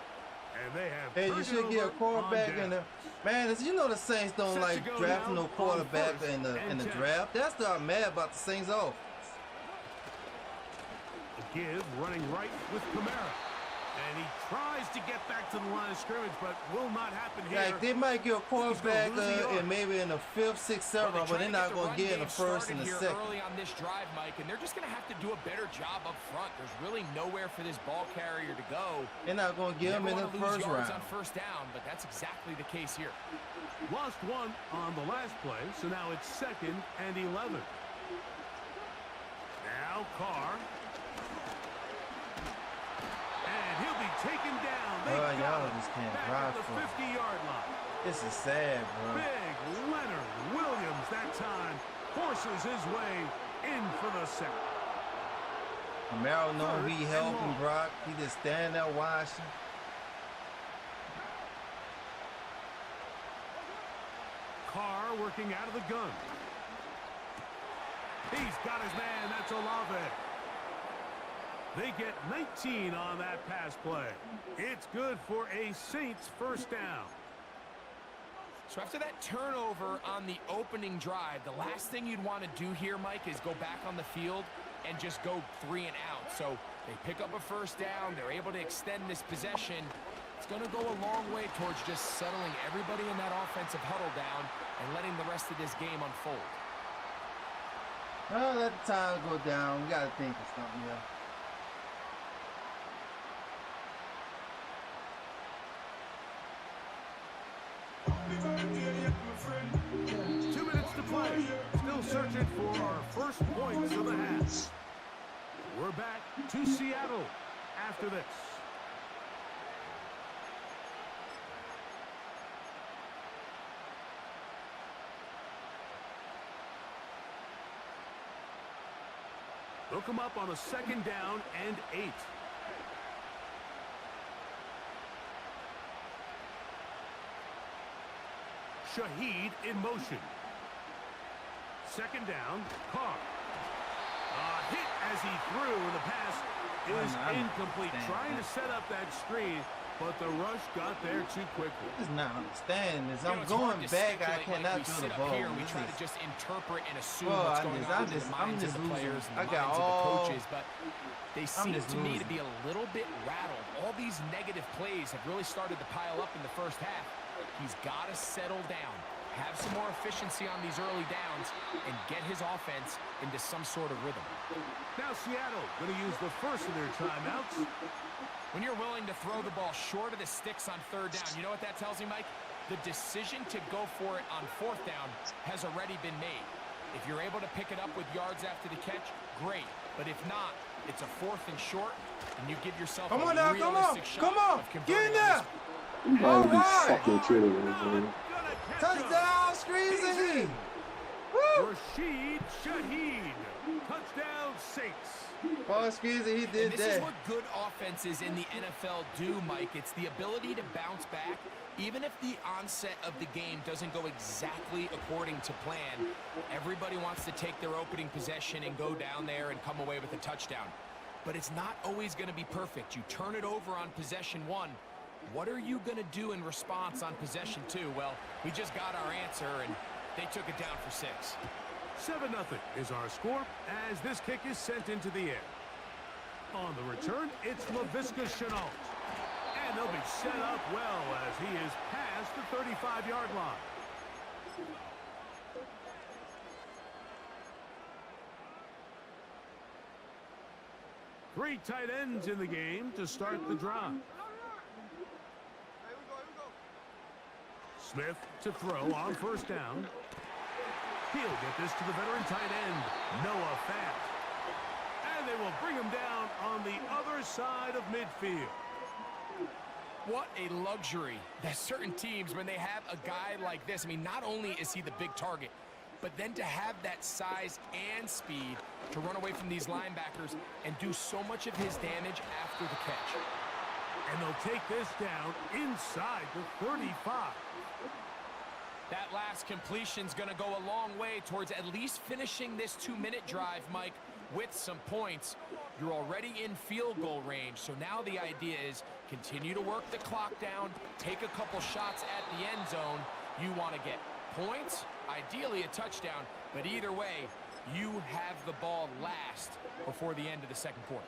And they have Hey, you turned should it get a over quarterback on in down. the man. You know the Saints don't Set to like go drafting now no on quarterback 1st in the and 10. draft. That's what I'm mad about the Saints off. The give running right with Kamara. And he tries to get back to the line of scrimmage, but will not happen here. Like, they might get a quarterback and maybe in the 5th, 6th, 7th, but they're not going to get in the 1st and the 2nd. Early on this drive, Mike, and they're just going to have to do a better job up front. There's really nowhere for this ball carrier to go. They're not going to get him in the 1st round. On 1st down, but that's exactly the case here. Lost one on the last play, so now it's 2nd and 11. Now Carr. And he'll be taken down. They got him just can't back drive at the 50-yard line. This is sad, bro. Big Leonard Williams that time forces his way in for the sack. Camaro knowing he helping Brock. He just standing there watching. Carr working out of the gun. He's got his man. That's Olave. They get 19 on that pass play. It's good for a Saints 1st down. So after that turnover on the opening drive, the last thing you'd want to do here, Mike, is go back on the field and just go 3 and out. So they pick up a 1st down. They're able to extend this possession. It's going to go a long way towards just settling everybody in that offensive huddle down and letting the rest of this game unfold. Well, let the time go down. We got to think of something, yeah. Two minutes to play. Still searching for our first points of the half. We're back to Seattle after this. They'll come up on a 2nd down and 8. Shaheed in motion. 2nd down, Carr. A hit as he threw. The pass is incomplete. Trying to set up that screen, but the rush got there too quickly. This is not understanding this. I'm going back. I cannot do the ball. Here, we try to just interpret and assume what's going on in the minds of the players and the minds of the coaches, but they seem to me to be a little bit rattled. All these negative plays have really started to pile up in the 1st half. He's got to settle down, have some more efficiency on these early downs, and get his offense into some sort of rhythm. Now Seattle going to use the first of their timeouts. When you're willing to throw the ball short of the sticks on 3rd down, you know what that tells me, Mike? The decision to go for it on 4th down has already been made. If you're able to pick it up with yards after the catch, great. But if not, it's a 4th and short, and you give yourself a realistic shot of converting. Get in there! All right. Touchdown, Streezy! Rashid Shaheed. Touchdown, Saints. Paul Squeezy, he did and this is what good offenses in the NFL do, Mike. It's the ability to bounce back, even if the onset of the game doesn't go exactly according to plan. Everybody wants to take their opening possession and go down there and come away with a touchdown. But it's not always going to be perfect. You turn it over on possession 1. What are you going to do in response on possession 2? Well, we just got our answer, and they took it down for 6. 7-0 is our score as this kick is sent into the air. On the return, it's Laviska Shenault. And they'll be set up well as he is past the 35-yard line. Three tight ends in the game to start the drive. Smith to throw on 1st down. He'll get this to the veteran tight end, Noah Fant. And they will bring him down on the other side of midfield. What a luxury that certain teams, when they have a guy like this, I mean, not only is he the big target, but then to have that size and speed to run away from these linebackers and do so much of his damage after the catch. And they'll take this down inside the 35. That last completion's going to go a long way towards at least finishing this 2-minute drive, Mike, with some points. You're already in field goal range, so now the idea is continue to work the clock down, take a couple shots at the end zone. You want to get points, ideally a touchdown, but either way, you have the ball last before the end of the second quarter.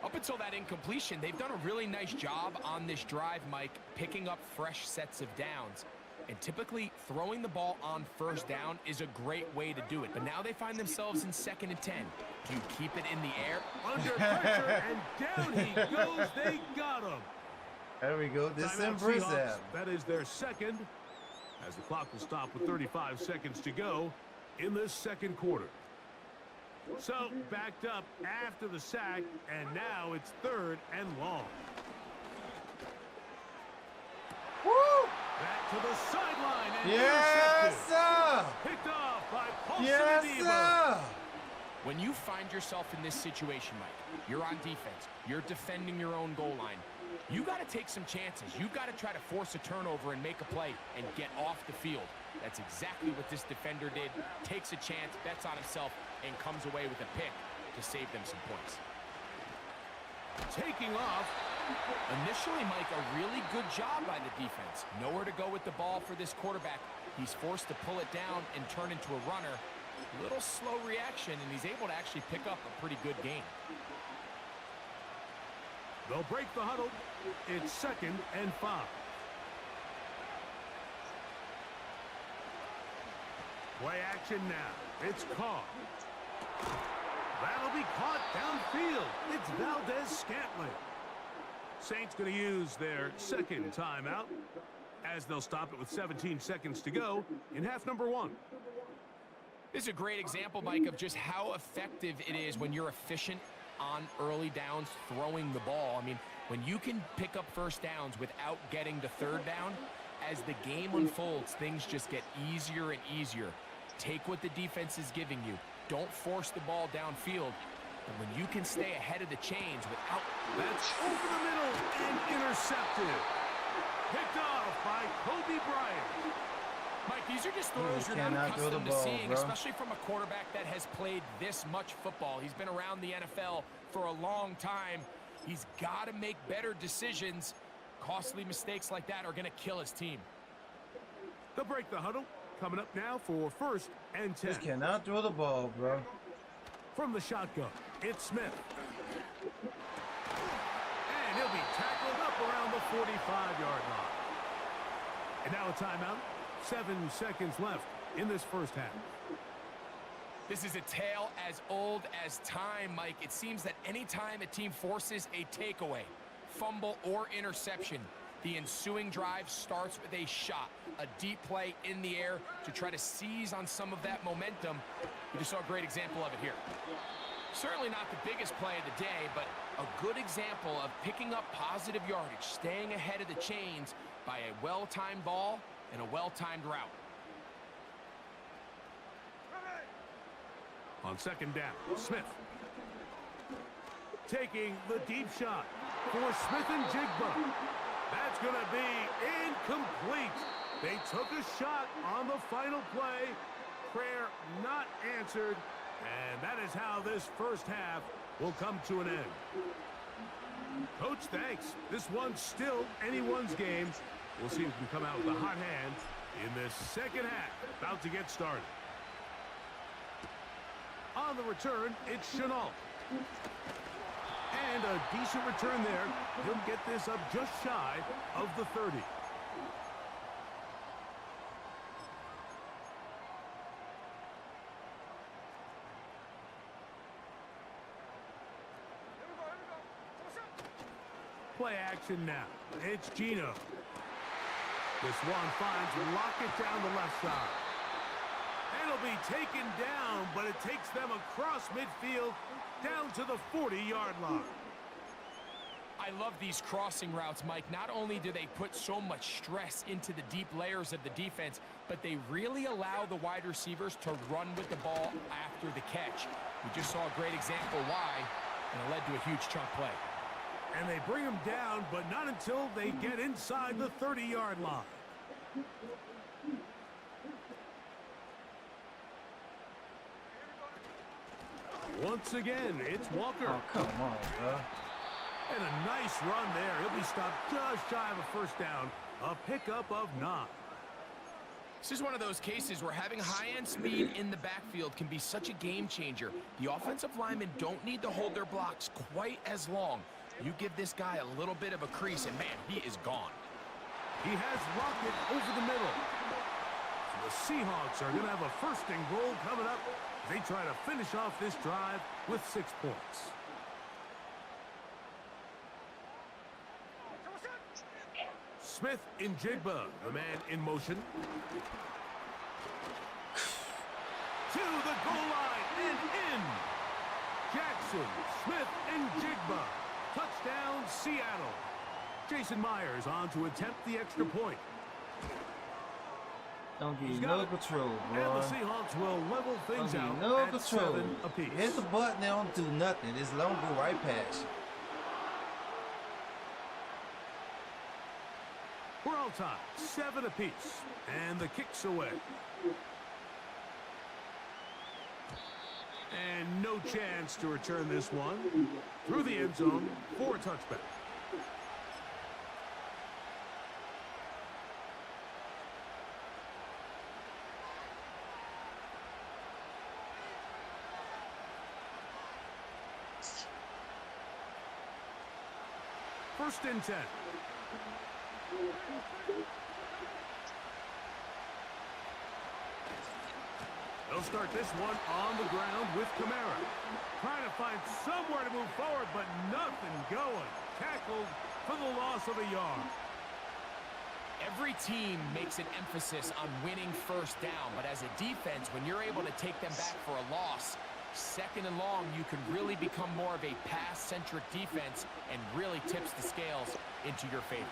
Up until that incompletion, they've done a really nice job on this drive, Mike, picking up fresh sets of downs. And typically, throwing the ball on first down is a great way to do it. But now they find themselves in 2nd and 10. Do you keep it in the air? Under pressure, and down he goes. They got him. There we go. This Timeout, embrace Seahawks. that. That is their second, as the clock will stop with 35 seconds to go in this second quarter. So, backed up after the sack, and now it's 3rd and long. Woo! Back to the sideline and Yes, intercepted. sir! Picked off by Paulson Yes, Adebo. sir! When you find yourself in this situation, Mike, you're on defense, you're defending your own goal line, you got to take some chances. You got to try to force a turnover and make a play and get off the field. That's exactly what this defender did. Takes a chance, bets on himself, and comes away with a pick to save them some points. Taking off. Initially, Mike, a really good job by the defense. Nowhere to go with the ball for this quarterback. He's forced to pull it down and turn into a runner. A little slow reaction, and he's able to actually pick up a pretty good game. They'll break the huddle. It's 2nd and 5. Play action now. It's caught. That'll be caught downfield. It's Valdez-Scantling. Saints going to use their 2nd timeout as they'll stop it with 17 seconds to go in half number 1. This is a great example, Mike, of just how effective it is when you're efficient on early downs throwing the ball. I mean, when you can pick up first downs without getting the 3rd down, as the game unfolds, things just get easier and easier. Take what the defense is giving you. Don't force the ball downfield. And when you can stay ahead of the chains without... That's over the middle and intercepted. Picked off by Kobe Bryant. Mike, these are just throws you're not cannot throw the accustomed to ball, seeing, bro. especially from a quarterback that has played this much football. He's been around the NFL for a long time. He's got to make better decisions. Costly mistakes like that are going to kill his team. They'll break the huddle. Coming up now for 1st and 10. Just cannot throw the ball, bro. From the shotgun, it's Smith. And he'll be tackled up around the 45-yard line. And now a timeout. 7 seconds left in this first half. This is a tale as old as time, Mike. It seems that any time a team forces a takeaway, fumble, or interception, the ensuing drive starts with a shot, a deep play in the air to try to seize on some of that momentum. You just saw a great example of it here. Certainly not the biggest play of the day, but a good example of picking up positive yardage, staying ahead of the chains by a well-timed ball and a well-timed route. On 2nd down, Smith. Taking the deep shot for Smith and Jigba. That's going to be incomplete. They took a shot on the final play. Prayer not answered. And that is how this first half will come to an end. Coach, thanks. This one's still anyone's game. We'll see if we can come out with a hot hand in this second half. About to get started. On the return, it's Chenault. And a decent return there. He'll get this up just shy of the 30. Play action now. It's Gino. This one finds Lockett down the left side. It'll be taken down, but it takes them across midfield down to the 40-yard line. I love these crossing routes, Mike. Not only do they put so much stress into the deep layers of the defense, but they really allow the wide receivers to run with the ball after the catch. We just saw a great example why, and it led to a huge chunk play. And they bring him down, but not until they get inside the 30-yard line. Once again, it's Walker. Oh, come on, bro. And a nice run there. He'll be stopped just shy of a first down. A pickup of 9. This is one of those cases where having high-end speed in the backfield can be such a game changer. The offensive linemen don't need to hold their blocks quite as long. You give this guy a little bit of a crease, and man, he is gone. He has Rocket over the middle. So the Seahawks are going to have a first and goal coming up. They try to finish off this drive with 6 points. Smith in Jigba, the man in motion. To the goal line and in. Jackson, Smith, and Jigba. Touchdown, Seattle. Jason Myers on to attempt the extra point. Don't give you no control, bro. And the Seahawks will level things Don't give out you no at control. 7 apiece. Hit the button, they don't do nothing. It's long go right past you. We're all tied, 7 apiece, and the kick's away. And no chance to return this one through the end zone for a touchback. First and 10. They'll start this one on the ground with Kamara. Trying to find somewhere to move forward, but nothing going. Tackled for the loss of a yard. Every team makes an emphasis on winning first down, but as a defense, when you're able to take them back for a loss, second and long, you can really become more of a pass-centric defense and really tips the scales into your favor.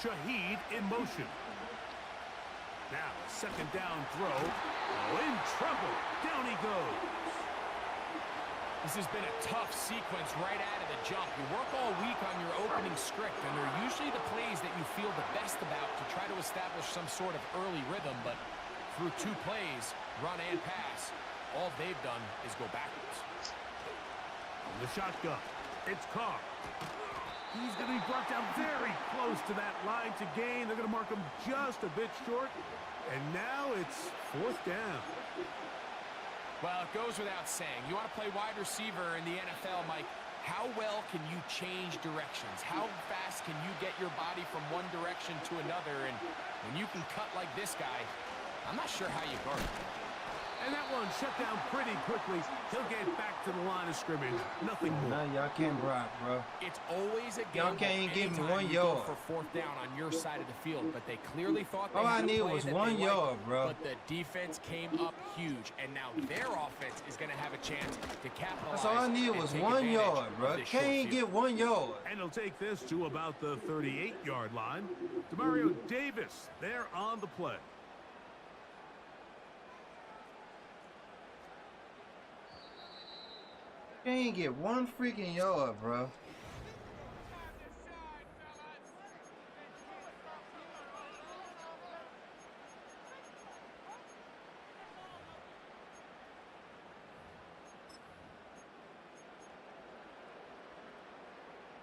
Shaheed in motion. Now, second down throw. Oh, in trouble. Down he goes. This has been a tough sequence right out of the jump. You work all week on your opening script, and they're usually the plays that you feel the best about to try to establish some sort of early rhythm, but through 2 plays, run and pass, all they've done is go backwards. From the shotgun, it's Carr. He's going to be brought down very close to that line to gain. They're going to mark him just a bit short. And now it's 4th down. Well, it goes without saying. You want to play wide receiver in the NFL, Mike, how well can you change directions? How fast can you get your body from one direction to another? And when you can cut like this guy, I'm not sure how you guard it. And that one shut down pretty quickly. He'll get back to the line of scrimmage. Nothing more. Nah, y'all can't block, bro. It's always a Y'all gamble can't give me anytime 1 you go yard. for 4th down on your side of the field, but they clearly thought they All I had a need play was that 1 they yard, liked, bro. But the defense came up huge, and now their offense is going to have a chance to capitalize. That's all I needed and was take 1 advantage yard, of bro. this short Can't field. get 1 yard. And he'll take this to about the 38-yard line. Demario Davis there on the play. Can't get 1 freaking yard, bro.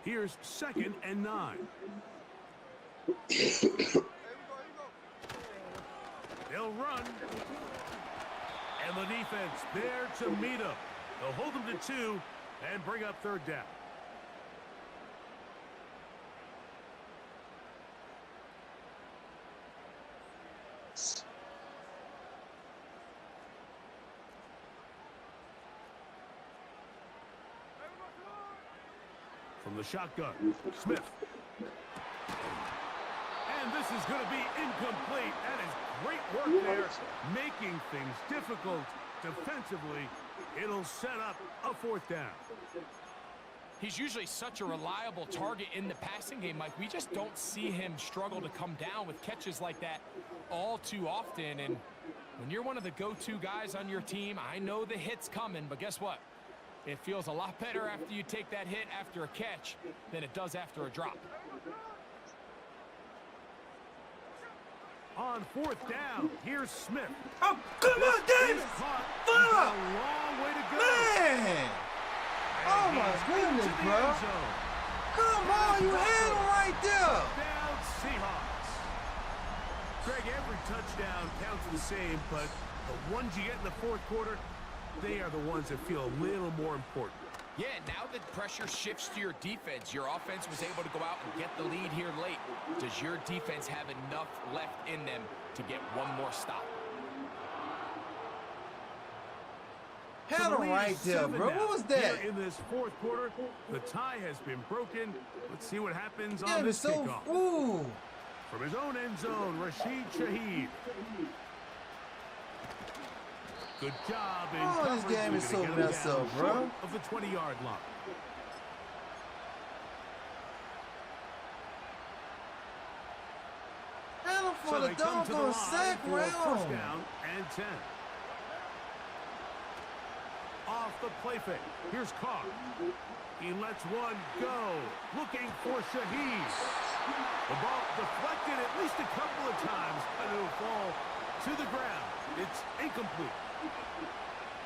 Here's 2nd and 9. They'll run. And the defense there to meet him. They'll hold him to 2 and bring up 3rd down. From the shotgun, Smith. And this is going to be incomplete. That is great work there, making things difficult defensively. It'll set up a 4th down. He's usually such a reliable target in the passing game, Mike. We just don't see him struggle to come down with catches like that all too often. And when you're one of the go-to guys on your team, I know the hit's coming, but guess what? It feels a lot better after you take that hit after a catch than it does after a drop. On 4th down, here's Smith. Oh, come on, Davis! Fuck! Fuck! A long way to go. Man! Oh my goodness, bro! Come on, you had him right there! Down Seahawks. Greg, every touchdown counts the same, but the ones you get in the fourth quarter, they are the ones that feel a little more important. Yeah, now that pressure shifts to your defense, your offense was able to go out and get the lead here late. Does your defense have enough left in them to get one more stop? Had him right there, bro. What was that? Here in this fourth quarter, the tie has been broken. Let's see what happens on this kickoff. Ooh. From his own end zone, Rashid Shaheed. Good job in this game is so messed up, bro. Of the 20-yard line. Had him for So the they come to the doggone line sack for a first round. down and 10. Off the play fake. Here's Carr. He lets one go. Looking for Shaheed. The ball deflected at least a couple of times, and it will fall to the ground. It's incomplete.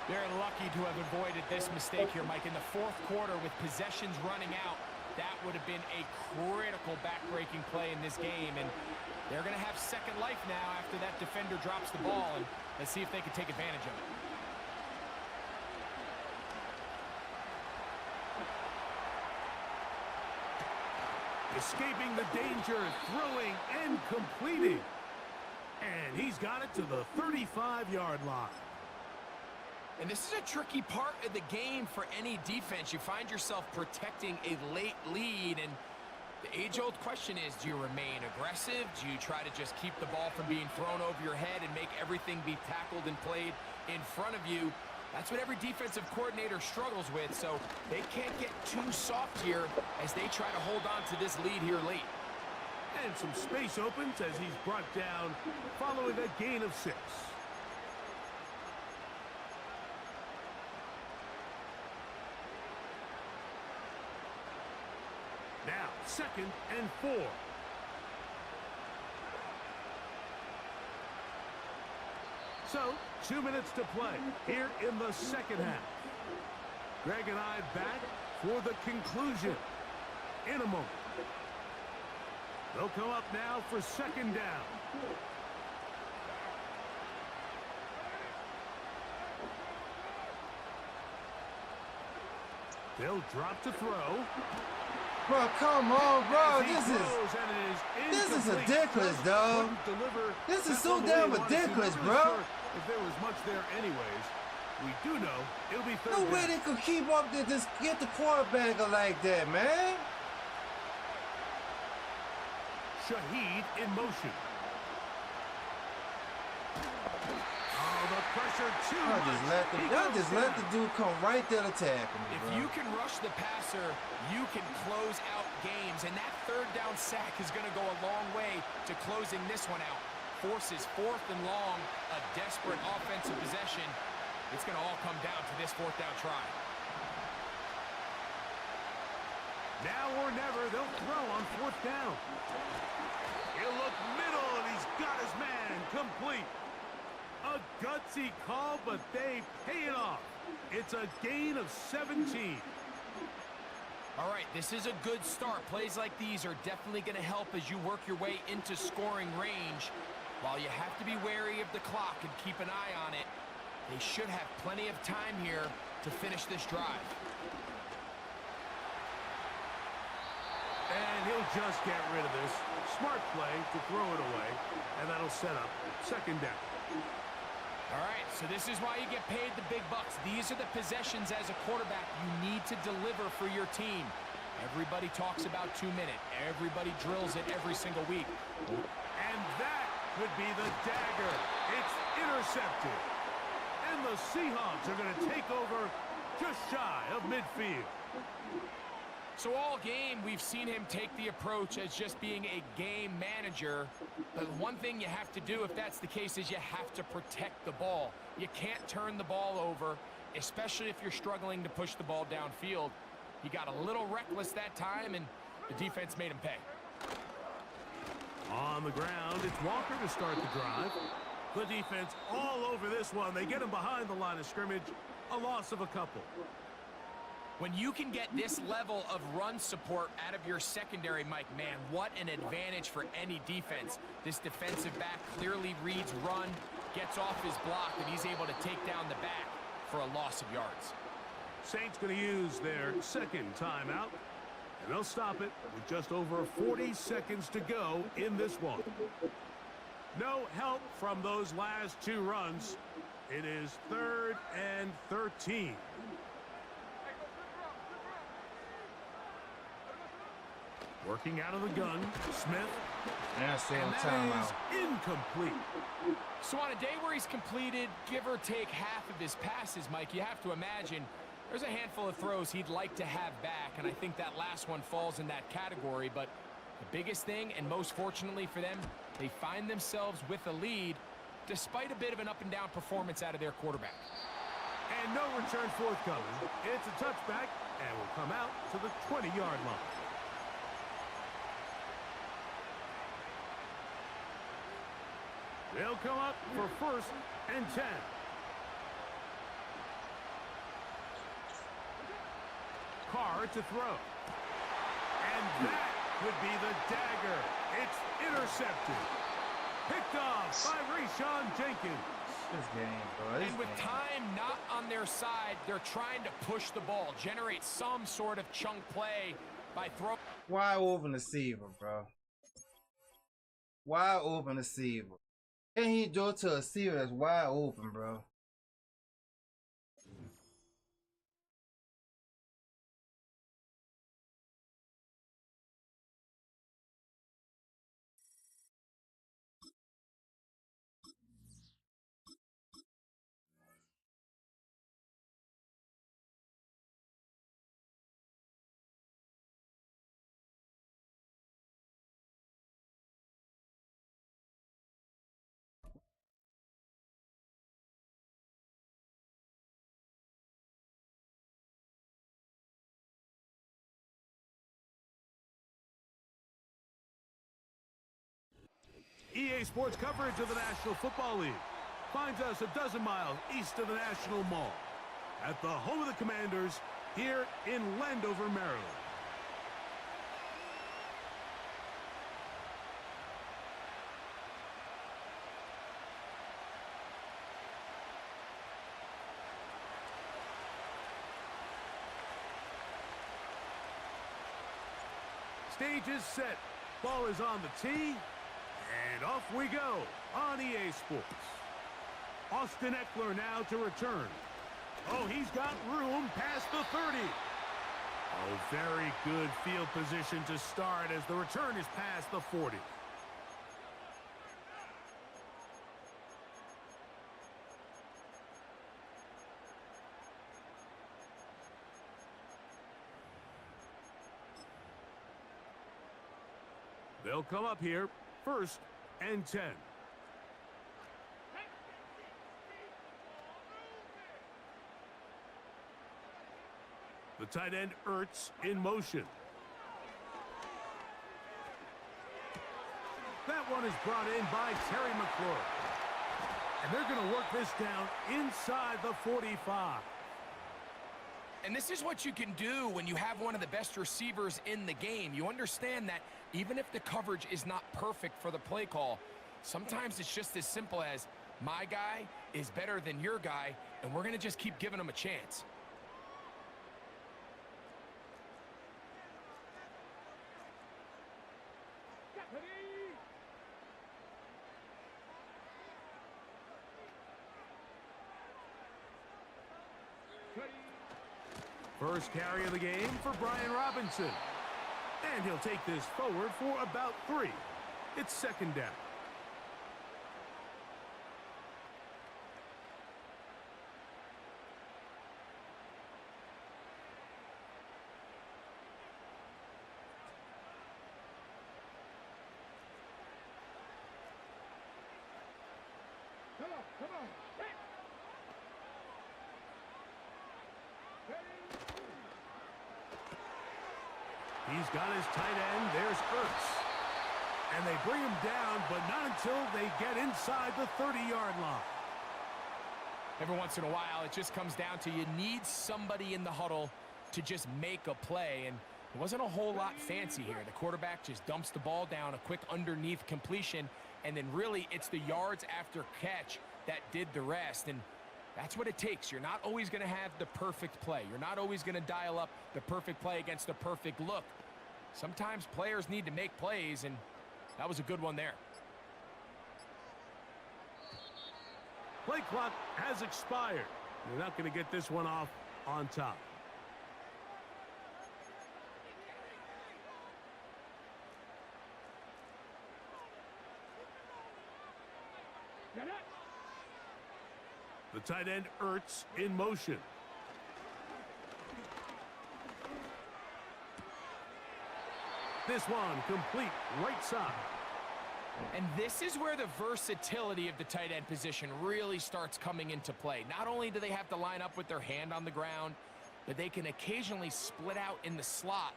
They're lucky to have avoided this mistake here, Mike. In the fourth quarter, with possessions running out, that would have been a critical back-breaking play in this game. And they're going to have second life now after that defender drops the ball. And let's see if they can take advantage of it. Escaping the danger, throwing and completing. And he's got it to the 35-yard line. And this is a tricky part of the game for any defense. You find yourself protecting a late lead, and the age-old question is, do you remain aggressive? Do you try to just keep the ball from being thrown over your head and make everything be tackled and played in front of you? That's what every defensive coordinator struggles with, so they can't get too soft here as they try to hold on to this lead here late. And some space opens as he's brought down following a gain of 6. Now, 2nd and 4. So, 2 minutes to play here in the second half. Greg and I back for the conclusion in a moment. They'll come up now for 2nd down. They'll drop to throw. Bro, come on, bro. This is ridiculous, dog. This is so damn ridiculous, bro. If there was much there anyways, we do know it'll be 3rd No down. way they could keep up to just get the quarterback like that, man. Shaheed in motion. Oh, the pressure too much. Y'all just let the dude come right there to tackle me, If bro. you can rush the passer, you can close out games, and that 3rd down sack is going to go a long way to closing this one out. Forces 4th and long, a desperate offensive possession. It's going to all come down to this 4th down try. Now or never, they'll throw on 4th down. He'll look middle, and he's got his man complete. A gutsy call, but they pay it off. It's a gain of 17. All right, this is a good start. Plays like these are definitely going to help as you work your way into scoring range. While you have to be wary of the clock and keep an eye on it, they should have plenty of time here to finish this drive. And he'll just get rid of this. Smart play to throw it away, and that'll set up 2nd down. All right, so this is why you get paid the big bucks. These are the possessions as a quarterback you need to deliver for your team. Everybody talks about 2 minutes. Everybody drills it every single week. And that could be the dagger. It's intercepted. And the Seahawks are going to take over just shy of midfield. So all game, we've seen him take the approach as just being a game manager. But one thing you have to do if that's the case is you have to protect the ball. You can't turn the ball over, especially if you're struggling to push the ball downfield. He got a little reckless that time, and the defense made him pay. On the ground, it's Walker to start the drive. The defense all over this one. They get him behind the line of scrimmage. A loss of a couple. When you can get this level of run support out of your secondary, Mike, man, what an advantage for any defense. This defensive back clearly reads run, gets off his block, and he's able to take down the back for a loss of yards. Saints going to use their second timeout, and they'll stop it with just over 40 seconds to go in this one. No help from those last two runs. It is 3rd and 13. Working out of the gun, Smith. Now stay on And that timeout. is incomplete. So on a day where he's completed, give or take half of his passes, Mike, you have to imagine there's a handful of throws he'd like to have back, and I think that last one falls in that category. But the biggest thing, and most fortunately for them, they find themselves with a lead despite a bit of an up-and-down performance out of their quarterback. And no return forthcoming. It's a touchback, and will come out to the 20-yard line. They'll come up for 1st and 10. Carr to throw. And that would be the dagger. It's intercepted. Picked off by Rayshon Jenkins. This game, bro. This And with game. time not on their side, they're trying to push the ball, generate some sort of chunk play by throwing. Wide open receiver, bro. Wide open receiver. Can he do it to a receiver that's wide open, bro? EA Sports coverage of the National Football League finds us a dozen miles east of the National Mall at the home of the Commanders here in Landover, Maryland. Stage is set. Ball is on the tee. And off we go on EA Sports. Austin Eckler now to return. Oh, he's got room past the 30. Oh, very good field position to start as the return is past the 40. They'll come up here. 1st and 10. The tight end Ertz in motion. That one is brought in by Terry McLaurin. And they're going to work this down inside the 45. And this is what you can do when you have one of the best receivers in the game. You understand that even if the coverage is not perfect for the play call, sometimes it's just as simple as my guy is better than your guy, and we're going to just keep giving him a chance. First carry of the game for Brian Robinson. And he'll take this forward for about 3. It's 2nd down. Come on. He's got his tight end. There's Ertz. And they bring him down, but not until they get inside the 30-yard line. Every once in a while, it just comes down to you need somebody in the huddle to just make a play, and it wasn't a whole lot fancy here. The quarterback just dumps the ball down, a quick underneath completion, and then really it's the yards after catch that did the rest, and that's what it takes. You're not always going to have the perfect play. You're not always going to dial up the perfect play against the perfect look. Sometimes players need to make plays, and that was a good one there. Play clock has expired. You're not going to get this one off on top. The tight end Ertz in motion. This one complete right side. And this is where the versatility of the tight end position really starts coming into play. Not only do they have to line up with their hand on the ground, but they can occasionally split out in the slot.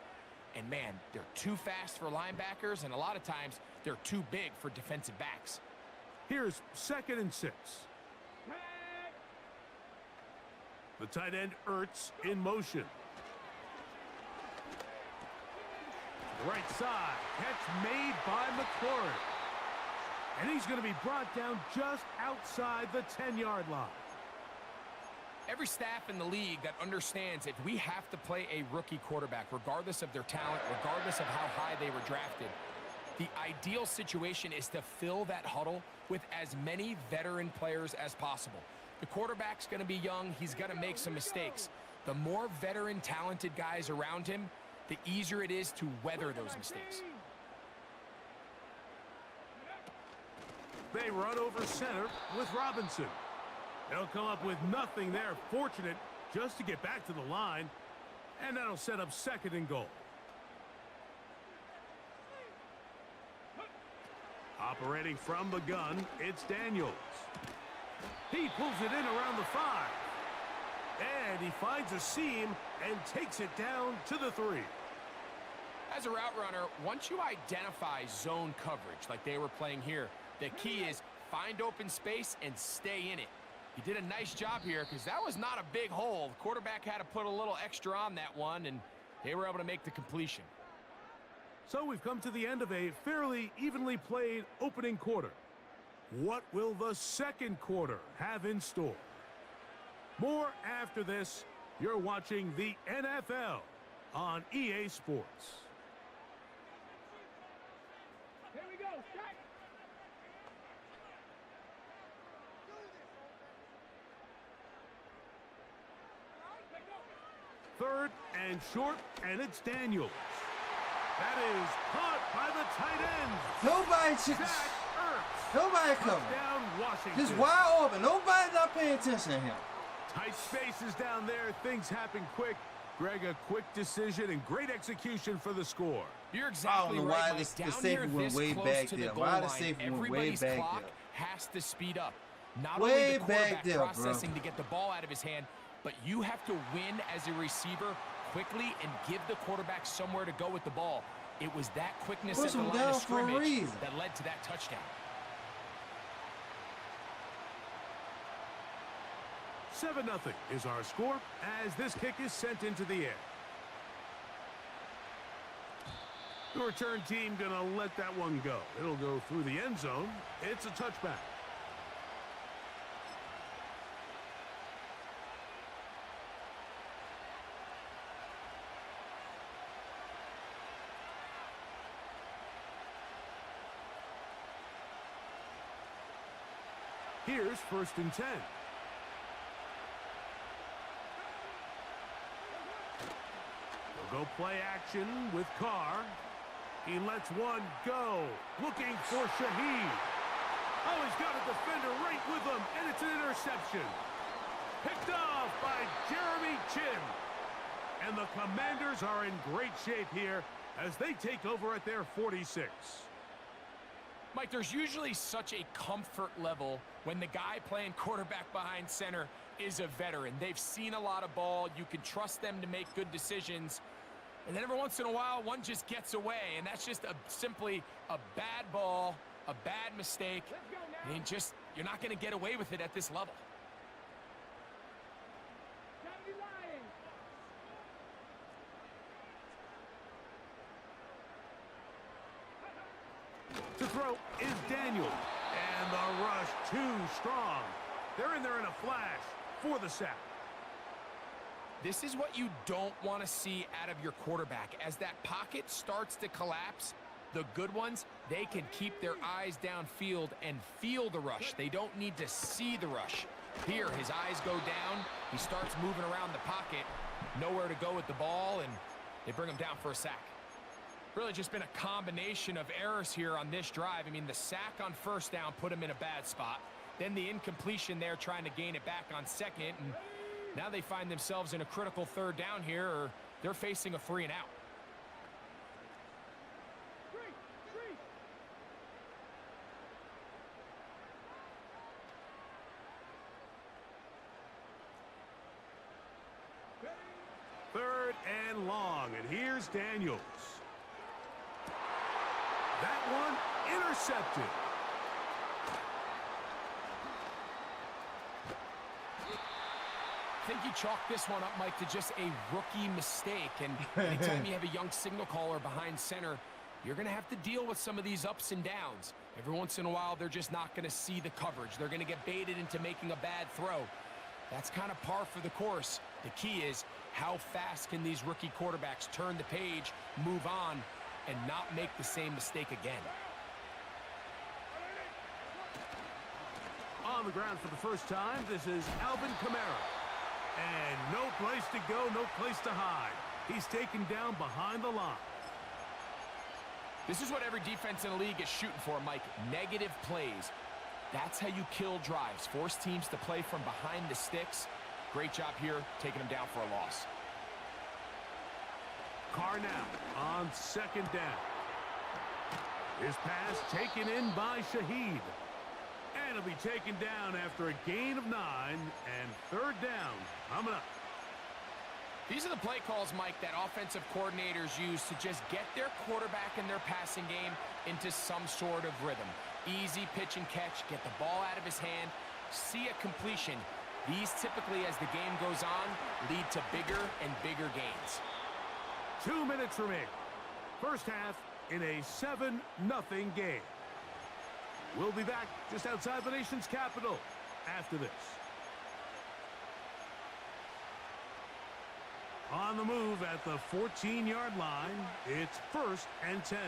And man, they're too fast for linebackers, and a lot of times they're too big for defensive backs. Here's 2nd and 6. The tight end Ertz in motion. Right side, catch made by McLaurin. And he's going to be brought down just outside the 10-yard line. Every staff in the league that understands that we have to play a rookie quarterback, regardless of their talent, regardless of how high they were drafted. The ideal situation is to fill that huddle with as many veteran players as possible. The quarterback's going to be young. He's going to make some mistakes. The more veteran, talented guys around him, the easier it is to weather those mistakes. They run over center with Robinson. They'll come up with nothing there. Fortunate just to get back to the line. And that'll set up 2nd and goal. Operating from the gun, it's Daniels. He pulls it in around the 5. And he finds a seam and takes it down to the 3. As a route runner, once you identify zone coverage like they were playing here, the key is find open space and stay in it. He did a nice job here because that was not a big hole. The quarterback had to put a little extra on that one, and they were able to make the completion. So we've come to the end of a fairly evenly played opening quarter. What will the 2nd quarter have in store? More after this. You're watching the NFL on EA Sports. Here we go. Strike. 3rd and short, and it's Daniels. That is caught by the tight end. Nobody covered. Down Washington. Just wide open. Nobody's not paying attention to him. Tight spaces down there. Things happen quick. Greg, a quick decision and great execution for the score. You're exactly right, why Mike. the Down safety here went this way close back to the there. goal Why the line, safety went way everybody's back clock there? has to speed up. Not Way only the back quarterback there, bro. processing to get the ball out of his hand, but you have to win as a receiver quickly and give the quarterback somewhere to go with the ball. It was that quickness at Push the him line down of for a scrimmage reason. that led to that touchdown. 7-0 is our score as this kick is sent into the air. The return team gonna let that one go. It'll go through the end zone. It's a touchback. Here's 1st and 10. They'll go play action with Carr. He lets one go. Looking for Shaheed. Oh, he's got a defender right with him, and it's an interception. Picked off by Jeremy Chin. And the Commanders are in great shape here as they take over at their 46. Mike, there's usually such a comfort level when the guy playing quarterback behind center is a veteran. They've seen a lot of ball. You can trust them to make good decisions. And then every once in a while, one just gets away, and that's just simply a bad ball, a bad mistake. And you're not going to get away with it at this level. strong. They're in there in a flash for the sack. This is what you don't want to see out of your quarterback. As that pocket starts to collapse, the good ones, they can keep their eyes downfield and feel the rush. They don't need to see the rush. Here, his eyes go down. He starts moving around the pocket. Nowhere to go with the ball, and they bring him down for a sack. Really just been a combination of errors here on this drive. I mean, the sack on first down put him in a bad spot. Then the incompletion there trying to gain it back on second, and now they find themselves in a critical third down here, or they're facing a 3 and out. Third and long, and here's Daniels. That one intercepted. I think you chalk this one up, Mike, to just a rookie mistake. And anytime you have a young signal caller behind center, you're going to have to deal with some of these ups and downs. Every once in a while, they're just not going to see the coverage. They're going to get baited into making a bad throw. That's kind of par for the course. The key is how fast can these rookie quarterbacks turn the page, move on, and not make the same mistake again. On the ground for the first time, this is Alvin Kamara. And no place to go, no place to hide. He's taken down behind the line. This is what every defense in the league is shooting for, Mike. Negative plays. That's how you kill drives. Force teams to play from behind the sticks. Great job here, taking them down for a loss. Carr now on second down. His pass taken in by Shaheed. And it'll be taken down after a gain of 9, and third down coming up. These are the play calls, Mike, that offensive coordinators use to just get their quarterback and their passing game into some sort of rhythm. Easy pitch and catch, get the ball out of his hand, see a completion. These typically, as the game goes on, lead to bigger and bigger gains. 2 minutes remaining. First half in a 7-0 game. We'll be back just outside the nation's capital after this. On the move at the 14-yard line, it's 1st and 10.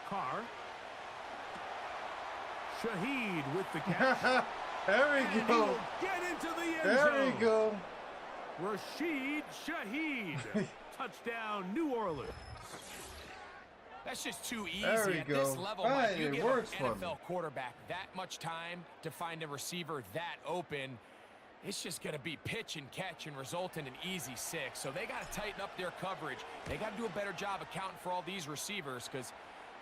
Carr. Shaheed with the catch. There we And go. he'll get into the end There zone. we go. Rashid Shaheed. Touchdown, New Orleans. That's just too easy There we at go. this level, Mike. Finally, You it give works an for me. NFL quarterback that much time to find a receiver that open. It's just going to be pitch and catch and result in an easy 6. So they got to tighten up their coverage. They got to do a better job accounting for all these receivers, because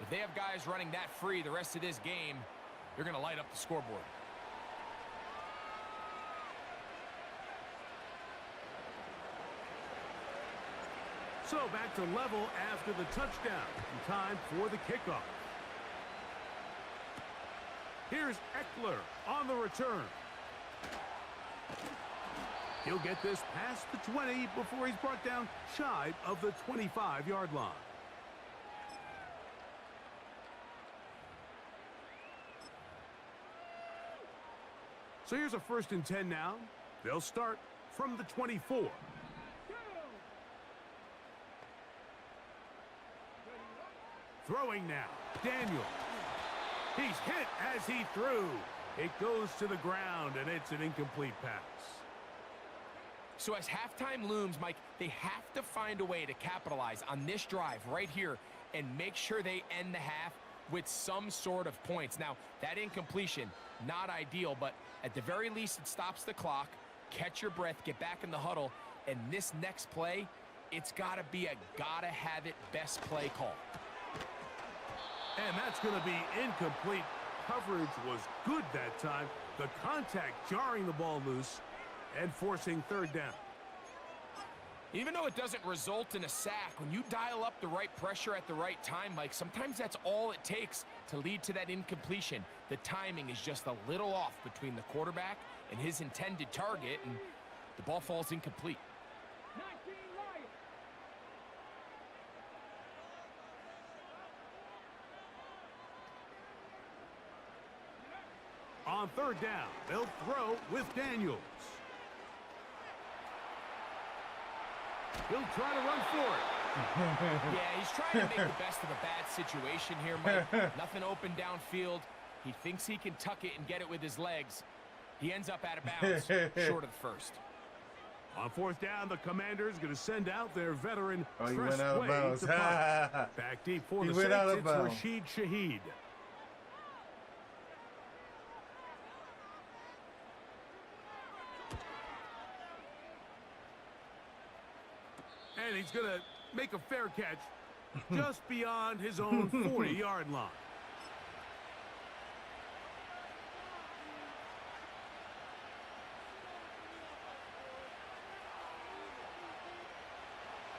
if they have guys running that free the rest of this game, you're going to light up the scoreboard. So back to level after the touchdown. And time for the kickoff. Here's Eckler on the return. He'll get this past the 20 before he's brought down shy of the 25-yard line. So here's a 1st and 10 now. They'll start from the 24. Throwing now, Daniel. He's hit as he threw. It goes to the ground, and it's an incomplete pass. So as halftime looms, Mike, they have to find a way to capitalize on this drive right here and make sure they end the half with some sort of points. Now, that incompletion, not ideal, but at the very least, it stops the clock. Catch your breath, get back in the huddle, and this next play, it's got to be a gotta-have-it best play call. And that's going to be incomplete. Coverage was good that time. The contact jarring the ball loose and forcing third down. Even though it doesn't result in a sack, when you dial up the right pressure at the right time, Mike, sometimes that's all it takes to lead to that incompletion. The timing is just a little off between the quarterback and his intended target, and the ball falls incomplete. 19 Lions. On third down, they'll throw with Daniels. He'll try to run for it. Yeah, he's trying to make the best of a bad situation here, Mike. Nothing open downfield. He thinks he can tuck it and get it with his legs. He ends up out of bounds, short of the first. On fourth down, the Commanders going to send out their veteran he went out of bounds. to punt. Back deep for He the went out Saints, of it's bounds. Rashid Shaheed. And he's going to make a fair catch just beyond his own 40-yard line.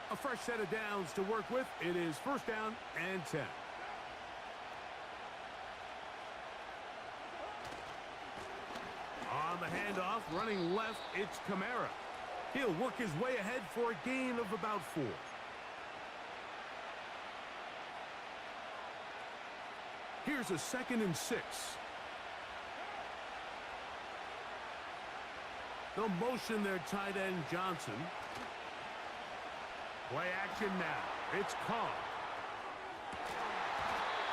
A fresh set of downs to work with. It is first down and 10. On the handoff, running left, it's Kamara. He'll work his way ahead for a gain of about 4. Here's a 2nd and 6. They'll motion their tight end Johnson. Play action now. It's caught.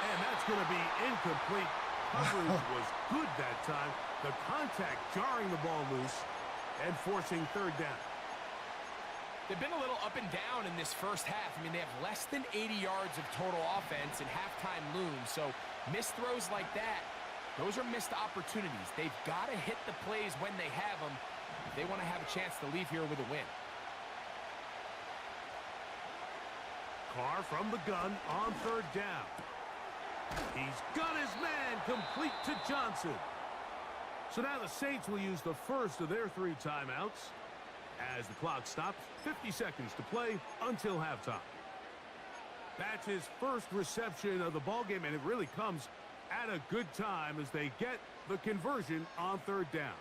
And that's going to be incomplete. Coverage was good that time. The contact jarring the ball loose and forcing third down. They've been a little up and down in this first half. I mean, they have less than 80 yards of total offense and halftime looms. So missed throws like that, those are missed opportunities. They've got to hit the plays when they have them if they want to have a chance to leave here with a win. Carr from the gun on third down. He's got his man complete to Johnson. So now the Saints will use the first of their 3 timeouts as the clock stops. 50 seconds to play until halftime. That's his first reception of the ballgame, and it really comes at a good time as they get the conversion on third down.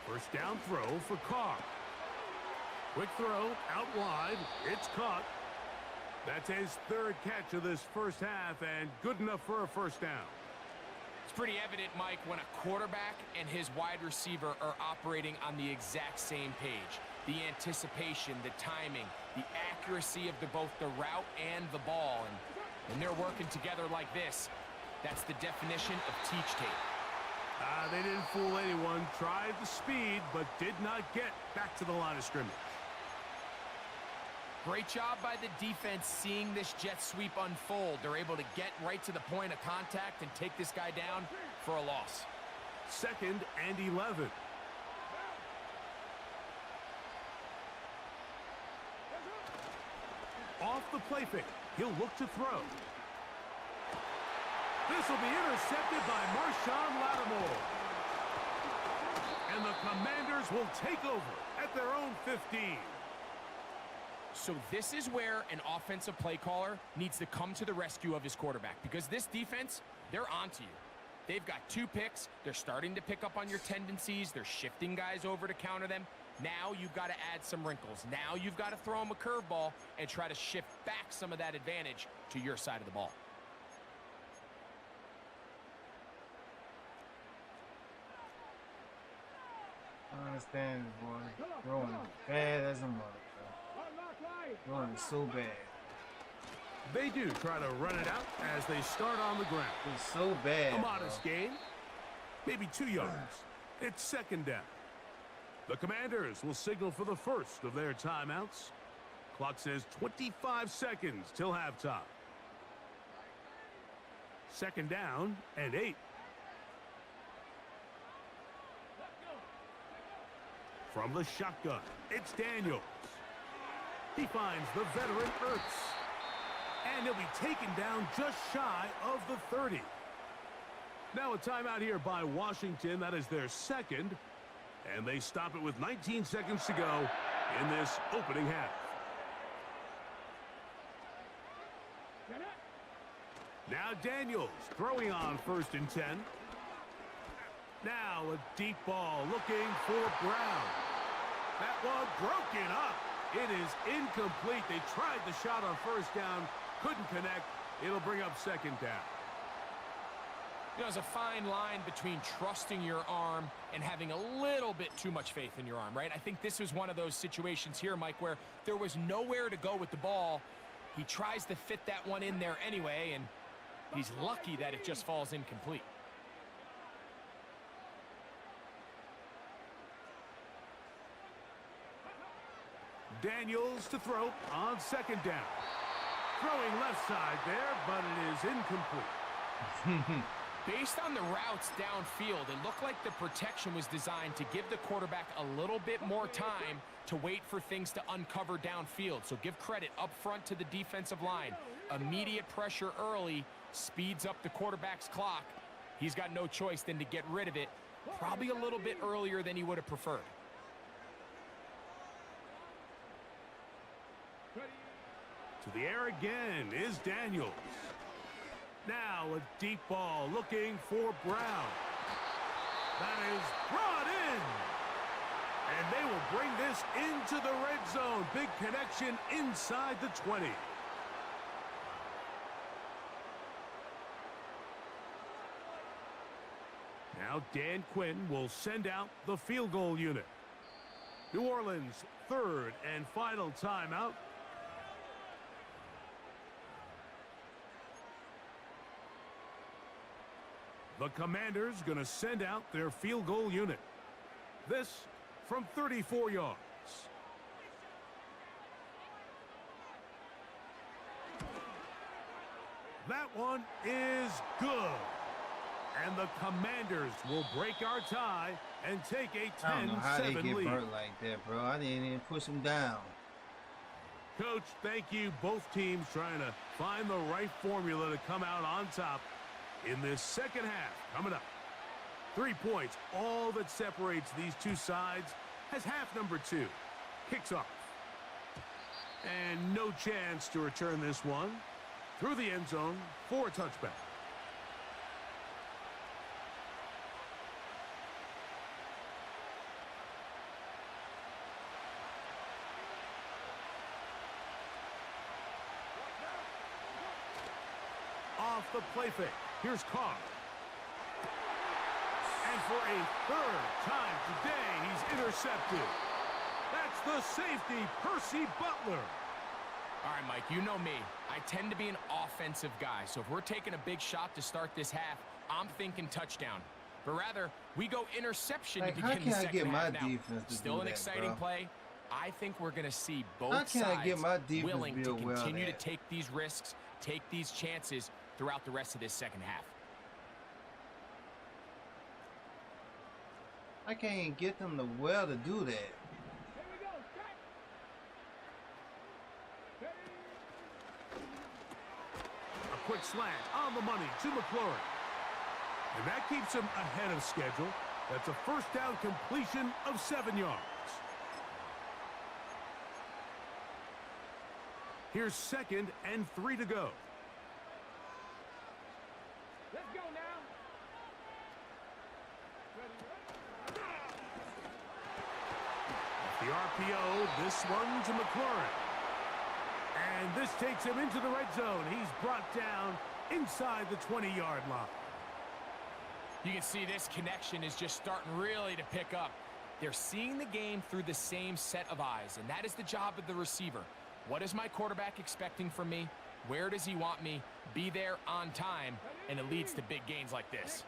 First down throw for Carr. Quick throw out wide. It's caught. That's his 3rd catch of this first half and good enough for a first down. It's pretty evident, Mike, when a quarterback and his wide receiver are operating on the exact same page. The anticipation, the timing, the accuracy of both the route and the ball. And when they're working together like this, that's the definition of teach tape. They didn't fool anyone. Tried the speed, but did not get back to the line of scrimmage. Great job by the defense seeing this jet sweep unfold. They're able to get right to the point of contact and take this guy down for a loss. 2nd and 11. Off the play fake. He'll look to throw. This will be intercepted by Marshawn Lattimore. And the Commanders will take over at their own 15. So this is where an offensive play caller needs to come to the rescue of his quarterback, because this defense, they're onto you. They've got 2 picks. They're starting to pick up on your tendencies. They're shifting guys over to counter them. Now you've got to add some wrinkles. Now you've got to throw them a curveball and try to shift back some of that advantage to your side of the ball. I understand, boy. Throwing bad as a mother. Throwing it so bad. They do try to run it out as they start on the ground. It's so bad. A modest gain, maybe 2 yards. It's 2nd down. The Commanders will signal for the first of their timeouts. Clock says 25 seconds till halftime. 2nd down and 8. From the shotgun, it's Daniels. He finds the veteran Ertz. And he'll be taken down just shy of the 30. Now a timeout here by Washington. That is their 2nd. And they stop it with 19 seconds to go in this opening half. Now Daniels throwing on 1st and 10. Now a deep ball looking for Brown. That one broken up. It is incomplete. They tried the shot on 1st down, Couldn't connect. It'll bring up second down. You know, there's a fine line between trusting your arm and having a little bit too much faith in your arm, right? I think this was one of those situations here, Mike, where there was nowhere to go with the ball. He tries to fit that one in there anyway, and he's lucky that it just falls incomplete. Daniels to throw on second down. Throwing left side there, but it is incomplete. Based on the routes downfield, it looked like the protection was designed to give the quarterback a little bit more time to wait for things to uncover downfield. So give credit up front to the defensive line. Immediate pressure early speeds up the quarterback's clock. He's got no choice than to get rid of it, probably a little bit earlier than he would have preferred. To the air again is Daniels. Now a deep ball looking for Brown. That is brought in. And they will bring this into the red zone. Big connection inside the 20. Now Dan Quinn will send out the field goal unit. New Orleans' third and final timeout. The Commanders going to send out their field goal unit. This from 34 yards. That one is good. And the Commanders will break our tie and take a 10-7 lead. I don't know how they get burnt like that, bro. I didn't even push them down. Coach, thank you. Both teams trying to find the right formula to come out on top in this second half. Coming up, 3 points, all that separates these two sides, as half number 2 kicks off. And no chance to return this one through the end zone for a touchback. Off the play fake. Here's Carr. And for a third time today, he's intercepted. That's the safety, Percy Butler. All right, Mike, you know me. I tend to be an offensive guy, so if we're taking a big shot to start this half, I'm thinking touchdown. But rather, we go interception to begin the second half. Now, still an exciting play. I think we're going to see both sides willing to continue to take these risks, take these chances throughout the rest of this second half. I can't even get them to to do that. A quick slant on the money to McLaurin. And that keeps him ahead of schedule. That's a first down completion of 7 yards. Here's 2nd and 3 to go. Let's go now. The RPO, this one to McLaurin. And this takes him into the red zone. He's brought down inside the 20-yard line. You can see this connection is just starting really to pick up. They're seeing the game through the same set of eyes, and that is the job of the receiver. What is my quarterback expecting from me? Where does he want me? Be there on time, and it leads to big gains like this.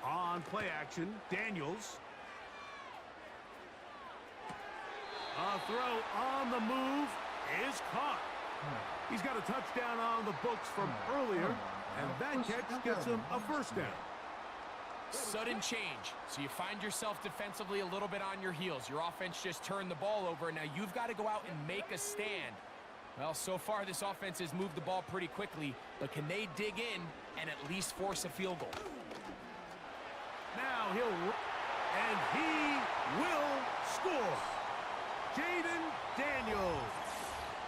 On play action, Daniels. A throw on the move is caught. He's got a touchdown on the books from earlier, and that catch gets him a first down. Sudden change, so you find yourself defensively a little bit on your heels. Your offense just turned the ball over, and now you've got to go out and make a stand. Well, so far this offense has moved the ball pretty quickly, but can they dig in and at least force a field goal? Now and he will score. Jaden Daniels,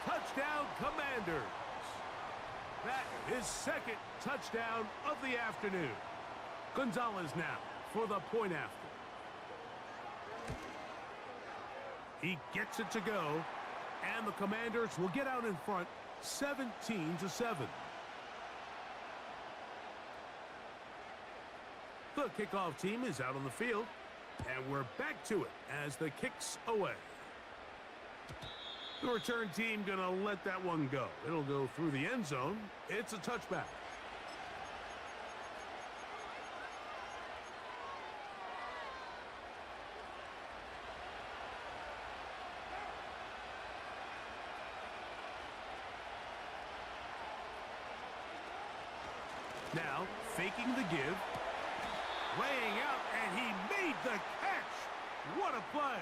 touchdown Commanders. That is 2nd touchdown of the afternoon. Gonzalez now for the point after. He gets it to go, and the Commanders will get out in front 17-7. The kickoff team is out on the field, and we're back to it as the kick's away. The return team going to let that one go. It'll go through the end zone. It's a touchback. Now, faking the give. Laying out, and he made the catch. What a play.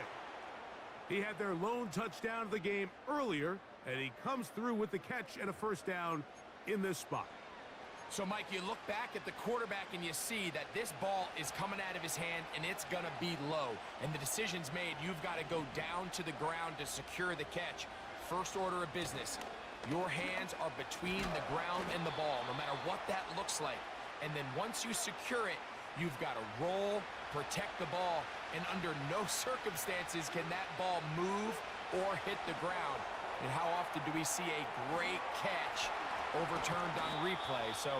He had their lone touchdown of the game earlier, and he comes through with the catch and a first down in this spot. So, Mike, you look back at the quarterback and you see that this ball is coming out of his hand and it's going to be low. And the decision's made. You've got to go down to the ground to secure the catch. First order of business. Your hands are between the ground and the ball, no matter what that looks like. And then once you secure it, you've got to roll, protect the ball, and under no circumstances can that ball move or hit the ground. And how often do we see a great catch overturned on replay? So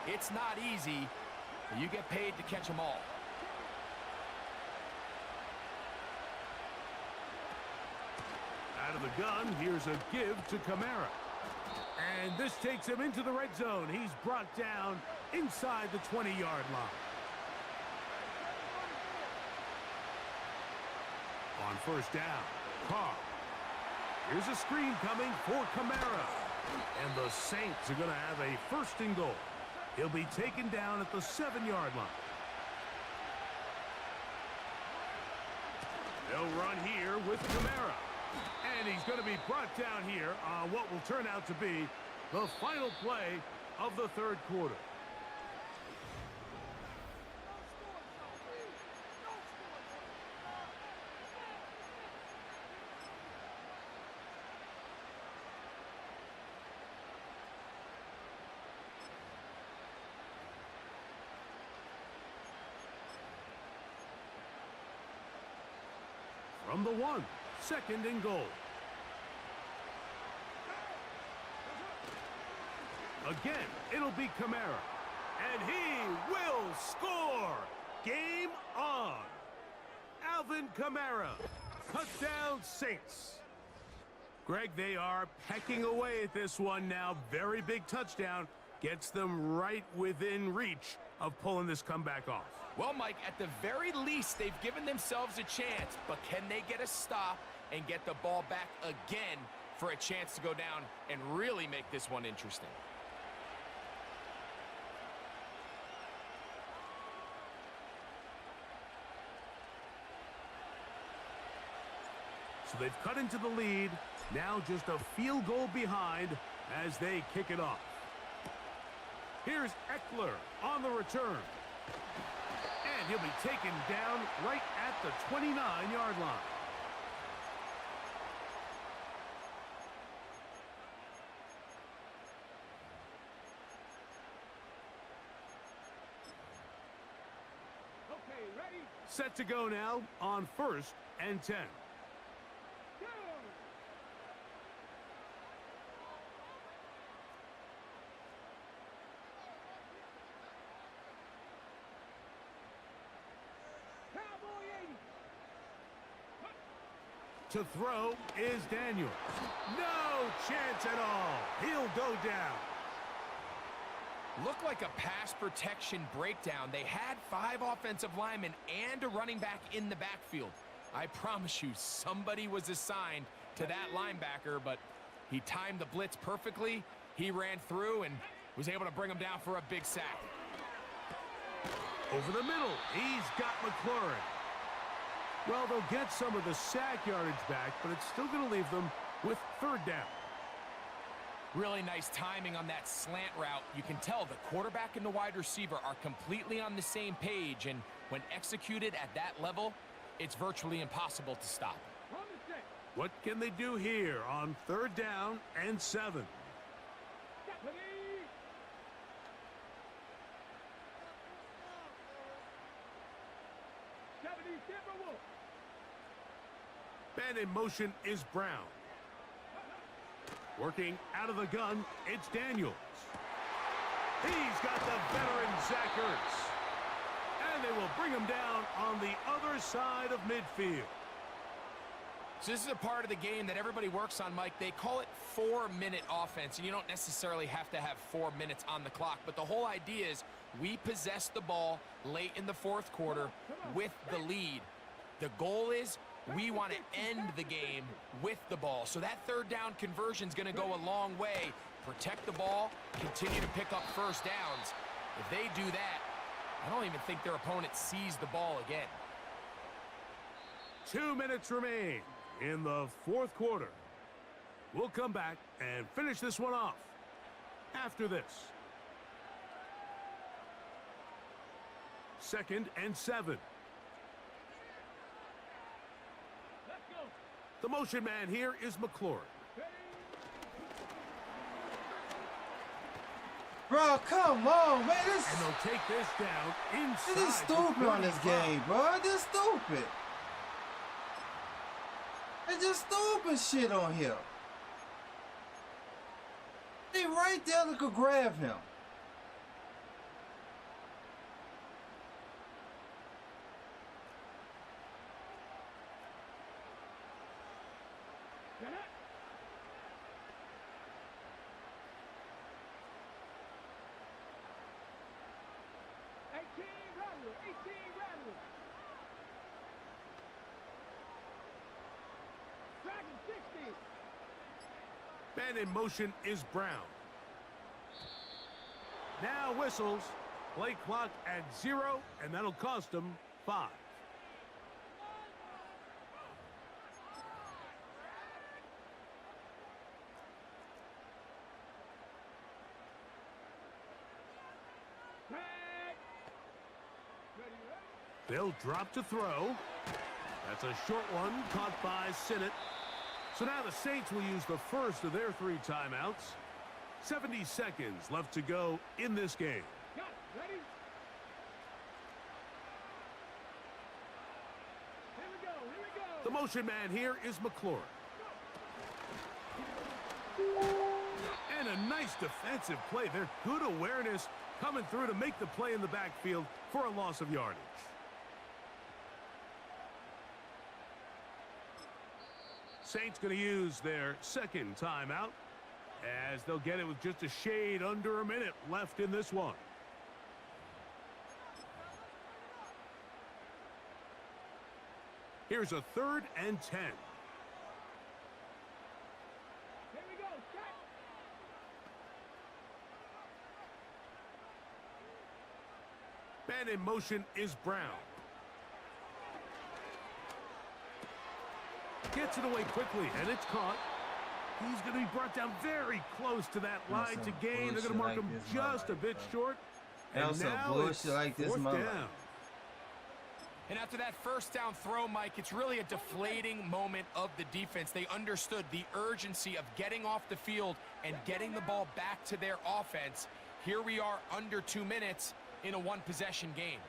it's not easy, but you get paid to catch them all. Out of the gun, here's a give to Kamara. And this takes him into the red zone. He's brought down inside the 20-yard line. On first down, Carr. Here's a screen coming for Kamara. And the Saints are going to have a first and goal. He'll be taken down at the 7-yard line. They'll run here with Kamara. And he's going to be brought down here on what will turn out to be the final play of the third quarter. From the 1, second and goal. Again, it'll be Kamara. And he will score! Game on! Alvin Kamara. Touchdown Saints. Greg, they are pecking away at this one now. Very big touchdown. Gets them right within reach of pulling this comeback off. Well, Mike, at the very least, they've given themselves a chance. But can they get a stop and get the ball back again for a chance to go down and really make this one interesting? So they've cut into the lead. Now just a field goal behind as they kick it off. Here's Eckler on the return. And he'll be taken down right at the 29-yard line. Okay, ready? Set to go now on 1st and 10. Go! Cowboy 80! To throw is Daniel. No chance at all. He'll go down. Looked like a pass protection breakdown. They had 5 offensive linemen and a running back in the backfield. I promise you, somebody was assigned to that linebacker, but he timed the blitz perfectly. He ran through and was able to bring him down for a big sack. Over the middle, he's got McLaurin. Well, they'll get some of the sack yardage back, but it's still going to leave them with 3rd down. Really nice timing on that slant route. You can tell the quarterback and the wide receiver are completely on the same page, and when executed at that level, it's virtually impossible to stop. What can they do here on 3rd down and 7? Man in motion is Brown. Working out of the gun, it's Daniels. He's got the veteran Zach Ertz. And they will bring him down on the other side of midfield. So this is a part of the game that everybody works on, Mike. They call it 4-minute offense, and you don't necessarily have to have 4 minutes on the clock. But the whole idea is we possess the ball late in the fourth quarter with the lead. The goal is we want to end the game with the ball. So that third down conversion is going to go a long way. Protect the ball, continue to pick up first downs. If they do that, I don't even think their opponent sees the ball again. 2 minutes remain in the fourth quarter. We'll come back and finish this one off after this. 2nd and 7. Let's go. The motion man here is McLaurin. Bro, come on, man. And they'll take this down inside. This is stupid on this game, bro. This is stupid. It's just stupid shit on here. They right there that could grab him. Man in motion is Brown. Now whistles. Play clock at 0, and that'll cost them 5. They'll drop to throw. That's a short one caught by Sinnott. So now the Saints will use the first of their 3 timeouts. 70 seconds left to go in this game. Ready? Here we go. Here we go. The motion man here is McLaurin. And a nice defensive play. They're good awareness coming through to make the play in the backfield for a loss of yardage. Saints going to use their 2nd timeout as they'll get it with just a shade under a minute left in this one. Here's a 3rd and 10. Here we go. Set. Man in motion is Brown. Gets it away quickly, and it's caught. He's going to be brought down very close to that line to gain. They're going to mark him just a bit short. And now it's 4th down. And after that first down throw, Mike, it's really a deflating moment of the defense. They understood the urgency of getting off the field and getting the ball back to their offense. Here we are under 2 minutes in a 1-possession game.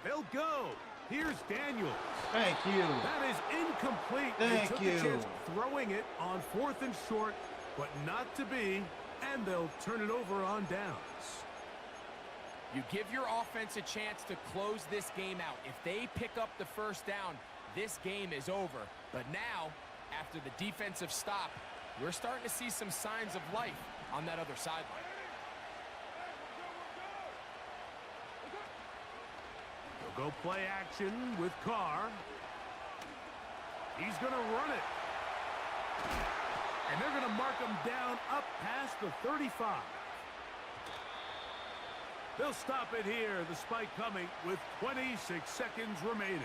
They'll go. Here's Daniels. Thank you. That is incomplete. Thank they took you. a chance throwing it on 4th and short, but not to be, and they'll turn it over on downs. You give your offense a chance to close this game out. If they pick up the first down, this game is over. But now, after the defensive stop, we're starting to see some signs of life on that other sideline. They'll go play action with Carr. He's going to run it. And they're going to mark him down up past the 35. They'll stop it here, the spike coming with 26 seconds remaining.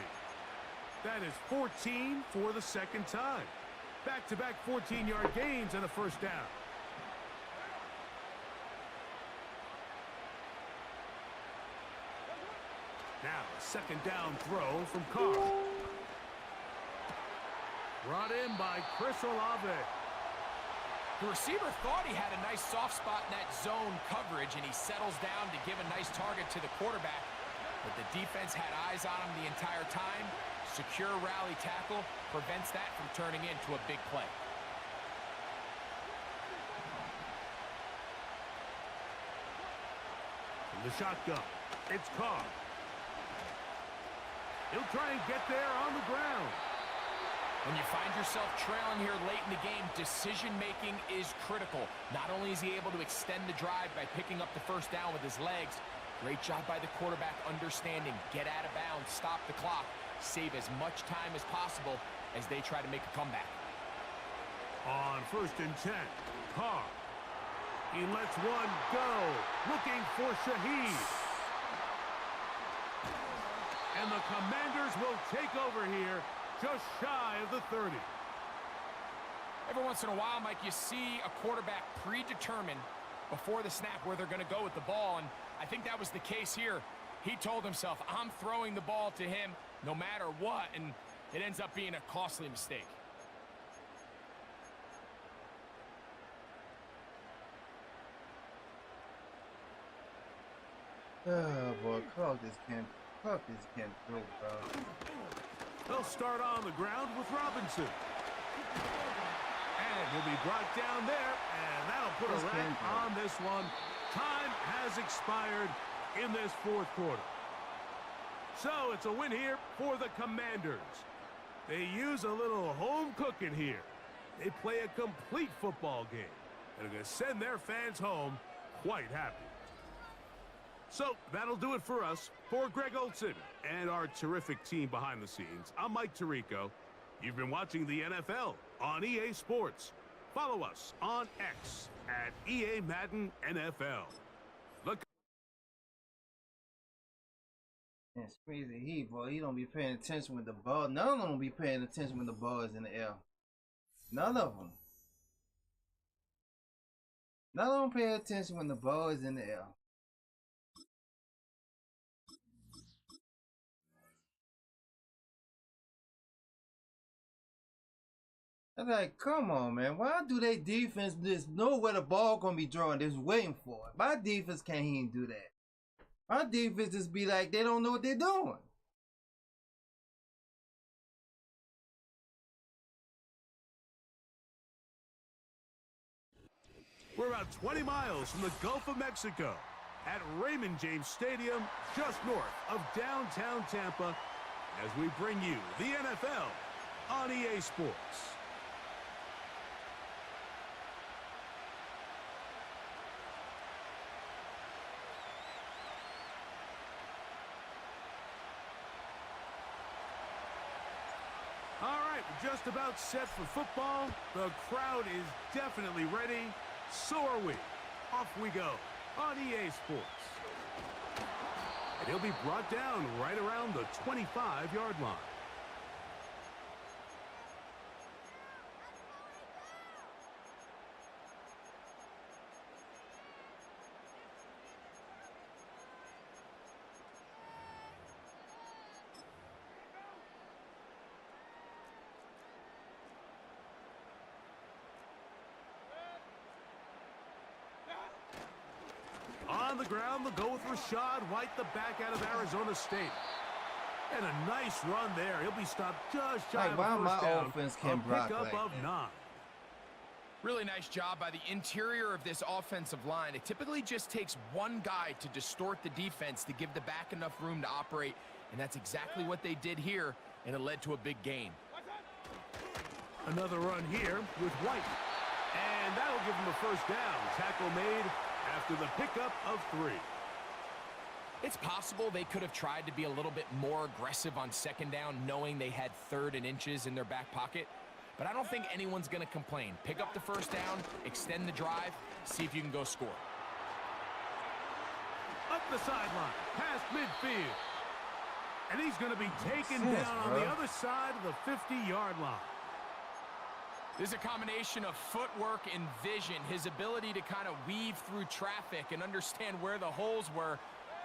That is 14 for the 2nd time. Back-to-back 14-yard gains and a first down. Now, a 2nd down throw from Carr. Brought in by Chris Olave. The receiver thought he had a nice soft spot in that zone coverage, and he settles down to give a nice target to the quarterback. But the defense had eyes on him the entire time. Secure rally tackle prevents that from turning into a big play. From the shotgun, it's Carr. He'll try and get there on the ground. When you find yourself trailing here late in the game, decision-making is critical. Not only is he able to extend the drive by picking up the first down with his legs, great job by the quarterback understanding, get out of bounds, stop the clock, save as much time as possible as they try to make a comeback. On 1st and 10, Carr. He lets one go, looking for Shaheed. And the Commanders will take over here, just shy of the 30. Every once in a while, Mike, you see a quarterback predetermined before the snap where they're going to go with the ball, and I think that was the case here. He told himself, I'm throwing the ball to him no matter what, and it ends up being a costly mistake. Oh boy, Clark just can't throw, bro. They'll start on the ground with Robinson. And he'll be brought down there, and that'll put a wrap on this one. Time has expired in this 4th quarter. So it's a win here for the Commanders. They use a little home cooking here. They play a complete football game, and are going to send their fans home quite happy. So that'll do it for us. For Greg Olson and our terrific team behind the scenes, I'm Mike Tirico. You've been watching the NFL on EA Sports. Follow us on X at EA Madden NFL. Look. It's crazy. He don't be paying attention with the ball. None of them don't be paying attention when the ball is in the air. None of them. None of them pay attention when the ball is in the air. I'm like, come on, man. Why do they defense just know where the ball gonna be thrown? They're just waiting for it. My defense can't even do that. My defense just be like, they don't know what they're doing. We're about 20 miles from the Gulf of Mexico at Raymond James Stadium, just north of downtown Tampa, as we bring you the NFL on EA Sports. All right, we're just about set for football. The crowd is definitely ready. So are we. Off we go on EA Sports. And he'll be brought down right around the 25-yard line. On the ground, they'll go with Rashad White, the back out of Arizona State. And a nice run there. He'll be stopped just shy of the first down. Offense can't block pickup like of that. 9. Really nice job by the interior of this offensive line. It typically just takes one guy to distort the defense to give the back enough room to operate, and that's exactly what they did here, and it led to a big gain. Another run here with White. And that'll give him a first down. Tackle made after the pickup of 3. It's possible they could have tried to be a little bit more aggressive on second down, knowing they had 3rd and inches in their back pocket. But I don't think anyone's going to complain. Pick up the first down, extend the drive, see if you can go score. Up the sideline, past midfield. And he's going to be taken down on the other side of the 50-yard line. This is a combination of footwork and vision, his ability to kind of weave through traffic and understand where the holes were.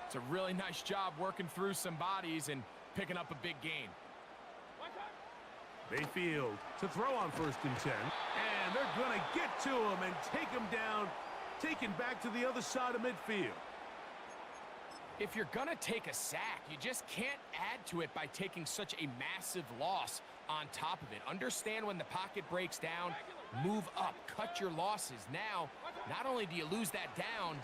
It's a really nice job working through some bodies and picking up a big gain. Mayfield to throw on 1st and 10. And they're going to get to him and take him down, taken back to the other side of midfield. If you're going to take a sack, you just can't add to it by taking such a massive loss on top of it. Understand when the pocket breaks down, move up, cut your losses. Now, not only do you lose that down,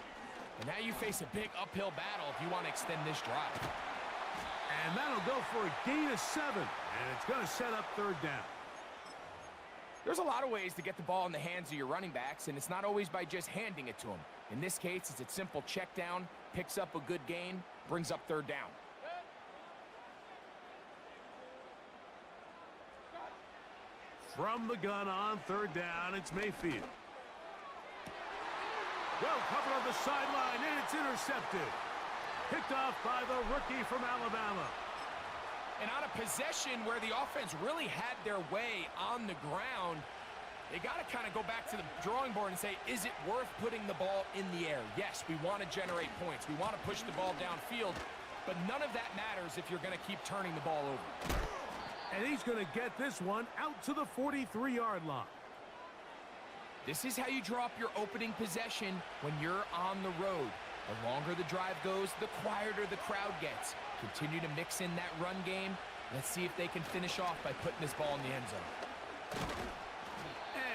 but now you face a big uphill battle if you want to extend this drive. And that'll go for a gain of 7, and it's going to set up 3rd down. There's a lot of ways to get the ball in the hands of your running backs, and it's not always by just handing it to them. In this case, it's a simple check down, picks up a good gain, brings up 3rd down. From the gun on 3rd down, it's Mayfield. Well covered on the sideline, and it's intercepted. Picked off by the rookie from Alabama. And on a possession where the offense really had their way on the ground, they got to kind of go back to the drawing board and say, is it worth putting the ball in the air? Yes, we want to generate points. We want to push the ball downfield, but none of that matters if you're going to keep turning the ball over. And he's going to get this one out to the 43-yard line. This is how you draw up your opening possession when you're on the road. The longer the drive goes, the quieter the crowd gets. Continue to mix in that run game. Let's see if they can finish off by putting this ball in the end zone.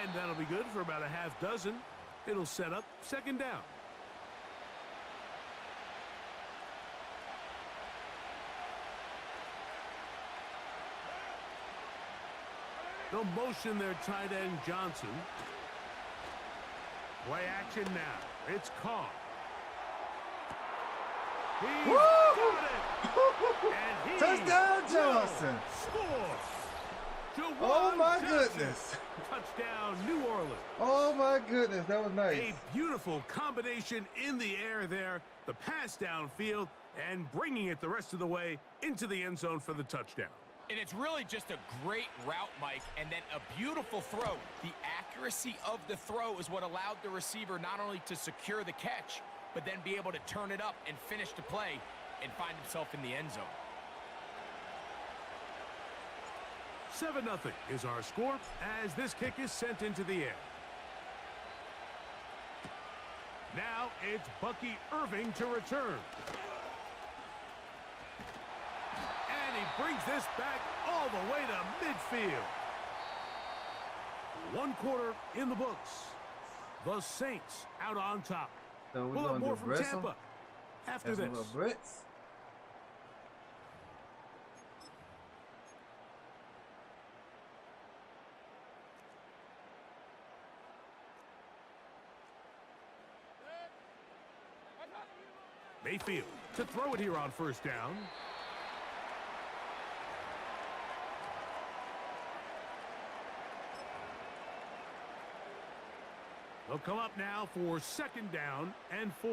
And that'll be good for about a half dozen. It'll set up 2nd down. They'll motion their tight end Johnson. Play action now. It's caught. He's got it. And he Touchdown, Johnson. Scores. Oh, my Jackson. goodness. Touchdown, New Orleans. Oh, my goodness. That was nice. A beautiful combination in the air there. The pass downfield and bringing it the rest of the way into the end zone for the touchdown. And it's really just a great route, Mike, and then a beautiful throw. The accuracy of the throw is what allowed the receiver not only to secure the catch, but then be able to turn it up and finish the play and find himself in the end zone. 7-0 is our score as this kick is sent into the air. Now it's Bucky Irving to return. And he brings this back all the way to midfield. 1 quarter in the books. The Saints out on top. So we're We'll have going more to from wrestle Tampa after as this. little Brits. Mayfield to throw it here on 1st down. They'll come up now for 2nd down and 4.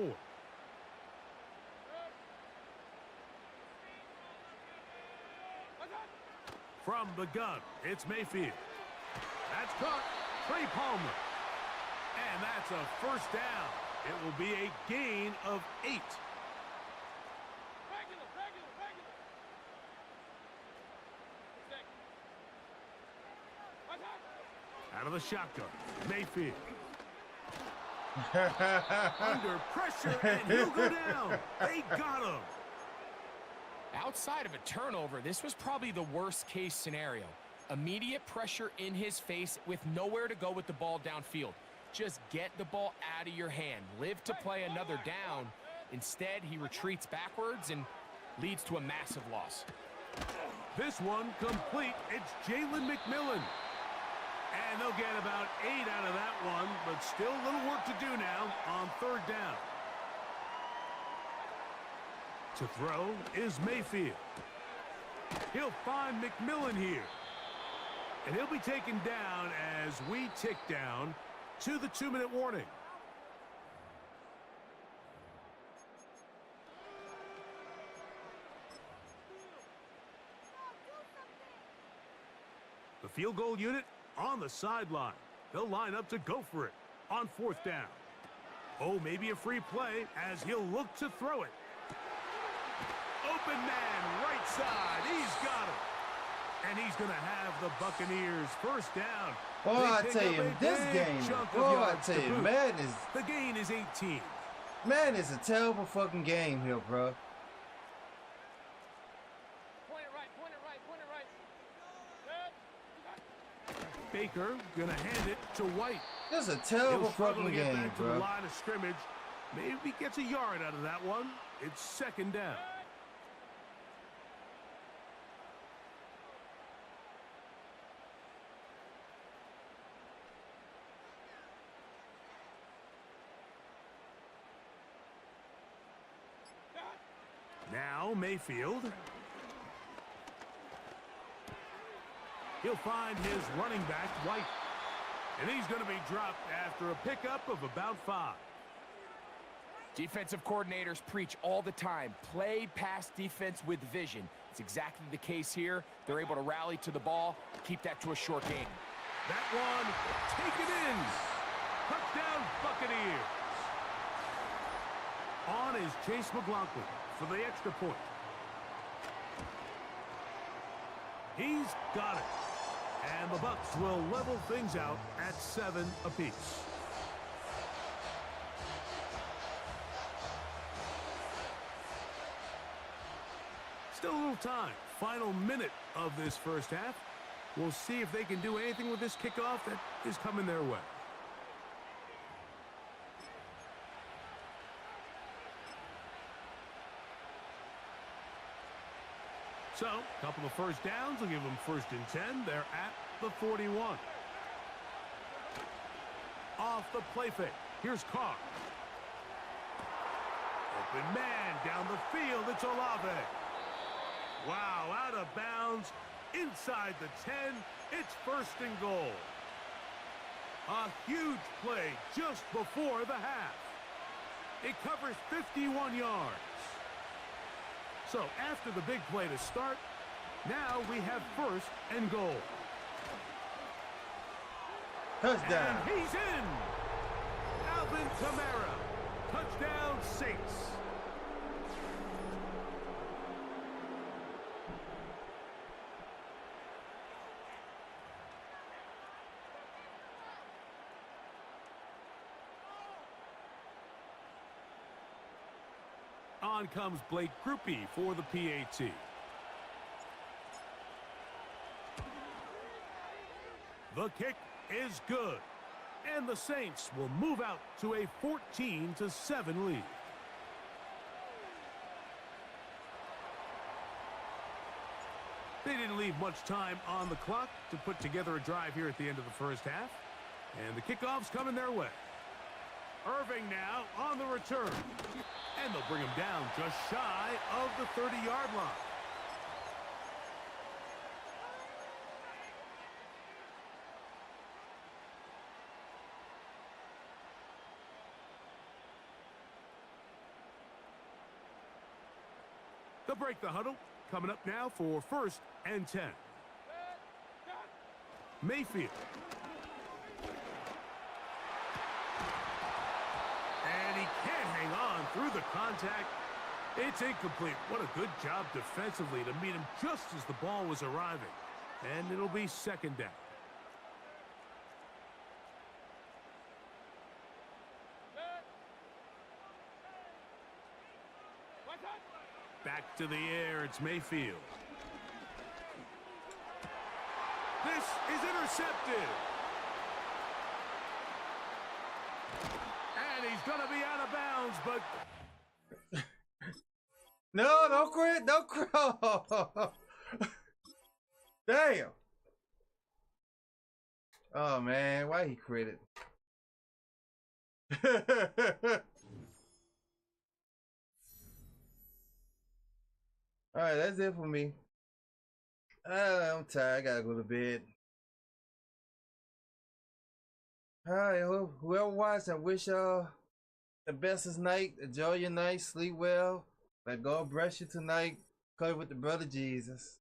From the gun, it's Mayfield. That's caught. Trey Palmer. And that's a 1st down. It will be a gain of 8. Out of the shotgun, Mayfield. Under pressure, and he'll go down. They got him. Outside of a turnover, this was probably the worst case scenario. Immediate pressure in his face with nowhere to go with the ball downfield. Just get the ball out of your hand. Live to play another down. Instead, he retreats backwards and leads to a massive loss. This one complete. It's Jalen McMillan. And they'll get about 8 out of that one, but still a little work to do now on 3rd down. To throw is Mayfield. He'll find McMillan here. And he'll be taken down as we tick down to the 2-minute warning. The field goal unit on the sideline. They'll line up to go for it on 4th down. Oh, maybe a free play as he'll look to throw it. Open man, right side. He's got it. And he's going to have the Buccaneers 1st down. Boy, They I pick tell up you, a this big game, chunk of boy, I yards tell to you, boot. man, The gain is 18. is a terrible fucking game here, bro. Baker gonna hand it to White. This is a terrible He'll struggle to fucking get game, back to the bro. line of scrimmage. Maybe gets a yard out of that one. It's second down. Now Mayfield. He'll find his running back, White. And he's going to be dropped after a pickup of about 5. Defensive coordinators preach all the time, play pass defense with vision. It's exactly the case here. They're able to rally to the ball, keep that to a short game. That one, taken in. Touchdown, Buccaneers. On is Chase McLaughlin for the extra point. He's got it. And the Bucs will level things out at 7 apiece. Still a little time. Final minute of this first half. We'll see if they can do anything with this kickoff that is coming their way. So, a couple of first downs will give them 1st and 10. They're at the 41. Off the play fake. Here's Carr. Open man down the field. It's Olave. Wow, out of bounds. Inside the 10. It's 1st and goal. A huge play just before the half. It covers 51 yards. So after the big play to start, now we have 1st and goal. Touchdown. And he's in. Alvin Kamara. Touchdown, Saints. On comes Blake Grupe for the PAT. The kick is good. And the Saints will move out to a 14-7 lead. They didn't leave much time on the clock to put together a drive here at the end of the first half. And the kickoff's coming their way. Irving now on the return. And they'll bring him down just shy of the 30-yard line. They'll break the huddle. Coming up now for 1st and 10. Mayfield. And he can't hang on through the contact. It's incomplete. What a good job defensively to meet him just as the ball was arriving. And it'll be 2nd down. Back to the air, it's Mayfield. This is intercepted. And he's going to be out of bounds, but... No, don't quit, don't quit. Damn. Oh, man, why he quit it? All right, that's it for me. I'm tired. I gotta go to bed. All right, whoever watched, I wish y'all the best this night. Enjoy your night. Sleep well. Let God bless you tonight. Cover with the brother Jesus.